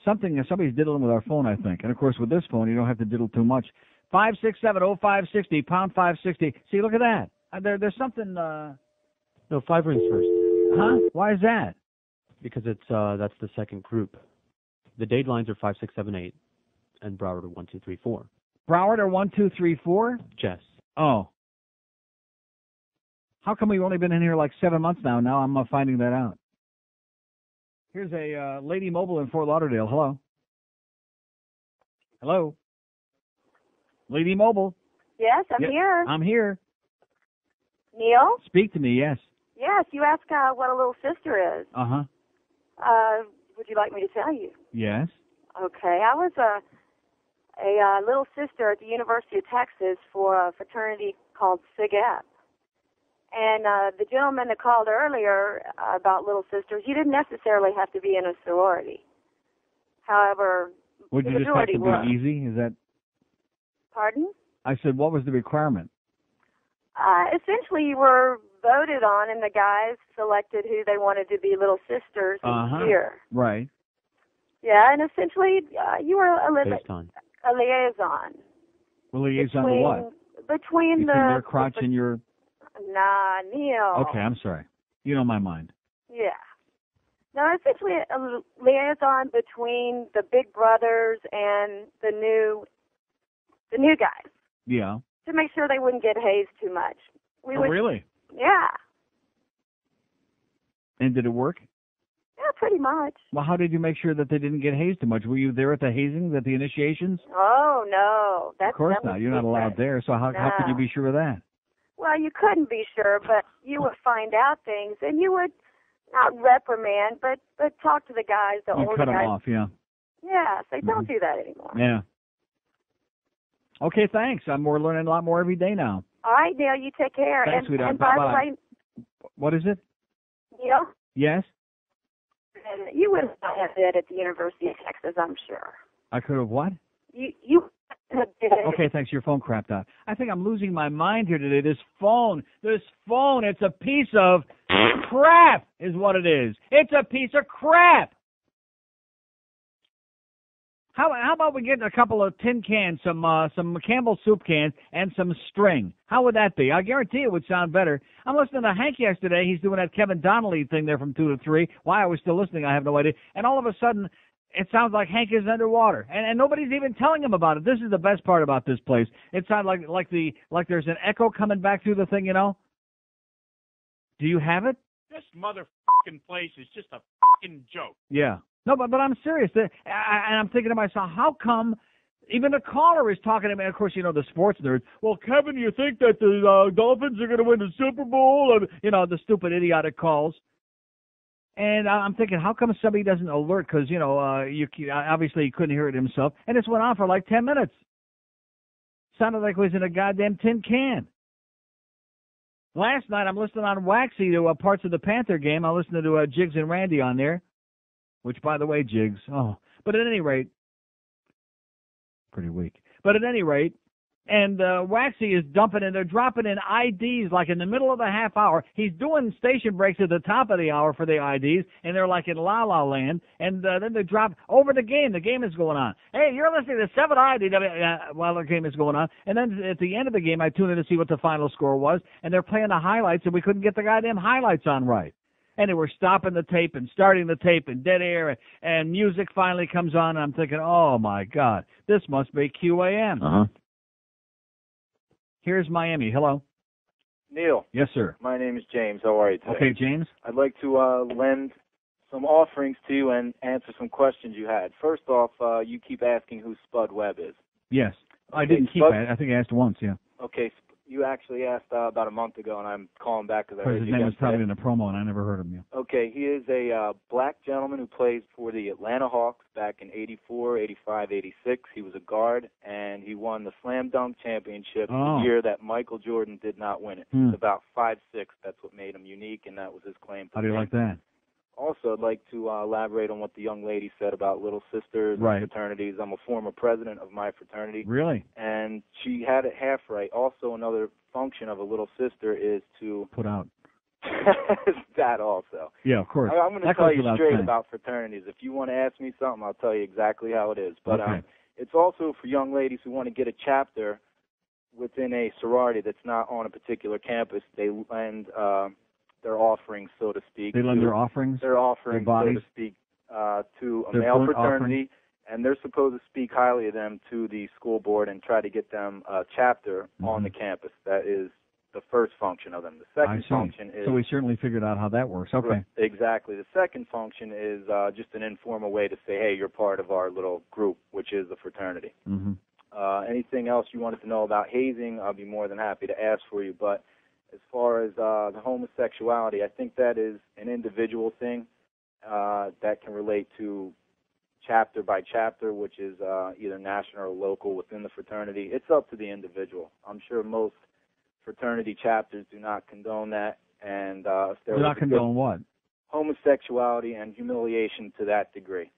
Somebody's diddling with our phone, I think. And, of course, with this phone, you don't have to diddle too much. 5670560, pound 560. See, look at that. There's something, No, 5 rings first. Huh? Why is that? Because it's that's the second group. The date lines are 5, 6, 7, 8, and Broward are 1, 2, 3, 4. Broward are 1, 2, 3, 4? Yes. Oh. How come we've only been in here like 7 months now? Now I'm finding that out. Here's a Lady Mobile in Fort Lauderdale. Hello. Hello. Lady Mobile. Yes, I'm here. I'm here. Neil? Speak to me, yes. Yes, you asked what a little sister is. Uh-huh. Would you like me to tell you? Yes. Okay, I was a little sister at the University of Texas for a fraternity called SIGEP. And the gentleman that called earlier about little sisters, you didn't necessarily have to be in a sorority. However, Would the you just have majority to were. be easy? Is that? Pardon? I said, what was the requirement? Essentially, you were voted on, and the guys selected who they wanted to be little sisters here. Right. Yeah, and essentially, you were a liaison. Well, liaison to what? Between their crotch and your... Nah, Neil. Okay, I'm sorry. You know my mind. Yeah. No, essentially a liaison between the big brothers and the new guys. Yeah. To make sure they wouldn't get hazed too much. Really? Yeah. And did it work? Yeah, pretty much. Well, how did you make sure that they didn't get hazed too much? Were you there at the hazing, at the initiations? Oh, no. Of course not. You're not allowed there, so how could you be sure of that? Well, you couldn't be sure, but you would find out things, and you would not reprimand, but talk to the guys, the older cut guys. them off, yeah. Yeah, say, don't do that anymore. Yeah. Okay, thanks. We're learning a lot more every day now. All right, Neil, you take care. Thanks, sweetheart. And by the Bye-bye. way, What is it? Neil, Yes? you would have had that at the University of Texas, I'm sure. I could have what? You Okay, thanks. Your phone crapped out. I think I'm losing my mind here today. This phone, it's a piece of crap is what it is. It's a piece of crap. How about we get a couple of tin cans, some Campbell soup cans, and some string? How would that be? I guarantee it would sound better. I'm listening to Hank yesterday. He's doing that Kevin Donnelly thing there from 2 to 3. Why I was still listening, I have no idea. And all of a sudden, it sounds like Hank is underwater, and nobody's even telling him about it. This is the best part about this place. It sounds like there's an echo coming back through the thing, you know? Do you have it? This motherfucking place is just a fucking joke. Yeah. No, but I'm serious. And I'm thinking to myself, how come even the caller is talking to me? Of course, you know, the sports nerds. Well, Kevin, you think that the Dolphins are going to win the Super Bowl? And, you know, the stupid, idiotic calls. And I'm thinking, how come somebody doesn't alert? Because, you know, obviously he couldn't hear it himself. And this went on for like 10 minutes. Sounded like it was in a goddamn tin can. Last night, I'm listening on Waxy to parts of the Panther game. I'm listening to Jiggs and Randy on there. Which, by the way, Jiggs, but at any rate, pretty weak. But at any rate, and Waxy is dumping and they're dropping in IDs like in the middle of the half hour. He's doing station breaks at the top of the hour for the IDs, and they're like in La La Land. And then they drop over the game. The game is going on. Hey, you're listening to 7 IDW while the game is going on. And then at the end of the game, I tune in to see what the final score was, and they're playing the highlights, and we couldn't get the goddamn highlights on right. And they were stopping the tape and starting the tape in dead air, and music finally comes on, and I'm thinking, oh, my God, this must be QAM. Uh-huh. Here's Miami. Hello. Neil. Yes, sir. My name is James. How are you today? Okay, James. I'd like to lend some offerings to you and answer some questions you had. First off, you keep asking who Spud Webb is. Yes. I Okay, didn't keep Spud- it. I think I asked once, yeah. Okay, you actually asked about a month ago, and I'm calling back because I Because heard his you name again was probably today. in a promo, and I never heard of him yet. Okay, he is a black gentleman who plays for the Atlanta Hawks back in 84, 85, 86. He was a guard, and he won the Slam Dunk Championship Oh. the year that Michael Jordan did not win it. Hmm. It's about 5'6". That's what made him unique, and that was his claim to How do you fame. like that? Also, I'd like to elaborate on what the young lady said about Little Sisters Right. and fraternities. I'm a former president of my fraternity. Really? And she had it half right. Also, another function of a Little Sister is to Put out. that also. Yeah, of course. I'm going to That tell goes you without straight saying. about fraternities. If you want to ask me something, I'll tell you exactly how it is. But Okay. it's also for young ladies who want to get a chapter within a sorority that's not on a particular campus. They lend their offerings, so to speak. They lend to- their offerings? Their offerings, Their bodies? so to speak, to a Their male burnt fraternity, and they're supposed to speak highly of them to the school board and try to get them a chapter on the campus. That is the first function of them. The I second see. function is So we certainly figured out how that works. Okay. Right, exactly. The second function is just an informal way to say, hey, you're part of our little group, which is the fraternity. Mm-hmm. Anything else you wanted to know about hazing, I'll be more than happy to ask for you. But as far as the homosexuality, I think that is an individual thing that can relate to chapter by chapter, which is either national or local within the fraternity. It's up to the individual. I'm sure most fraternity chapters do not condone that. And if there Do was not a condone what? homosexuality and humiliation to that degree.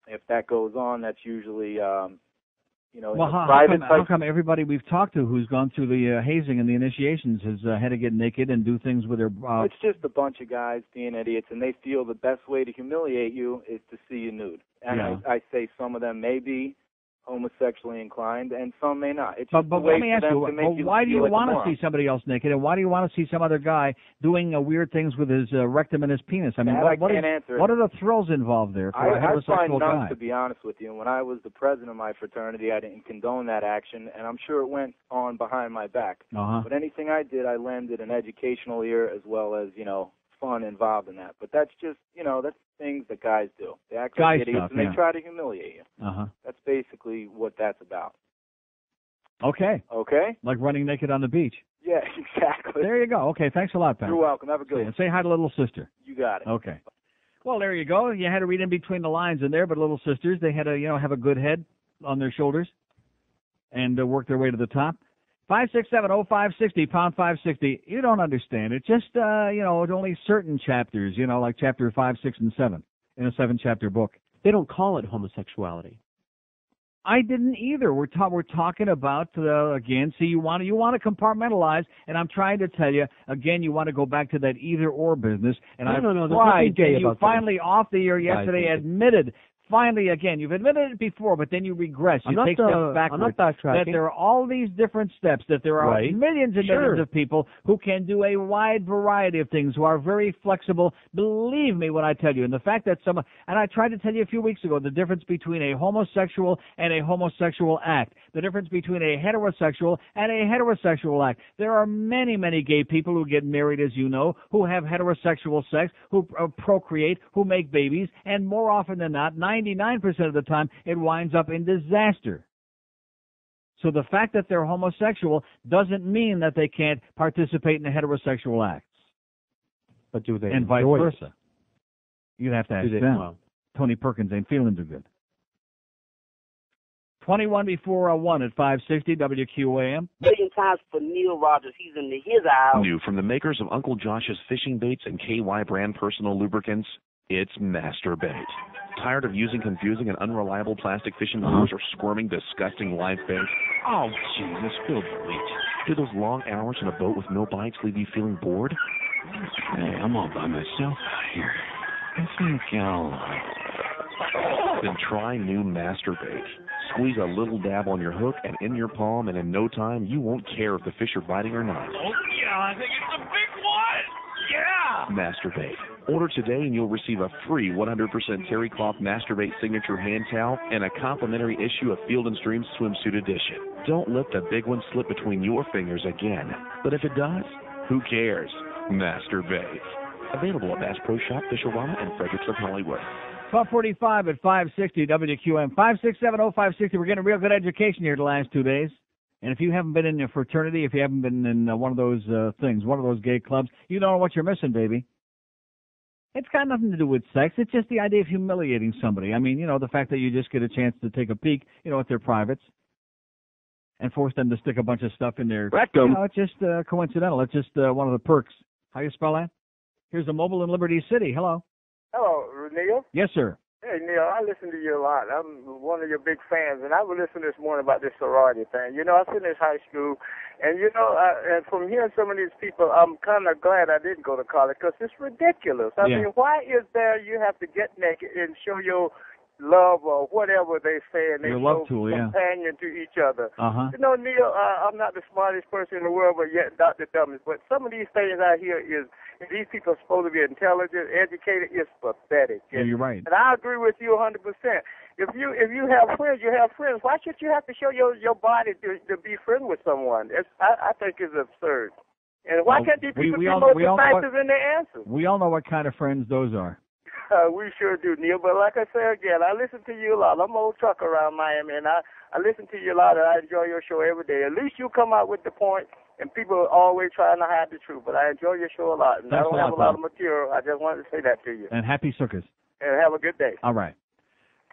If that goes on, that's usually Well, how private come everybody we've talked to who's gone through the hazing and the initiations has had to get naked and do things with their... It's just a bunch of guys being idiots, and they feel the best way to humiliate you is to see you nude. And Yeah. I say some of them may be homosexually inclined, and some may not. It's But just a let way me for ask them you, to make well, you why do feel you like a want to moron. see somebody else naked, and why do you want to see some other guy doing weird things with his rectum and his penis? I mean, That I can't answer. what are the thrills involved there for a I find heterosexual none, guy? to be honest with you. And when I was the president of my fraternity, I didn't condone that action, and I'm sure it went on behind my back. Uh-huh. But anything I did, I lended an educational ear as well as, fun involved in that. But that's just, that's things that guys do. They act Guy like idiots, stuff, and yeah. they try to humiliate you. Uh-huh. That's basically what that's about. Okay. Okay? Like running naked on the beach. Yeah, exactly. There you go. Okay, thanks a lot, Pat. You're welcome. Have a good one. And say hi to Little Sister. You got it. Okay. Well, there you go. You had to read in between the lines in there, but Little Sisters, they had to, have a good head on their shoulders and work their way to the top. 567-0560, pound 560. You don't understand it. Just, only certain chapters, like chapter 5, 6, and 7 in a 7-chapter book. They don't call it homosexuality. I didn't either. We're talking about again. See, you want to compartmentalize, and I'm trying to tell you again. You want to go back to that either or business, and No, I'm no, there's pride nothing gay that you about finally off the air yesterday Guys, admitted. Finally, again, you've admitted it before, but then you regress. You take steps backwards. I'm not backtracking. That there are all these different steps, that there are Right. millions and Sure. millions of people who can do a wide variety of things, who are very flexible. Believe me when I tell you. And the fact that and I tried to tell you a few weeks ago, the difference between a homosexual and a homosexual act, the difference between a heterosexual and a heterosexual act. There are many, many gay people who get married, as you know, who have heterosexual sex, who procreate, who make babies, and more often than not, 99% of the time, it winds up in disaster. So the fact that they're homosexual doesn't mean that they can't participate in the heterosexual acts. But do they And vice enjoy it? versa. You'd have to ask Do they- them. well. Tony Perkins ain't feeling too good. 21 before 1 at 560 WQAM. Million times for Neil Rogers. He's in his aisle. New from the makers of Uncle Josh's fishing baits and KY brand personal lubricants, it's Masturbate. Tired of using confusing and unreliable plastic fishing lures or squirming, disgusting live fish? Oh, Jesus, feel the bleach. Do those long hours in a boat with no bites leave you feeling bored? Hey, I'm all by myself out here. I think Then try new Masturbate. Squeeze a little dab on your hook and in your palm, and in no time, you won't care if the fish are biting or not. Oh, yeah, I think it's a big one. Yeah! Masturbate. Order today and you'll receive a free 100% terry cloth Masturbate signature hand towel and a complimentary issue of Field & Stream Swimsuit Edition. Don't let the big one slip between your fingers again. But if it does, who cares? Masturbate. Available at Bass Pro Shop, Fisher-Rama, and Fredericksburg, Hollywood. 12:45 at 560 WQAM. 5670560. We're getting a real good education here the last 2 days. And if you haven't been in a fraternity, if you haven't been in one of those things, one of those gay clubs, you don't know what you're missing, baby. It's got nothing to do with sex. It's just the idea of humiliating somebody. I mean, the fact that you just get a chance to take a peek, at their privates and force them to stick a bunch of stuff in their rectum. It's just coincidental. It's just one of the perks. How you spell that? Here's a mobile in Liberty City. Hello. Hello, Neil. Yes, sir. Hey, Neil, I listen to you a lot. I'm one of your big fans, and I was listening this morning about this sorority thing. I finished high school, and, and from hearing some of these people, I'm kind of glad I didn't go to college because it's ridiculous. I mean, why is there you have to get naked and show your love or whatever they say, and they show companion to each other? Neil, I'm not the smartest person in the world, but yet Dr. Dumbest. But some of these things I hear is, these people are supposed to be intelligent, educated. It's pathetic. Yeah, you're right. And I agree with you 100%. If you have friends, you have friends. Why should you have to show your body to be friends with someone? I think it's absurd. And why can't these people be more decisive in their answers? We all know what kind of friends those are. We sure do, Neil. But like I said again, I listen to you a lot. I'm an old trucker around Miami, and I listen to you a lot, and I enjoy your show every day. At least you come out with the point, and people are always trying to hide the truth. But I enjoy your show a lot, and I don't have a lot of material. I just wanted to say that to you. And happy Sukkot. And have a good day. All right.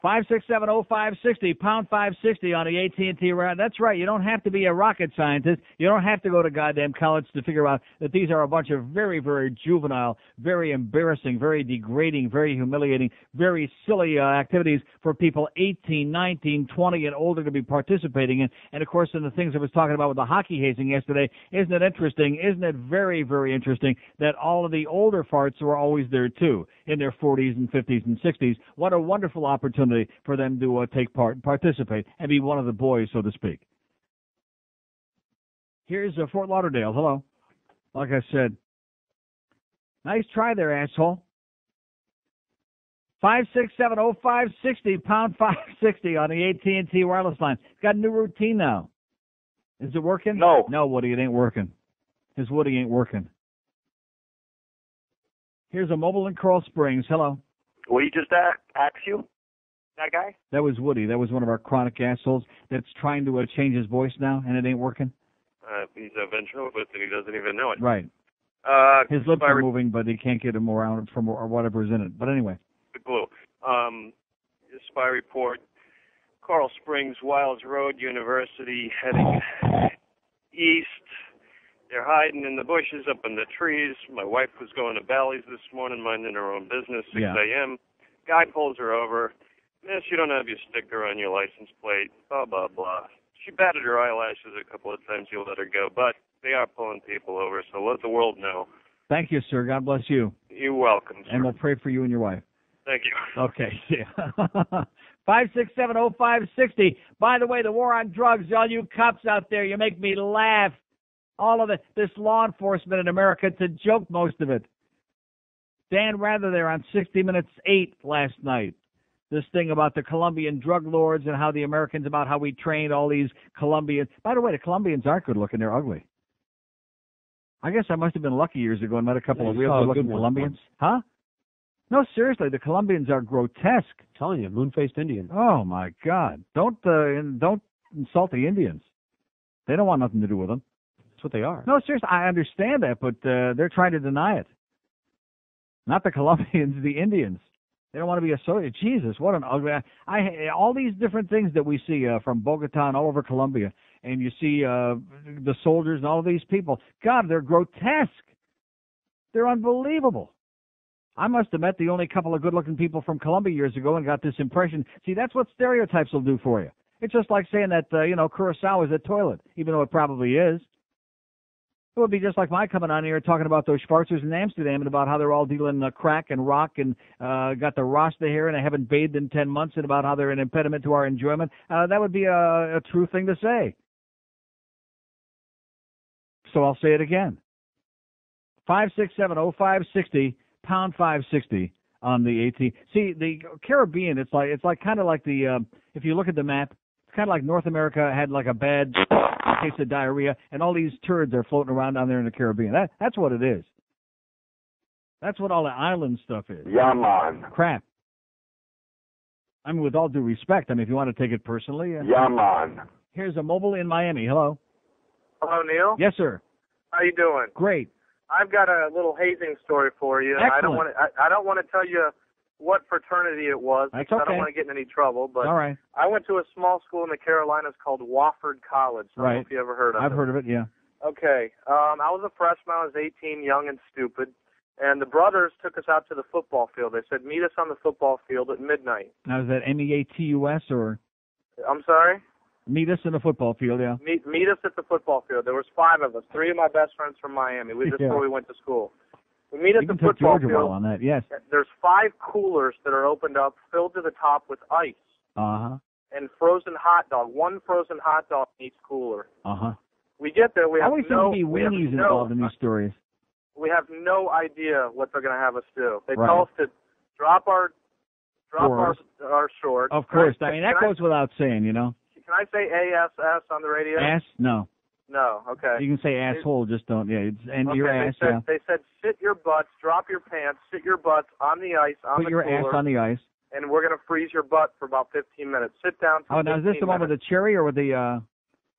5670560, pound 560 on the AT&T round. That's right. You don't have to be a rocket scientist. You don't have to go to goddamn college to figure out that these are a bunch of very, very juvenile, very embarrassing, very degrading, very humiliating, very silly activities for people 18, 19, 20, and older to be participating in. And, of course, in the things I was talking about with the hockey hazing yesterday, isn't it interesting? Isn't it very, very interesting that all of the older farts were always there, too, in their 40s and 50s and 60s? What a wonderful opportunity for them to take part and participate and be one of the boys, so to speak. Here's Fort Lauderdale. Hello. Like I said, nice try there, asshole. 5670560, pound 560 on the AT&T wireless line. It's got a new routine now. Is it working? No. No, Woody, it ain't working. His Woody ain't working. Here's a mobile in Coral Springs. Hello. What did you just ask you? That guy? That was Woody. That was one of our chronic assholes that's trying to change his voice now, and it ain't working. He's a ventriloquist, and he doesn't even know it. Right. His lips are moving, but he can't get them around from or whatever's in it. But anyway. The glue. Spy report. Coral Springs, Wiles Road, University, heading east. They're hiding in the bushes, up in the trees. My wife was going to Bally's this morning, minding her own business, 6 a.m. Guy pulls her over. Miss, you don't have your sticker on your license plate, blah, blah, blah. She batted her eyelashes a couple of times. You'll let her go. But they are pulling people over, so let the world know. Thank you, sir. God bless you. You're welcome, sir. And we'll pray for you and your wife. Thank you. Okay. Yeah. 5670560. By the way, the war on drugs, all you cops out there, you make me laugh. All of this law enforcement in America, it's a joke, most of it. Dan Rather there on 60 Minutes 8 last night. This thing about the Colombian drug lords and how the Americans, about how we trained all these Colombians. By the way, the Colombians aren't good looking. They're ugly. I guess I must have been lucky years ago and met a couple of real good looking Colombians. Huh? No, seriously, the Colombians are grotesque. I'm telling you, moon-faced Indians. Oh, my God. Don't insult the Indians. They don't want nothing to do with them. That's what they are. No, seriously, I understand that, but they're trying to deny it. Not the Colombians, the Indians. They don't want to be associated. Jesus, what an ugly... all these different things that we see from Bogota and all over Colombia, and you see the soldiers and all of these people. God, they're grotesque. They're unbelievable. I must have met the only couple of good-looking people from Colombia years ago and got this impression. See, that's what stereotypes will do for you. It's just like saying that, Curacao is a toilet, even though it probably is. It would be just like my coming on here talking about those Schwarzers in Amsterdam and about how they're all dealing crack and rock and got the Rasta here and I haven't bathed in 10 months and about how they're an impediment to our enjoyment. That would be a true thing to say. So I'll say it again. 5670560, pound 560 on the AT. See, the Caribbean, it's like kind of like the if you look at the map, it's kind of like North America had like a bad case of diarrhea, and all these turds are floating around down there in the Caribbean. That's what it is. That's what all the island stuff is. Yeah, man. Crap. I mean, with all due respect, I mean, if you want to take it personally. Yeah, man. Here's a mobile in Miami. Hello. Hello, Neil. Yes, sir. How you doing? Great. I've got a little hazing story for you. Excellent. I don't want to tell you what fraternity it was That's because I okay. don't want to get in any trouble. But All right. I went to a small school in the Carolinas called Wofford College. I don't know Right. if you ever heard of it. I've heard of it, yeah. Okay. I was a freshman. I was 18, young and stupid. And the brothers took us out to the football field. They said, meet us on the football field at midnight. Now, is that MEATUS or I'm sorry? meet us in the football field, yeah? Meet us at the football field. There was 5 of us. 3 of my best friends from Miami. This is Yeah. where we went to school. We meet at You the can take football Georgia field. well on that, yes. There's 5 coolers that are opened up, filled to the top with ice Uh-huh. and frozen hot dog. 1 frozen hot dog in each cooler. Uh-huh. We get there. We I have always no. seem to be we have weenies no- involved in these stories. We have no idea what they're going to have us do. They Right. tell us to drop our Shorts. shorts. Of course. I mean, that goes without saying, you know. Can I say ASS on the radio? Ass? No. No. Okay. You can say asshole, just don't, yeah. And Okay, your ass, they said, yeah. They said sit your butts, drop your pants, sit your butts on the ice, on Put the your cooler, ass on the ice. and we're going to freeze your butt for about 15 minutes. Sit down for Oh, now is 15 this the one with the cherry or with the,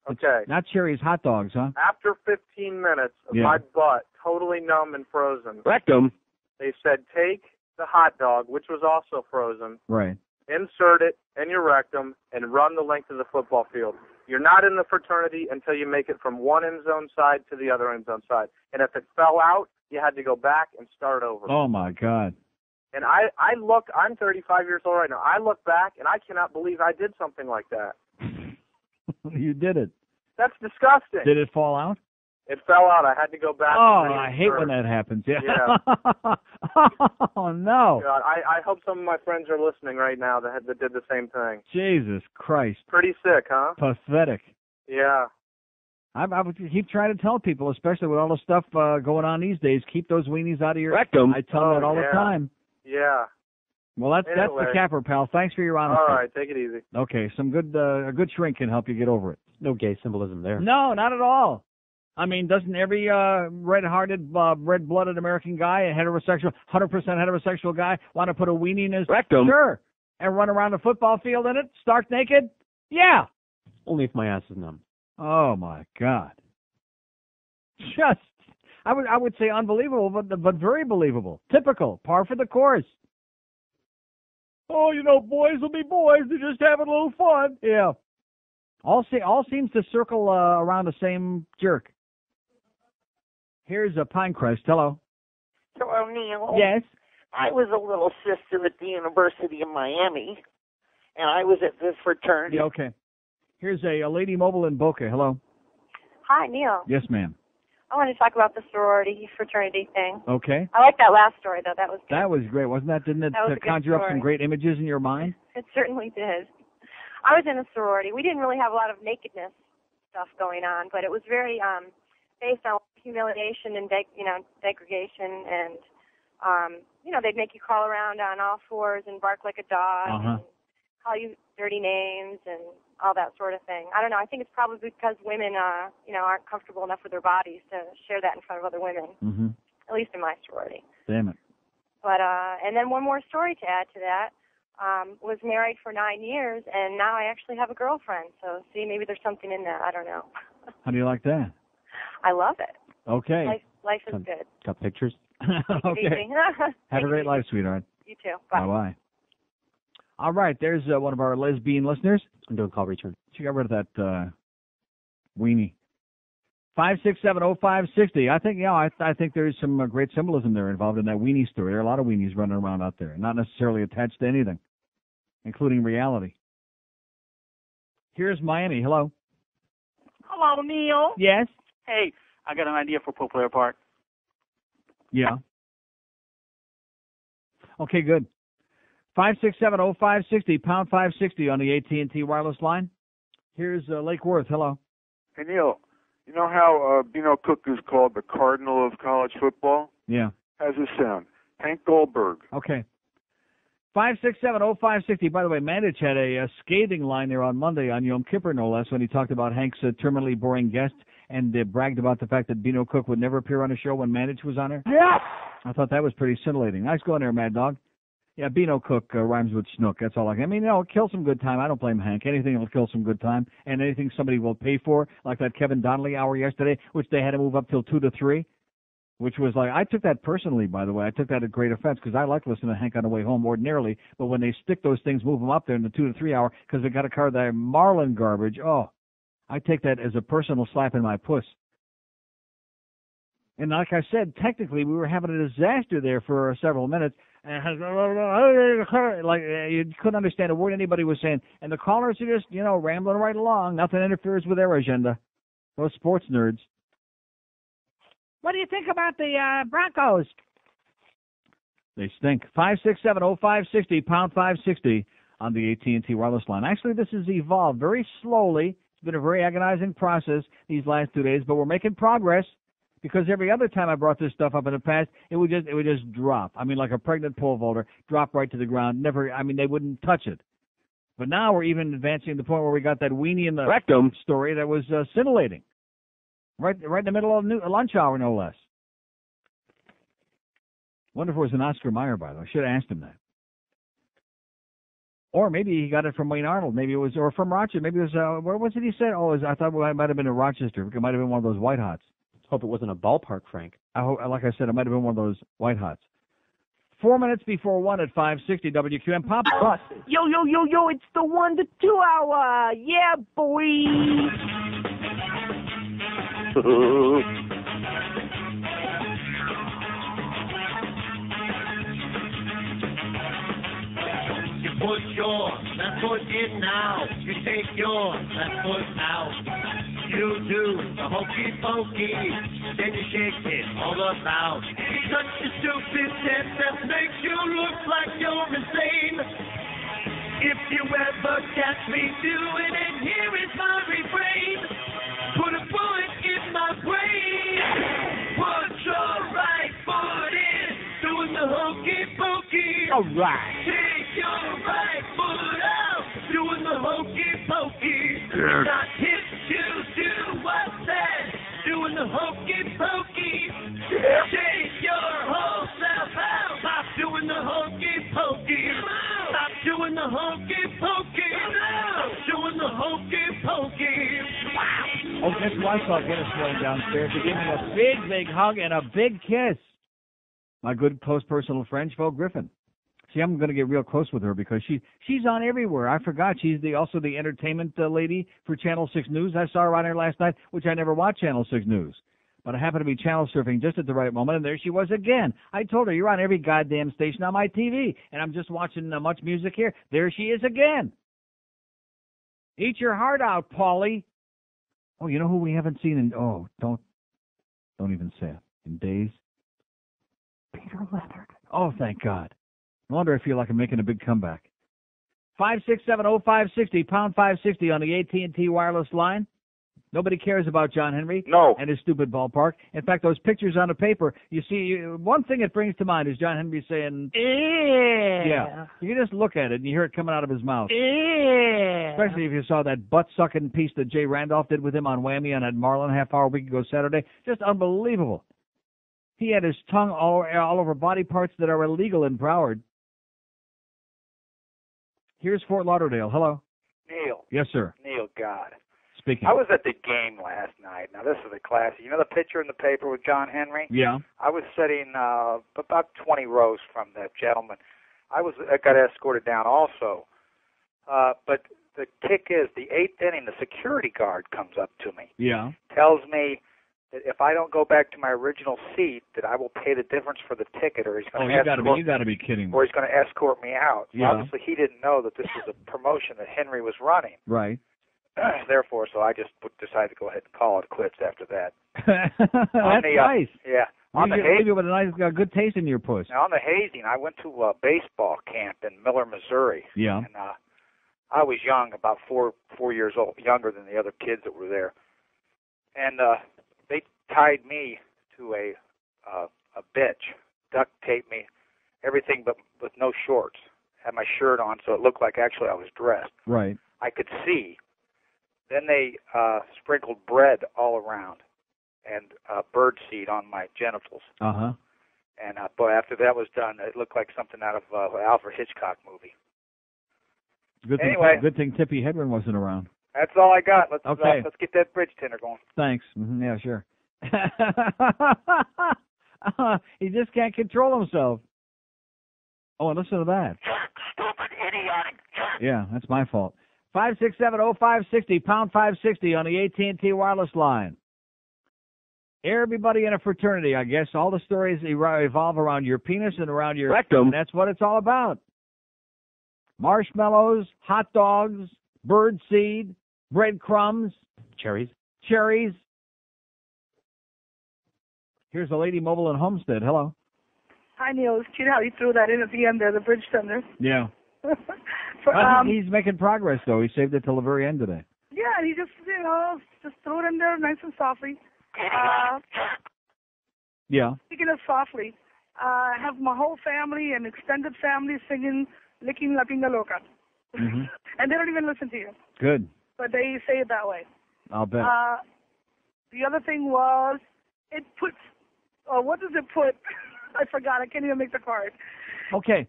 Okay. not cherries, hot dogs, huh? After 15 minutes of Yeah. my butt totally numb and frozen, Rectum. they said take the hot dog, which was also frozen, Right. insert it in your rectum, and run the length of the football field. You're not in the fraternity until you make it from one end zone side to the other end zone side. And if it fell out, you had to go back and start over. Oh, my God. And I look, I'm 35 years old right now. I look back, and I cannot believe I did something like that. You did it. That's disgusting. Did it fall out? It fell out. I had to go back. Oh, and I hate when reinsert. that happens. Yeah. Yeah. Oh, no. God, I hope some of my friends are listening right now that did the same thing. Jesus Christ. Pretty sick, huh? Pathetic. Yeah. I would keep trying to tell people, especially with all the stuff going on these days, keep those weenies out of your rectum. I tell them that all the time. Yeah. Well, that's Anyway. the capper, pal. Thanks for your honesty. All right, take it easy. Okay, some good a good shrink can help you get over it. No gay symbolism there. No, not at all. I mean, doesn't every red-hearted, red-blooded American guy, a heterosexual, 100% heterosexual guy, want to put a weenie in his rectum? Sure. And run around the football field in it, stark naked? Yeah. Only if my ass is numb. Oh my God. Just, I would say unbelievable, but very believable. Typical, par for the course. Oh, you know, boys will be boys. They're just having a little fun. Yeah. All seems to circle around the same jerk. Here's a Pinecrest. Hello. Hello, Neil. Yes. I was a little sister at the University of Miami, and I was at the fraternity. Yeah, okay. Here's a lady mobile in Boca. Hello. Hi, Neil. Yes, ma'am. I want to talk about the sorority fraternity thing. Okay. I like that last story, though. That was good. That was great, wasn't that? Didn't it That was a good conjure up some story. great images in your mind? It certainly did. I was in a sorority. We didn't really have a lot of nakedness stuff going on, but it was very based on humiliation and degradation, and they'd make you crawl around on all fours and bark like a dog, and call you dirty names and all that sort of thing. I don't know. I think it's probably because women, aren't comfortable enough with their bodies to share that in front of other women. Mm-hmm. At least in my sorority. Damn it. But and then one more story to add to that. Was married for 9 years, and now I actually have a girlfriend. So, see, maybe there's something in that. I don't know. How do you like that? I love it. Okay. Life is good. Got pictures? Okay. Have a great life, sweetheart. You too. Bye. Bye-bye. All right, there's one of our lesbian listeners. I'm doing call return. She got rid of that weenie. 5670560. I think, I think there's some great symbolism there involved in that weenie story. There are a lot of weenies running around out there, not necessarily attached to anything, including reality. Here's Miami. Hello. Hello, Neil. Yes. Hey, I got an idea for Poplar Park. Yeah. Okay, good. 5670560, pound 560 on the AT&T wireless line. Here's Lake Worth. Hello. Hey, Neil, you know how Bino Cook is called the cardinal of college football? Yeah. How's this sound? Hank Goldberg. Okay. 5670560. By the way, Mandich had a scathing line there on Monday on Yom Kippur, no less, when he talked about Hank's terminally boring guest and bragged about the fact that Bino Cook would never appear on a show when Mandich was on there. Yes! I thought that was pretty scintillating. Nice going there, Mad Dog. Yeah, Bino Cook rhymes with Snook. That's all I can. I mean, kill some good time. I don't blame Hank. Anything will kill some good time, and anything somebody will pay for, like that Kevin Donnelly hour yesterday, which they had to move up till 2 to 3, which was like, I took that personally, by the way. I took that at great offense because I like listening to Hank on the way home ordinarily, but when they stick those things, move them up there in the 2 to 3 hour because they got to cover that Marlin garbage, I take that as a personal slap in my puss. And like I said, technically, we were having a disaster there for several minutes. Like you couldn't understand a word anybody was saying. And the callers are just, rambling right along. Nothing interferes with their agenda. Those sports nerds. What do you think about the Broncos? They stink. 5670560, pound 560 on the AT&T wireless line. Actually, this has evolved very slowly. It's been a very agonizing process these last 2 days, but we're making progress. Because every other time I brought this stuff up in the past, it would just drop. I mean, like a pregnant pole vaulter, drop right to the ground. They wouldn't touch it. But now we're even advancing to the point where we got that weenie in the rectum story that was scintillating. Right in the middle of lunch hour, no less. Wonder if it was an Oscar Mayer, by the way. I should have asked him that. Or maybe he got it from Wayne Arnold. Maybe it was, or from Rochester. Maybe it was, where was it he said? I thought it might have been in Rochester. It might have been one of those White Hots. Hope it wasn't a ballpark, Frank. Like I said, it might have been one of those White Hots. 4 minutes before 1 at 560 WQAM. Pop. Yo, it's the 1 to 2 hour. Yeah, boy. You put your left foot in now. You take your left foot out. You do the hokey pokey, then you shake it all about. Such a stupid step that makes you look like you're insane. If you ever catch me doing it, here is my refrain. Put a bullet in my brain. Put your right foot in, doing the hokey pokey. All right. Take your right foot out, doing the hokey pokey. Not hit you do what's that, doing the hokey pokey. Take your whole self out, stop doing the hokey pokey. Stop doing the hokey pokey. Stop doing the hokey pokey. Oh, guess who I saw Guinness rolling downstairs? He gave me a big, big hug and a big kiss. My good, close personal friend, Fo Griffin. See, I'm going to get real close with her because she's on everywhere. I forgot she's also the entertainment lady for Channel 6 News. I saw her on there last night, which I never watch Channel 6 News. But I happened to be channel surfing just at the right moment, and there she was again. I told her, you're on every goddamn station on my TV, and I'm just watching Much Music here. There she is again. Eat your heart out, Paulie. Oh, you know who we haven't seen in, don't even say it, in days? Peter Leonard. Oh, thank God. No wonder I feel like I'm making a big comeback. 5670560, pound 560 on the AT&T wireless line. Nobody cares about John Henry and his stupid ballpark. In fact, those pictures on the paper, you see, one thing it brings to mind is John Henry saying, yeah. You just look at it and you hear it coming out of his mouth. Especially if you saw that butt-sucking piece that Jay Randolph did with him on Whammy on that Marlin half-hour week ago Saturday. Just unbelievable. He had his tongue all over body parts that are illegal in Broward. Here's Fort Lauderdale. Hello. Neil. Yes, sir. Neil, God. Speaking. I was at the game last night. Now, this is a classic. You know the picture in the paper with John Henry? Yeah. I was sitting about 20 rows from that gentleman. I got escorted down also. But the kick is, the 8th inning, the security guard comes up to me. Yeah. Tells me that if I don't go back to my original seat, that I will pay the difference for the ticket, or he's going to you got to be kidding me. Or he's going to escort me out. So yeah. Obviously, he didn't know that this was a promotion that Henry was running. Right. Therefore, so I just decided to go ahead and call it quits after that. That's nice. Yeah. You with a nice, good taste in your puss. Now, on the hazing, I went to a baseball camp in Miller, Missouri. Yeah. And I was young, about 4 years old, younger than the other kids that were there. And they tied me to a bitch, duct taped me everything but with no shorts. Had my shirt on, so it looked like actually I was dressed. Right. I could see. Then they sprinkled bread all around and bird seed on my genitals. Uh-huh. And boy, after that was done, it looked like something out of an Alfred Hitchcock movie. Anyway. Good thing Tippy Hedren wasn't around. That's all I got. Let's get that bridge tender going. Thanks. Yeah, sure. He just can't control himself. Oh, and listen to that. Stupid, idiotic. Yeah, that's my fault. 567-0560, pound 560 on the AT&T wireless line. Everybody in a fraternity, I guess. All the stories evolve around your penis and around your rectum. That's what it's all about. Marshmallows, hot dogs, bird seed, breadcrumbs, cherries. Here's a lady mobile in Homestead. Hello. Hi, Neil. It's cute how you threw that in at the end there, the bridge tender. Yeah. For, He's making progress, though. He saved it till the very end today. yeah, he just, just threw it in there nice and softly. Yeah. Speaking of softly, I have my whole family and extended family singing Licking La Pinga Loca. Mm-hmm. And they don't even listen to you. Good. But they say it that way. I'll bet. The other thing was, it puts, what does it put? I forgot. I can't even make the card. Okay.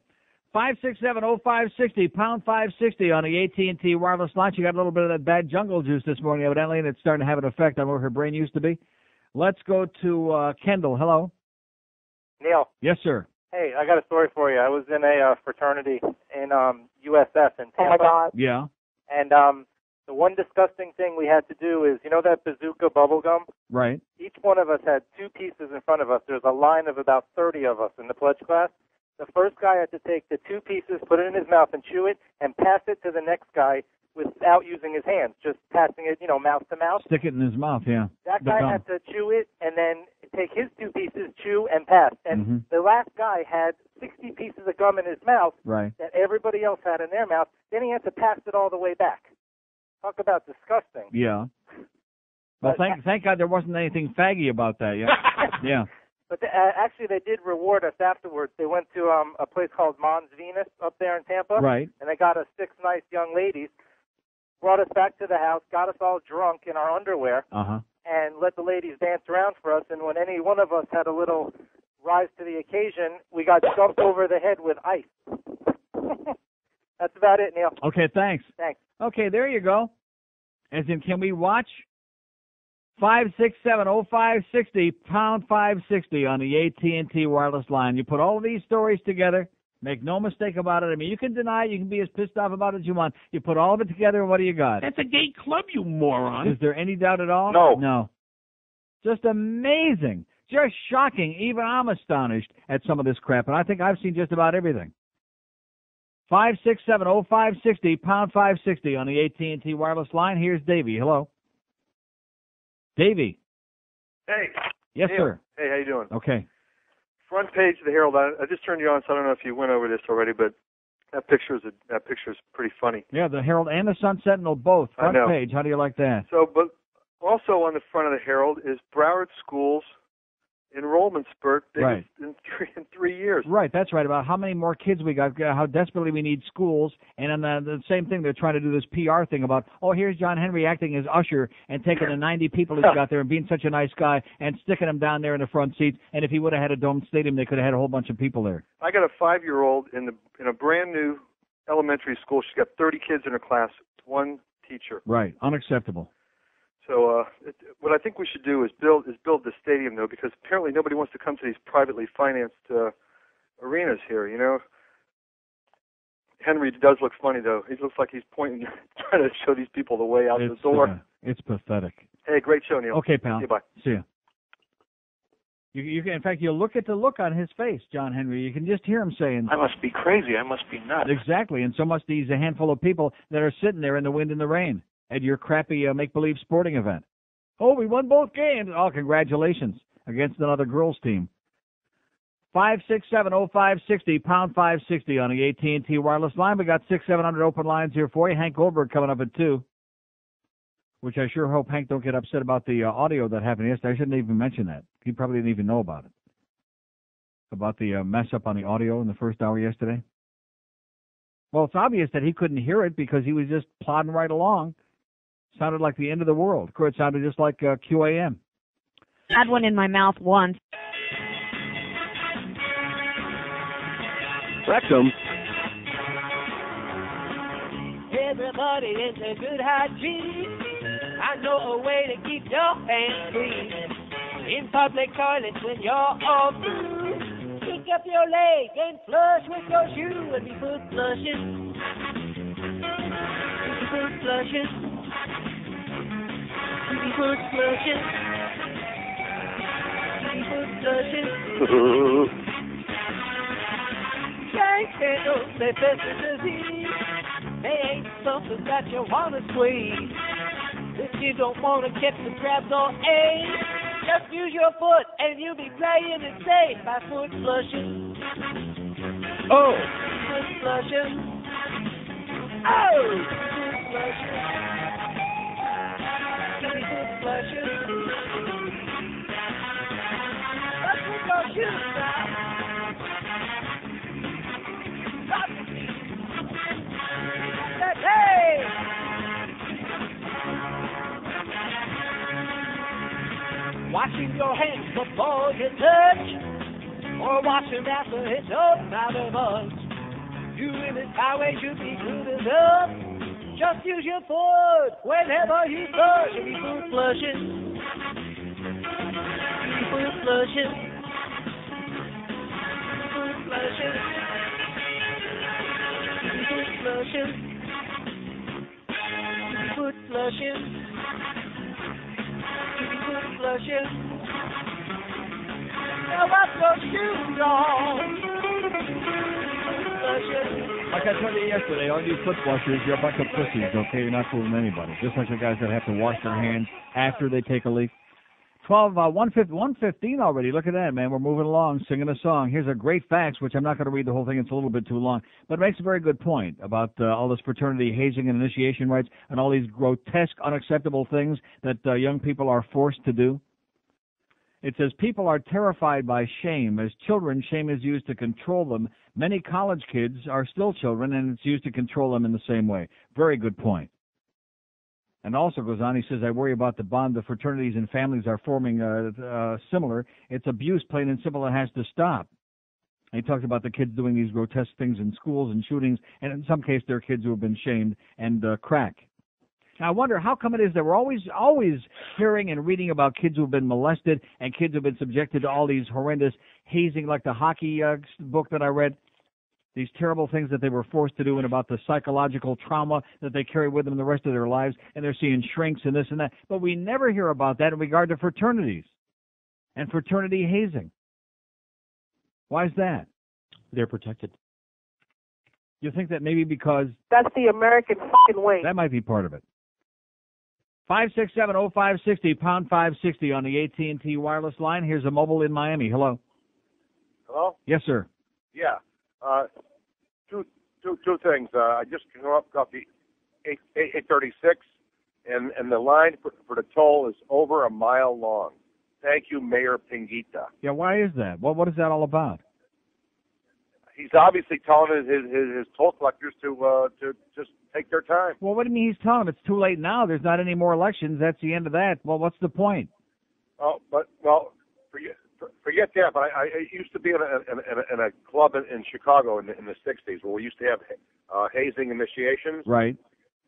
567-0560, pound 560 on the AT&T wireless line. You got a little bit of that bad jungle juice this morning, evidently, and it's starting to have an effect on where her brain used to be. Let's go to Kendall. Hello. Neil. Yes, sir. Hey, I got a story for you. I was in a fraternity in USF in Tampa. Oh, my God. Yeah. And the one disgusting thing we had to do is, you know that bazooka bubble gum? Right. Each one of us had two pieces in front of us. There's a line of about 30 of us in the pledge class. The first guy had to take the two pieces, put it in his mouth and chew it, and pass it to the next guy without using his hands, just passing it, mouth to mouth. Stick it in his mouth, yeah. That guy had to chew it and then take his two pieces, chew, and pass. And the last guy had 60 pieces of gum in his mouth that everybody else had in their mouth. Then he had to pass it all the way back. Talk about disgusting. Yeah. Well, thank God there wasn't anything faggy about that. Yeah. Yeah. But actually, they did reward us afterwards. They went to a place called Mons Venus up there in Tampa. Right. And they got us 6 nice young ladies, brought us back to the house, got us all drunk in our underwear, and let the ladies dance around for us. And when any one of us had a little rise to the occasion, we got jumped over the head with ice. That's about it, Neil. Okay, thanks. Thanks. Okay, there you go. As in, can we watch? 567-0560, pound 560 on the AT&T wireless line. You put all of these stories together. Make no mistake about it. I mean, you can deny it. You can be as pissed off about it as you want. You put all of it together, and what do you got? That's a gay club, you moron. Is there any doubt at all? No. No. Just amazing. Just shocking. Even I'm astonished at some of this crap, and I think I've seen just about everything. 567-0560, pound 560 on the AT&T wireless line. Here's Davey. Hello. Davey. Hey. Yes, Neil. sir. Hey, how you doing? Okay. Front page of the Herald. I just turned you on, so I don't know if you went over this already, but that picture is pretty funny. Yeah, the Herald and the Sun Sentinel both. Front page. How do you like that? So, but also on the front of the Herald is Broward Schools enrollment spurt biggest in 3 years. Right, that's right. About how many more kids we got, how desperately we need schools, and then the same thing, they're trying to do this PR thing about, here's John Henry acting as usher and taking the 90 people he's got there and being such a nice guy and sticking them down there in the front seats, and if he would have had a domed stadium, they could have had a whole bunch of people there. I got a 5-year-old in a brand new elementary school. She's got 30 kids in her class, one teacher. Right, unacceptable. So what I think we should do is build the stadium, though, because apparently nobody wants to come to these privately financed arenas here, Henry does look funny, though. He looks like he's pointing, trying to show these people the way out the door. It's pathetic. Hey, great show, Neil. Okay, pal. See you, bye. See ya. You can, in fact, you look at the look on his face, John Henry. You can just hear him saying, I must be crazy. I must be nuts. Exactly, and so must these a handful of people that are sitting there in the wind and the rain at your crappy make-believe sporting event. Oh, we won both games. Oh, congratulations against another girls team. 567-0560, pound 560 on the AT&T wireless line. We got 600-700 open lines here for you. Hank Goldberg coming up at 2, which I sure hope Hank don't get upset about the audio that happened yesterday. I shouldn't even mention that. He probably didn't even know about it. about the mess up on the audio in the first hour yesterday? Well, it's obvious that he couldn't hear it because he was just plodding right along. Sounded like the end of the world. Of course, it sounded just like QAM. Had one in my mouth once. Rectum. Everybody into good hygiene. I know a way to keep your hands clean. In public toilets when you're all through, pick up your leg and flush with your shoe and be foot flushing. Be foot flushing. Be foot flushing. Be foot flushing. Can't handle the infectious disease. They ain't something that you wanna squeeze. If you don't wanna get the crabs or AIDS, just use your foot and you'll be playing it safe by foot flushing. Oh! Foot flushing. Oh! Foot flushing. Foot flushing. That's what your shoes now. Hey! Washing your hands before you touch, or wash them after it's up out of us. You in this highway should be good enough. Just use your foot whenever you flush and be foot flushing. Be foot flushing. Be foot flushing. Be foot flushing. Be foot flushing. Foot flushing. Now what's your shoes on? Foot flushing. Like I told you yesterday, all you foot flushers, you're a bunch of pussies, okay? You're not fooling anybody. Just like the guys that have to wash their hands after they take a leak. 1:15 already. Look at that, man. We're moving along, singing a song. Here's a great fax, which I'm not going to read the whole thing. It's a little bit too long. But it makes a very good point about all this fraternity hazing and initiation rites and all these grotesque, unacceptable things that young people are forced to do. It says, people are terrified by shame. As children, shame is used to control them. Many college kids are still children, and it's used to control them in the same way. Very good point. And also goes on, he says, I worry about the bond the fraternities and families are forming similar. It's abuse, plain and simple, and has to stop. And he talks about the kids doing these grotesque things in schools and shootings, and in some cases they're kids who have been shamed and crack. Now, I wonder how come it is that we're always hearing and reading about kids who have been molested and kids who have been subjected to all these horrendous hazing, like the hockey book that I read. These terrible things that they were forced to do, and about the psychological trauma that they carry with them the rest of their lives, and they're seeing shrinks and this and that. But we never hear about that in regard to fraternities and fraternity hazing. Why is that? They're protected. You think that maybe because... That's the American fucking way. That might be part of it. 567-0560, pound 560 on the AT&T wireless line. Here's a mobile in Miami. Hello. Hello? Yes, sir. Yeah. Two things. I just came up got the 836, and the line for the toll is over a mile long. Thank you, Mayor Pinguita. Yeah, why is that? What is that all about? He's obviously telling his toll collectors to just take their time. Well, what do you mean he's telling them? It's too late now. There's not any more elections. That's the end of that. Well, what's the point? Oh, forget that. But I used to be in a club in Chicago in the 60s where we used to have hazing initiations. Right.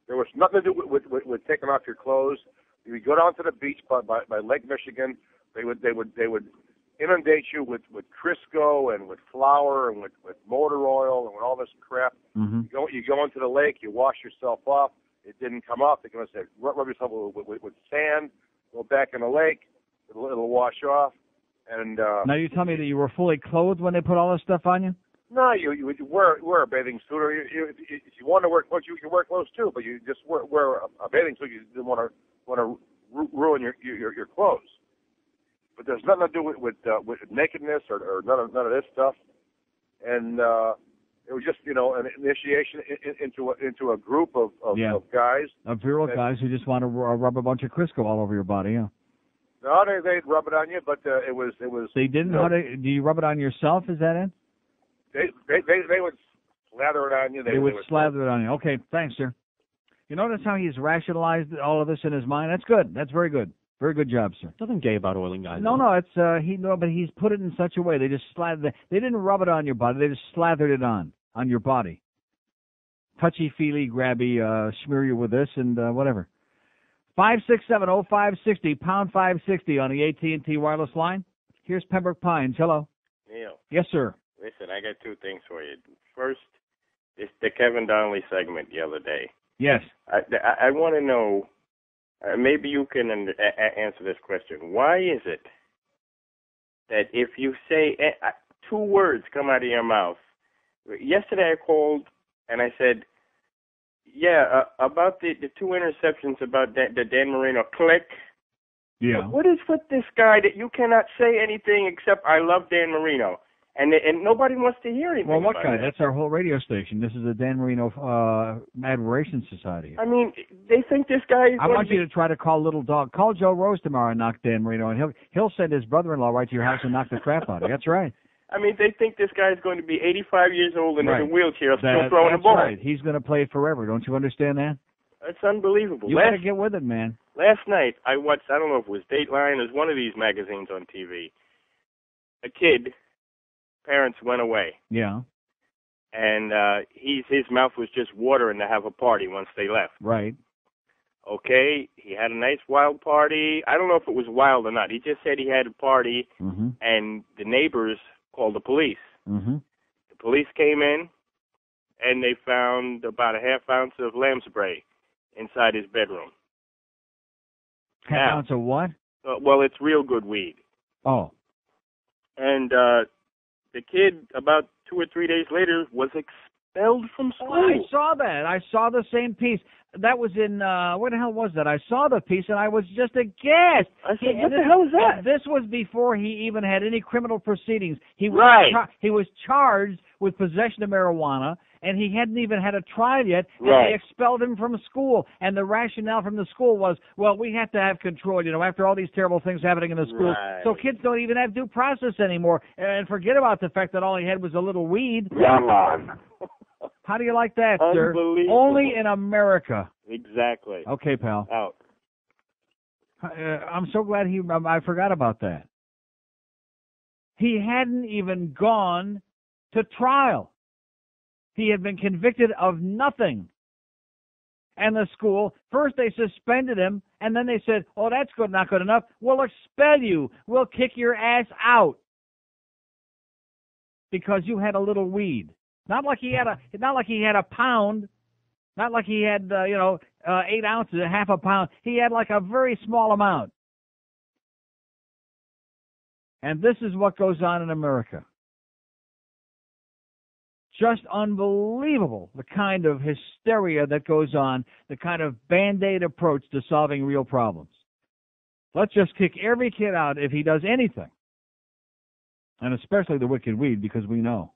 There was nothing to do with taking off your clothes. You would go down to the beach by Lake Michigan. They would inundate you with Crisco and with flour and with motor oil and with all this crap. Mm-hmm. You go into the lake, you wash yourself off. It didn't come off. They're going to say rub yourself with sand. Go back in the lake. It'll wash off. And now you tell me that you were fully clothed when they put all this stuff on you? No, you wear a bathing suit, or if you want to wear clothes, you can wear clothes too. But you just wear a bathing suit. You didn't want to ruin your clothes. But there's nothing to do with nakedness or none of this stuff. And it was just an initiation into a group of guys. Of virile guys who just want to rub a bunch of Crisco all over your body. Yeah. No, they'd rub it on you, but it was. They didn't. Do you rub it on yourself? Is that it? They would slather it on you. They would slather it on you. Okay, thanks, sir. You notice how he's rationalized all of this in his mind? That's good. That's very good. Very good job, sir. Nothing gay about oiling guys. No, it's but he's put it in such a way. They just slathered. They didn't rub it on your body. They just slathered it on your body. Touchy-feely, grabby, smear you with this and whatever. 567-0560, pound 560 on the AT&T wireless line. Here's Pembroke Pines. Hello. Neil. Yes, sir. Listen, I got two things for you. First, it's the Kevin Donnelly segment the other day. Yes. I want to know, maybe you can answer this question. Why is it that if you say two words come out of your mouth? Yesterday I called and I said, about the two interceptions about the Dan Marino click. Yeah. What is with this guy that you cannot say anything except I love Dan Marino? And nobody wants to hear anything. Well, what about guy? it. That's our whole radio station. This is the Dan Marino Admiration Society. I mean, they think this guy is I want you to try to call Little Dog. Call Joe Rose tomorrow and knock Dan Marino, and he'll send his brother-in-law right to your house and knock the crap out of you. That's right. I mean, they think this guy is going to be 85 years old and in a wheelchair still throwing a that's ball. Right. He's going to play forever. Don't you understand that? That's unbelievable. You got to get with it, man. Last night, I watched, I don't know if it was Dateline, it was one of these magazines on TV. A kid, parents went away. Yeah. And his mouth was just watering to have a party once they left. Right. Okay, he had a nice wild party. I don't know if it was wild or not. He just said he had a party, and the neighbors called the police. Mm-hmm. The police came in, and they found about a half ounce of lamb spray inside his bedroom. Half ounce of what? Well, it's real good weed. Oh. And the kid, about 2 or 3 days later, was expelled from school. Oh, I saw that. I saw the same piece. That was in, where the hell was that? I saw the piece, and I was just aghast. I said, what the hell is that? This was before he even had any criminal proceedings. He was Right. He was charged with possession of marijuana, and he hadn't even had a trial yet, and Right. they expelled him from school. And the rationale from the school was, well, we have to have control, after all these terrible things happening in the school. Right. So kids don't even have due process anymore. And forget about the fact that all he had was a little weed. Come on. How do you like that, sir? Unbelievable. Only in America. Exactly. Okay, pal. Out. I'm so glad I forgot about that. He hadn't even gone to trial. He had been convicted of nothing. And the school, first they suspended him, and then they said, oh, that's good, not good enough. We'll expel you. We'll kick your ass out. Because you had a little weed. Not like he had a pound. Not like he had, 8 ounces, half a pound. He had like a very small amount. And this is what goes on in America. Just unbelievable, the kind of hysteria that goes on, the kind of Band-Aid approach to solving real problems. Let's just kick every kid out if he does anything. And especially the wicked weed, because we know.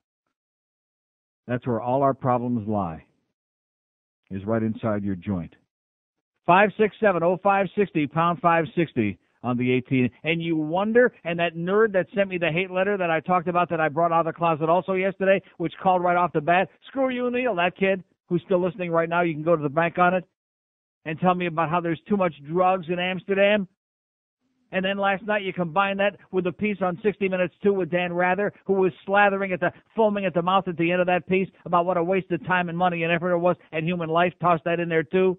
That's where all our problems lie, is right inside your joint. 567-0560, pound 560 on the 18. And you wonder, and that nerd that sent me the hate letter that I talked about that I brought out of the closet also yesterday, which called right off the bat, screw you, Neil, that kid who's still listening right now, you can go to the bank on it and tell me about how there's too much drugs in Amsterdam. And then last night you combine that with a piece on 60 Minutes 2 with Dan Rather, who was foaming at the mouth at the end of that piece about what a waste of time and money and effort it was, and human life. Toss that in there too.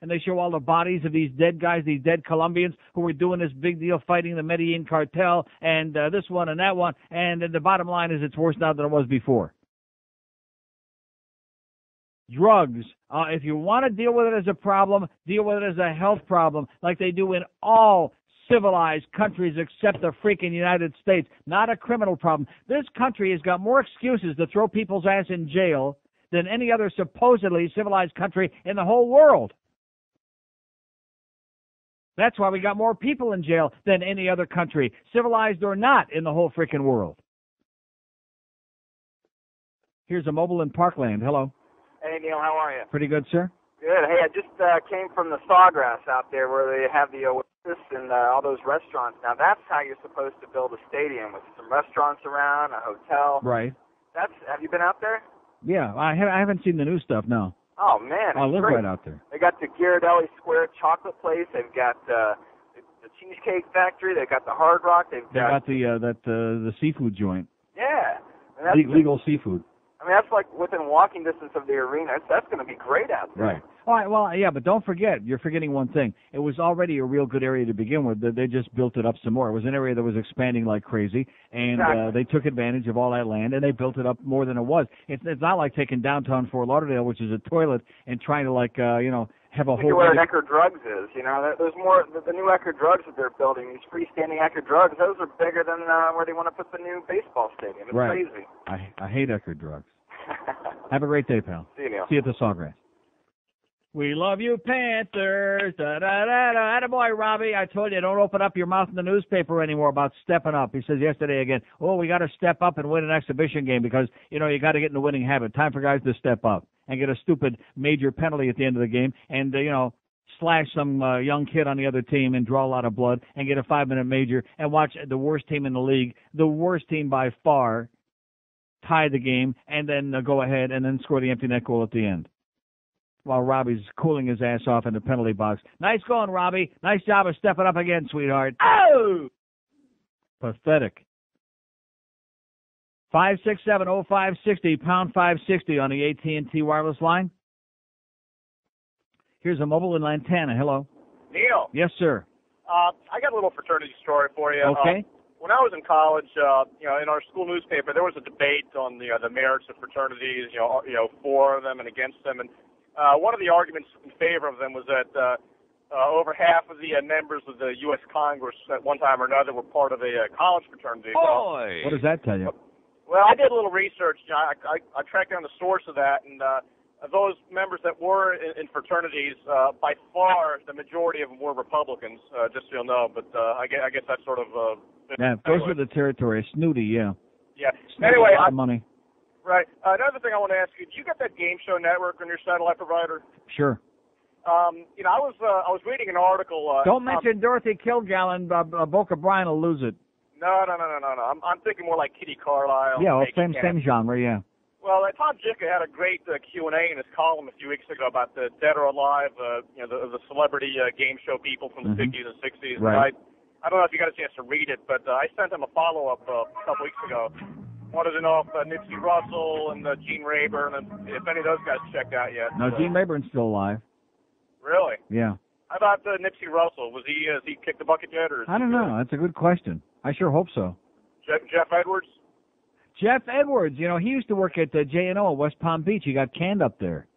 And they show all the bodies of these dead guys, these dead Colombians who were doing this big deal fighting the Medellin cartel and this one and that one. And the bottom line is it's worse now than it was before. Drugs, if you want to deal with it as a problem, deal with it as a health problem like they do in all civilized countries except the freaking United States. Not a criminal problem. This country has got more excuses to throw people's ass in jail than any other supposedly civilized country in the whole world. That's why we got more people in jail than any other country, civilized or not, in the whole freaking world. Here's a mobile in Parkland. Hello. Hey, Neil, how are you? Pretty good, sir. Good. Hey, I just came from the Sawgrass out there where they have the Oasis and all those restaurants. Now, that's how you're supposed to build a stadium, with some restaurants around, a hotel. Right. Have you been out there? Yeah, I haven't seen the new stuff, no. Oh, man. I live great. right out there. They got the Ghirardelli Square chocolate place. They've got the Cheesecake Factory. They've got the Hard Rock. They got the seafood joint. Yeah. And that's Legal seafood. I mean, that's like within walking distance of the arena. That's going to be great out there. Right. All right. Well, yeah, but don't forget, you're forgetting one thing. It was already a real good area to begin with. They just built it up some more. It was an area that was expanding like crazy, and they took advantage of all that land, and they built it up more than it was. It's not like taking downtown Fort Lauderdale, which is a toilet, and trying to have a whole. Where an Ecker Drugs is, there's more. The new Ecker Drugs that they're building, these freestanding Ecker Drugs, those are bigger than where they want to put the new baseball stadium. It's crazy. I hate Ecker Drugs. Have a great day, pal. See you, Neil. See you at the Sawgrass. We love you, Panthers. Da-da-da-da. Attaboy, Robbie. I told you, don't open up your mouth in the newspaper anymore about stepping up. He says yesterday again, we got to step up and win an exhibition game because, you got to get in the winning habit. Time for guys to step up and get a stupid major penalty at the end of the game and, slash some young kid on the other team and draw a lot of blood and get a 5-minute major and watch the worst team in the league, the worst team by far, tie the game and then go ahead and then score the empty net goal at the end. While Robbie's cooling his ass off in the penalty box. Nice going, Robbie. Nice job of stepping up again, sweetheart. Oh! Pathetic. 567-0560, pound 560 on the AT&T wireless line. Here's a mobile in Lantana. Hello. Neil. Yes, sir. I got a little fraternity story for you. Okay. When I was in college, in our school newspaper, there was a debate on the merits of fraternities, for them and against them, and one of the arguments in favor of them was that over half of the members of the U.S. Congress at one time or another were part of a college fraternity. Boy! What does that tell you? Well, I did a little research. I tracked down the source of that, and those members that were in fraternities, by far the majority of them were Republicans, just so you'll know. But I guess that's sort of... goes with the territory. Snooty, yeah. Yeah. Snooty, anyway, a lot of money. Right. Another thing I want to ask you, do you get that game show network on your satellite provider? Sure. I was reading an article. Don't mention Dorothy Kilgallen. Boca Brian will lose it. No. I'm thinking more like Kitty Carlisle. Yeah, same genre, yeah. Well, Tom Jicha had a great Q&A in his column a few weeks ago about the Dead or Alive, the celebrity game show people from the 50s and 60s. Right. I don't know if you got a chance to read it, but I sent him a follow-up a couple weeks ago. Wanted to know if Nipsey Russell and Gene Rayburn, and if any of those guys checked out yet. No, Gene Rayburn's still alive. Really? Yeah. How about Nipsey Russell? Has he kicked the bucket yet? Or I don't know. That's a good question. I sure hope so. Jeff Edwards? Jeff Edwards, he used to work at J&O at West Palm Beach. He got canned up there.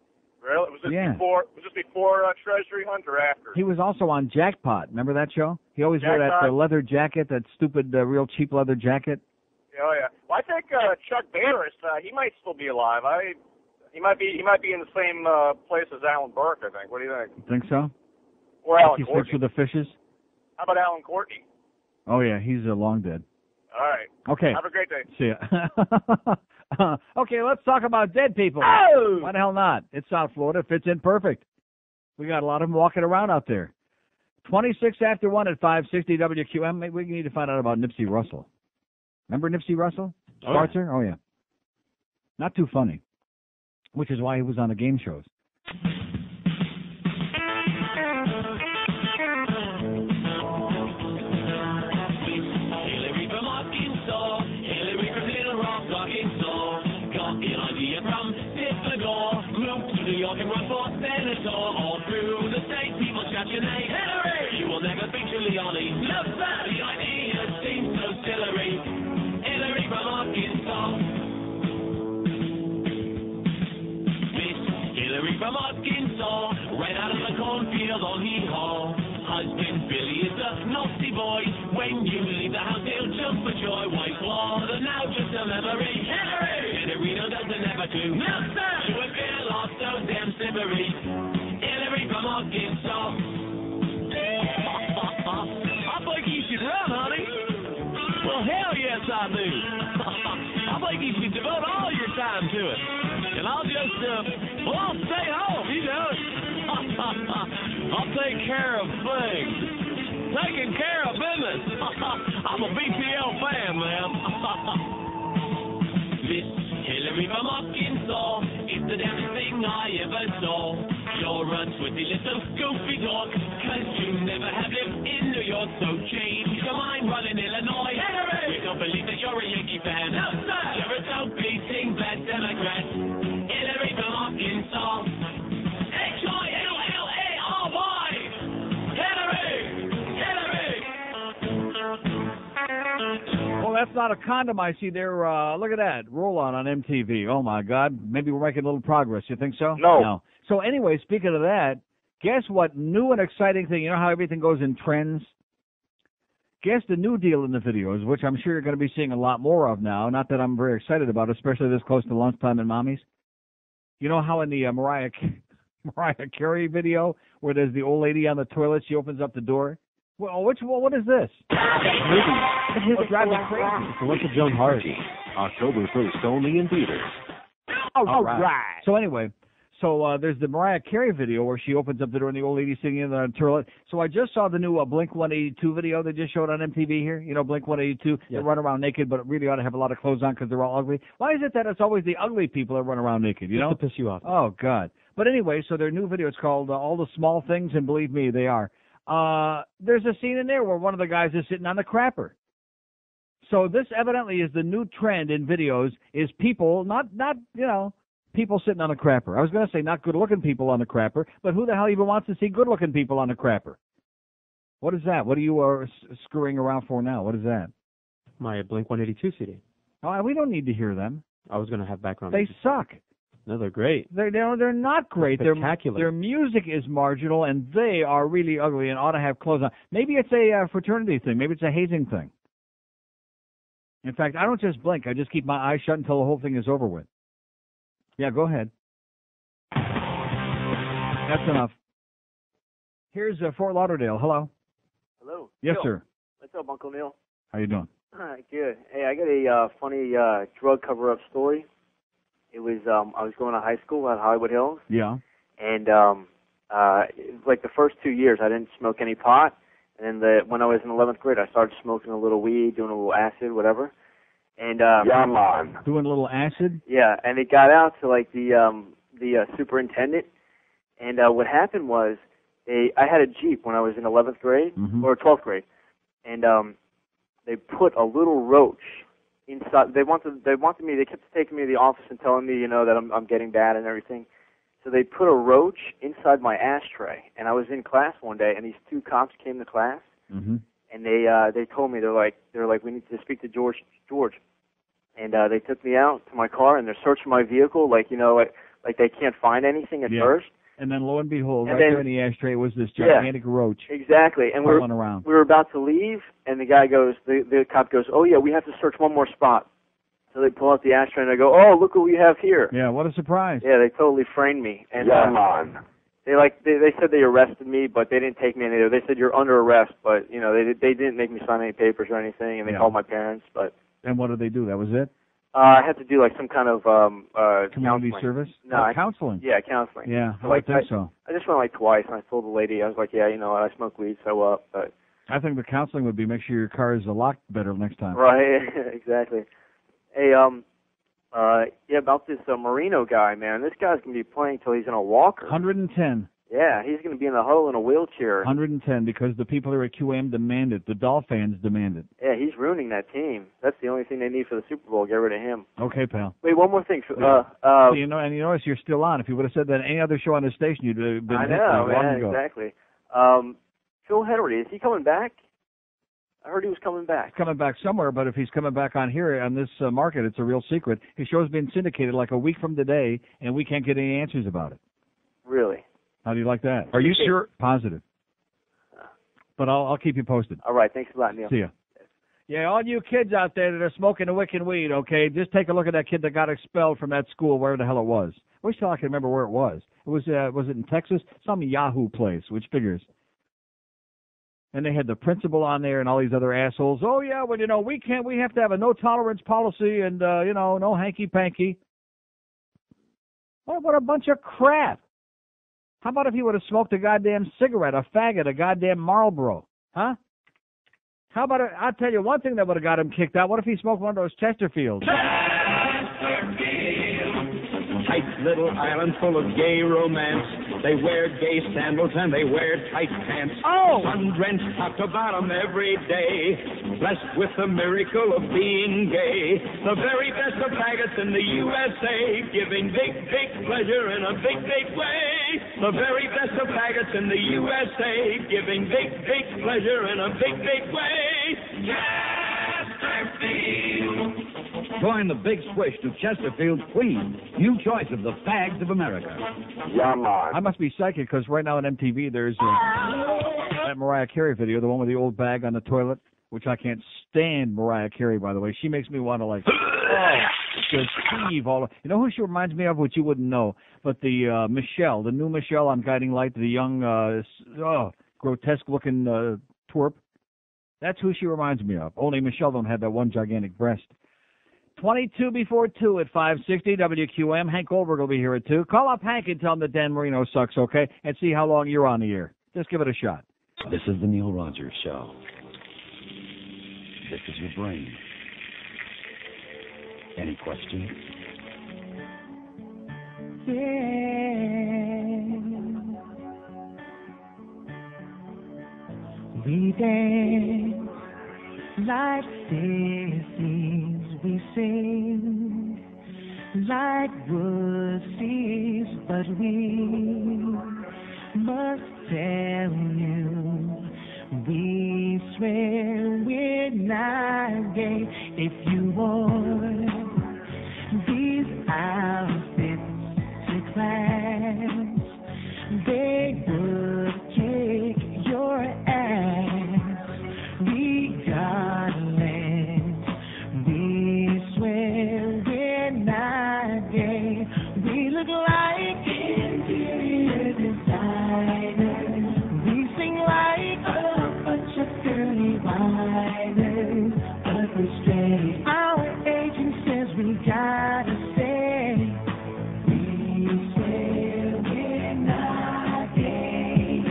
Really? Was this before Treasury Hunt or after? He was also on Jackpot. Remember that show? He always wore that leather jacket, that stupid, real cheap leather jacket. Oh yeah. Well, I think Chuck Barris, he might still be alive. He might be in the same place as Alan Burke. I think. What do you think? Think so? Or Alan he Courtney. He with the fishes. How about Alan Courtney? Oh yeah, he's long dead. All right. Okay. Have a great day. See ya. Okay, let's talk about dead people. Oh! Why the hell not? It's South Florida. It fits in perfect. We got a lot of them walking around out there. 26 after 1 at 560 WQAM. Maybe we need to find out about Nipsey Russell. Remember Nipsey Russell? Starter? Oh, yeah. Not too funny, which is why he was on the game shows. Can run for senator all through the state. People shout your name, Hillary. You will never beat Giuliani. No, sir. The idea seems so silly. Hillary from Arkansas. Miss Hillary from Arkansas ran out of the cornfield on hee-haw. Husband Billy is a naughty boy. When you leave the house, he'll jump for joy. Wife Florida now just a memory. Hillary doesn't ever do. No, sir. She would feel lost so damn slippery. Hillary from Arkansas. I think you should run, honey. Well, hell yes, I do. I think you should devote all your time to it. And I'll just, I'll stay home, I'll take care of things. Taking care of business. I'm a BPL fan, man. Miss Hillary from Arkansas is the damnest thing I ever saw. You're a twitty little goofy dog, 'cause you never have lived in New York, so change your mind while in Illinois. We don't believe that you're a Yankee fan. No, sir. You're a dope-beating bad Democrat. Hillary from Arkansas. H-I-L-L-A-R-Y. Hillary! Well, that's not a condom I see there. Look at that. Roll on MTV. Oh, my God. Maybe we're making a little progress. You think so? No. So anyway, speaking of that, guess what new and exciting thing, you know how everything goes in trends? Guess the new deal in the videos, which I'm sure you're going to be seeing a lot more of now. Not that I'm very excited about, especially this close to lunchtime in Mommy's. You know how in the Mariah Carey video where there's the old lady on the toilet, she opens up the door? Well, what is this? What drives me crazy? So what's the Joan Hart? October 1st only in theaters. All right. So anyway, there's the Mariah Carey video where she opens up the door and the old lady sitting in the toilet. So I just saw the new Blink 182 video they just showed on MTV here. You know, Blink 182. They run around naked, but really ought to have a lot of clothes on because they're all ugly. Why is it that it's always the ugly people that run around naked, you know? Just to piss you off. Oh, God. But anyway, so their new video is called All the Small Things, and believe me, they are. There's a scene in there where one of the guys is sitting on the crapper. So this evidently is the new trend in videos, is people, not people sitting on a crapper. I was going to say not good-looking people on the crapper, but who the hell even wants to see good-looking people on the crapper? What is that? What are you screwing around for now? What is that? My Blink 182 CD. Oh, we don't need to hear them. I was going to have background. They suck. No, they're great. They're not great. They're spectacular. Their music is marginal, and they are really ugly and ought to have clothes on. Maybe it's a fraternity thing. Maybe it's a hazing thing. In fact, I don't just blink. I just keep my eyes shut until the whole thing is over with. Yeah, go ahead. That's enough. Here's Fort Lauderdale. Hello. Hello. Yes, Neil. sir. What's up, Uncle Neil? How you doing? Good. Hey, I got a funny drug cover-up story. It was I was going to high school at Hollywood Hills. Yeah. And like the first 2 years, I didn't smoke any pot. And then when I was in 11th grade, I started smoking a little weed, doing a little acid, whatever. And doing a little acid. Yeah, and it got out to like the superintendent. And what happened was, I had a Jeep when I was in 11th grade or 12th grade, and they put a little roach inside. They kept taking me to the office and telling me, that I'm getting bad and everything. So they put a roach inside my ashtray, and I was in class one day, and these two cops came to class, and they told me, they're like, we need to speak to George, and they took me out to my car, and they're searching my vehicle, like they can't find anything at first. And then lo and behold, And right then- there in the ashtray was this gigantic roach Exactly, and crawling around. we were about to leave, and the guy goes, the cop goes, oh yeah, we have to search one more spot. So they pull out the ashtray and I go, oh, look what we have here. Yeah, what a surprise. Yeah, they totally framed me. And they said they arrested me, but they didn't take me anywhere. They said you're under arrest, but they didn't make me sign any papers or anything, and they called my parents. But And what did they do? That was it? I had to do like some kind of Community counseling. service? No, counseling. Yeah, counseling. Yeah, So, I think so. I just went like twice, and I told the lady, I was like, yeah, I smoke weed, so what? But I think the counseling would be make sure your car is locked better next time. right, exactly. Hey, about this Marino guy, man. This guy's gonna be playing till he's in a walker. 110. Yeah, he's gonna be in the huddle in a wheelchair. 110 because the people here at QAM demand it. The Doll fans demand it. Yeah, he's ruining that team. That's the only thing they need for the Super Bowl. Get rid of him. Okay, pal. Wait, one more thing. So you notice you're still on. If you would have said that any other show on the station, you'd have been I hit know, long man, ago. exactly. Phil Henry, is he coming back? I heard he was coming back. He's coming back somewhere, but if he's coming back on here on this market, it's a real secret. His show's been syndicated like a week from today, and we can't get any answers about it. Really? How do you like that? Are you sure? Positive. But I'll keep you posted. All right, thanks a lot, Neil. See ya. Yeah, all you kids out there that are smoking the wicked weed, okay, just take a look at that kid that got expelled from that school, wherever the hell it was. I wish I could remember where it was. It was it in Texas? Some Yahoo place, which figures. And they had the principal on there and all these other assholes. Oh, yeah, well, we have to have a no-tolerance policy and, no hanky-panky. What a bunch of crap. How about if he would have smoked a goddamn cigarette, a faggot, a goddamn Marlboro? Huh? How about I'll tell you one thing that would have got him kicked out. What if he smoked one of those Chesterfields? Tight little island full of gay romance. They wear gay sandals and they wear tight pants. Oh! Sun-drenched top to bottom every day. Blessed with the miracle of being gay. The very best of faggots in the USA. Giving big, big pleasure in a big, big way. The very best of faggots in the USA. Giving big, big pleasure in a big, big way. Chesterfield. Join the big swish to Chesterfield's Queen, new choice of the fags of America. Yeah, man. I must be psychic because right now on MTV there's that Mariah Carey video, the one with the old bag on the toilet, which I can't stand Mariah Carey, by the way. She makes me want to just heave all. You know who she reminds me of, which you wouldn't know, but the Michelle, the new Michelle on Guiding Light, the young, grotesque-looking twerp. That's who she reminds me of. Only Michelle don't have that one gigantic breast. 22 before 2 at 560 WQAM. Hank Goldberg will be here at 2. Call up Hank and tell him that Dan Marino sucks, okay? And see how long you're on the air. Just give it a shot. This is the Neil Rogers Show. This is your brain. Any questions? Yeah. We dance like sissies. We sing like wussies, but we must tell you, we swear we're not gay. If you wore these outfits to class, they would kick your ass. Regardless, we swear we're not gay. We look like interior designers. We sing like a bunch of girly whiners, but we're straight. Our agent says we gotta say, we swear we're not gay.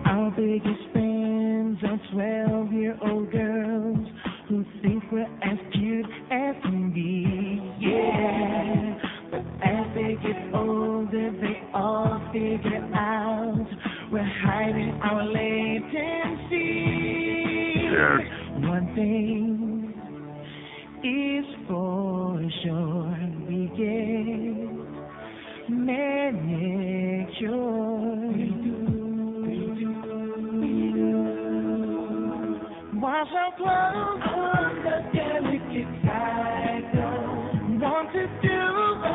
Our biggest fans are 12-year-old girls who think we're as cute as can be. Yeah, but as they get older, they all figure out we're hiding our latency. Sure. One thing is for sure, we get manicures. Wash our clothes on the delicate side, though. Want to do a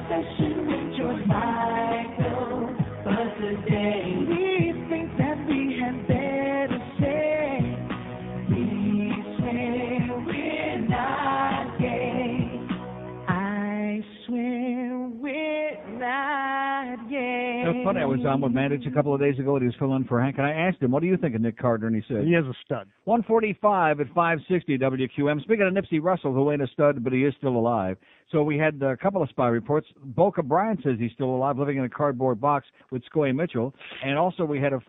session with George Michael, but today we think that we had better say, we swear we're not gay. I swear we're not gay. It was funny. I was on with Mandich a couple of days ago and he was filling in for Hank, and I asked him, what do you think of Nick Carter? And he said, he is a stud. 145 at 560 WQM. Speaking of Nipsey Russell, who ain't a stud, but he is still alive. So we had a couple of spy reports. Boca Brian says he's still alive, living in a cardboard box with Scoy Mitchell. And also we had a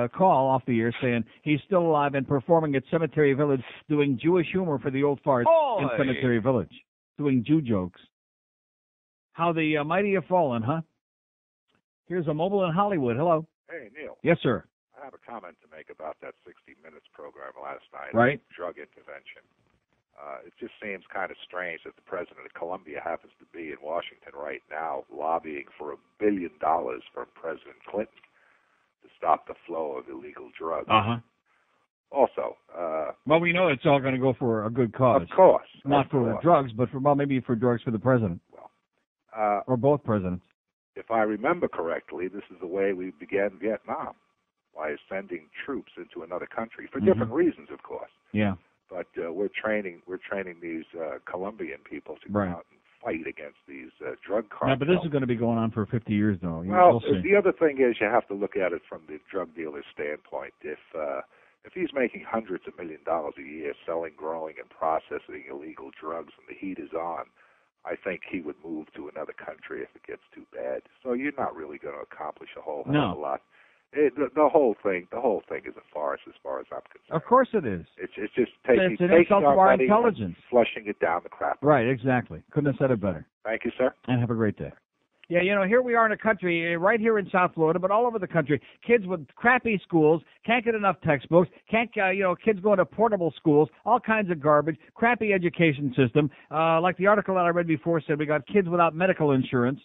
call off the air saying he's still alive and performing at Cemetery Village, doing Jewish humor for the old farts in Cemetery Village, doing Jew jokes. How the mighty have fallen, huh? Here's a mobile in Hollywood. Hello. Hey, Neil. Yes, sir. I have a comment to make about that 60 Minutes program last night. Right. Drug intervention. It just seems kind of strange that the president of Colombia happens to be in Washington right now lobbying for $1 billion from President Clinton to stop the flow of illegal drugs. Uh-huh. Also, well, we know it's all going to go for a good cause. Of course. Not for drugs, but for, well, maybe for drugs for the president. Well, or both presidents. If I remember correctly, this is the way we began Vietnam, by sending troops into another country for different reasons, of course. Yeah. But we're training these Colombian people to go out and fight against these drug cartels. Yeah, but this is going to be going on for 50 years, though. Well, the other thing is you have to look at it from the drug dealer's standpoint. If he's making hundreds of $millions a year selling, growing, and processing illegal drugs, and the heat is on, I think he would move to another country if it gets too bad. So you're not really going to accomplish a whole hell of a lot. The whole thing is a farce as far as I'm concerned. Of course it is. It's just taking our our money intelligence, and flushing it down the crap. Right, exactly. Couldn't have said it better. Thank you, sir. And have a great day. Yeah, here we are in a country, right here in South Florida, but all over the country, kids with crappy schools, can't get enough textbooks, kids going to portable schools, all kinds of garbage, crappy education system. Like the article that I read before said, we got kids without medical insurance.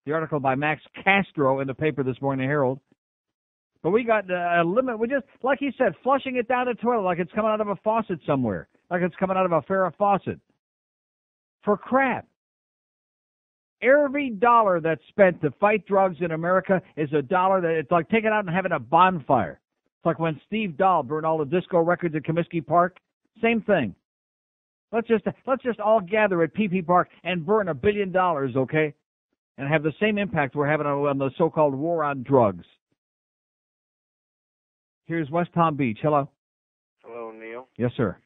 The article by Max Castro in the paper this morning, the Herald. But we got a limit. We just, like he said, flushing it down the toilet like it's coming out of a faucet somewhere, like it's coming out of a Farrah faucet. For crap. Every dollar that's spent to fight drugs in America is a dollar that it's like taking out and having a bonfire. It's like when Steve Dahl burned all the disco records at Comiskey Park. Same thing. Let's just all gather at PP Park and burn $1 billion, okay? And have the same impact we're having on the so-called war on drugs. Here's West Palm Beach. Hello. Hello, Neil. Yes, sir.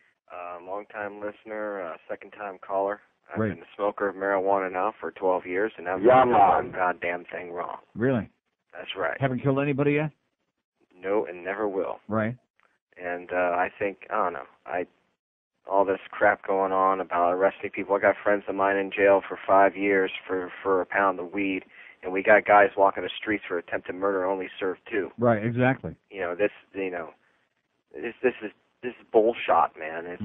Long-time listener, second-time caller. I've Great. been a smoker of marijuana now for 12 years, and I've done one goddamn thing wrong. Really? That's right. Haven't killed anybody yet? No, and never will. Right. And I think, I don't know, all this crap going on about arresting people. I got friends of mine in jail for 5 years for a pound of weed, and we got guys walking the streets for attempted murder only served 2. Right, exactly. This is bullshit, man. It's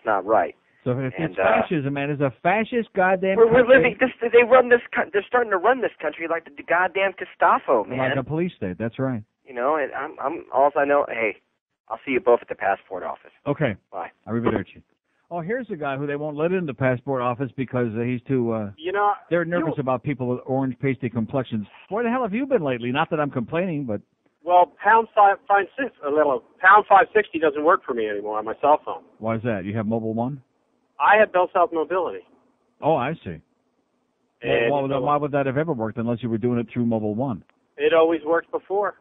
not right. So if it's fascism, man, it's a fascist goddamn We're country. living this. They run this. They're starting to run this country like the goddamn Gestapo, man. Like a police state. That's right. And I'm all I know. Hey, I'll see you both at the passport office. Okay. Bye. Arrivederci. Oh, here's a guy who they won't let in the passport office because he's too. They're nervous about people with orange pasty complexions. Where the hell have you been lately? Not that I'm complaining, but. Well, pound 560 doesn't work for me anymore on my cell phone. Why is that? You have Mobile One? I have Bell South Mobility. Oh, I see. Well, why would that have ever worked unless you were doing it through Mobile One? It always worked before.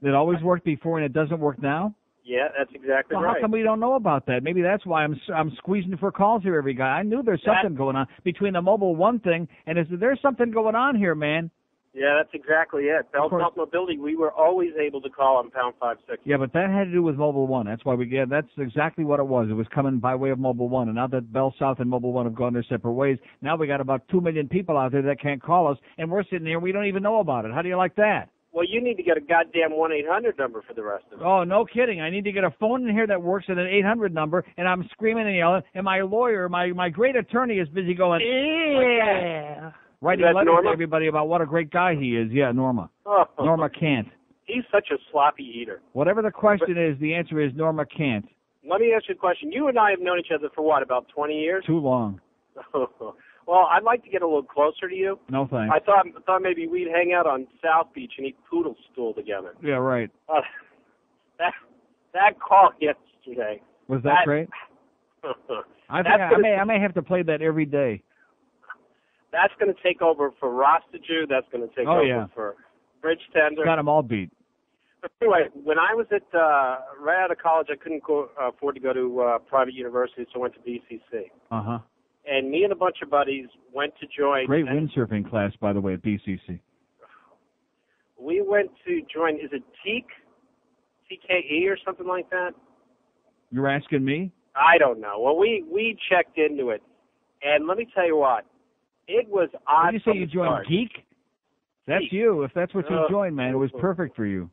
It always worked before, and it doesn't work now? Yeah, that's exactly right. How come we don't know about that? Maybe that's why I'm squeezing for calls here every guy. I knew there's something going on between the Mobile One thing and there's something going on here, man. Yeah, that's exactly it. Bell South Mobility, we were always able to call on pound 560. Yeah, but that had to do with Mobile One. That's why that's exactly what it was. It was coming by way of Mobile One. And now that Bell South and Mobile One have gone their separate ways, now we got about 2 million people out there that can't call us, and we're sitting here, we don't even know about it. How do you like that? Well, you need to get a goddamn 1-800 number for the rest of it. Oh, no kidding. I need to get a phone in here that works at an 800 number, and I'm screaming and yelling, and my lawyer, my great attorney is busy going, yeah. Writing letters to everybody about what a great guy he is. Yeah, Norma. Oh. Norma can't. He's such a sloppy eater. Whatever the question is, the answer is Norma can't. Let me ask you a question. You and I have known each other for what, about 20 years? Too long. Well, I'd like to get a little closer to you. No thanks. I thought maybe we'd hang out on South Beach and eat poodle stool together. Yeah, right. That call yesterday. Was that great? I may have to play that every day. That's going to take over for Rostage. That's going to take over for Bridge Tender. Got them all beat. But anyway, when I was right out of college, I couldn't afford to go to private university, so I went to BCC. Uh-huh. And me and a bunch of buddies went to join. Great windsurfing class, by the way, at BCC. We went to join, is it TKE or something like that? You're asking me? I don't know. Well, we checked into it. And let me tell you what. It was odd. Did you say you joined Geek? That's you. If that's what you joined, man, it was perfect for you.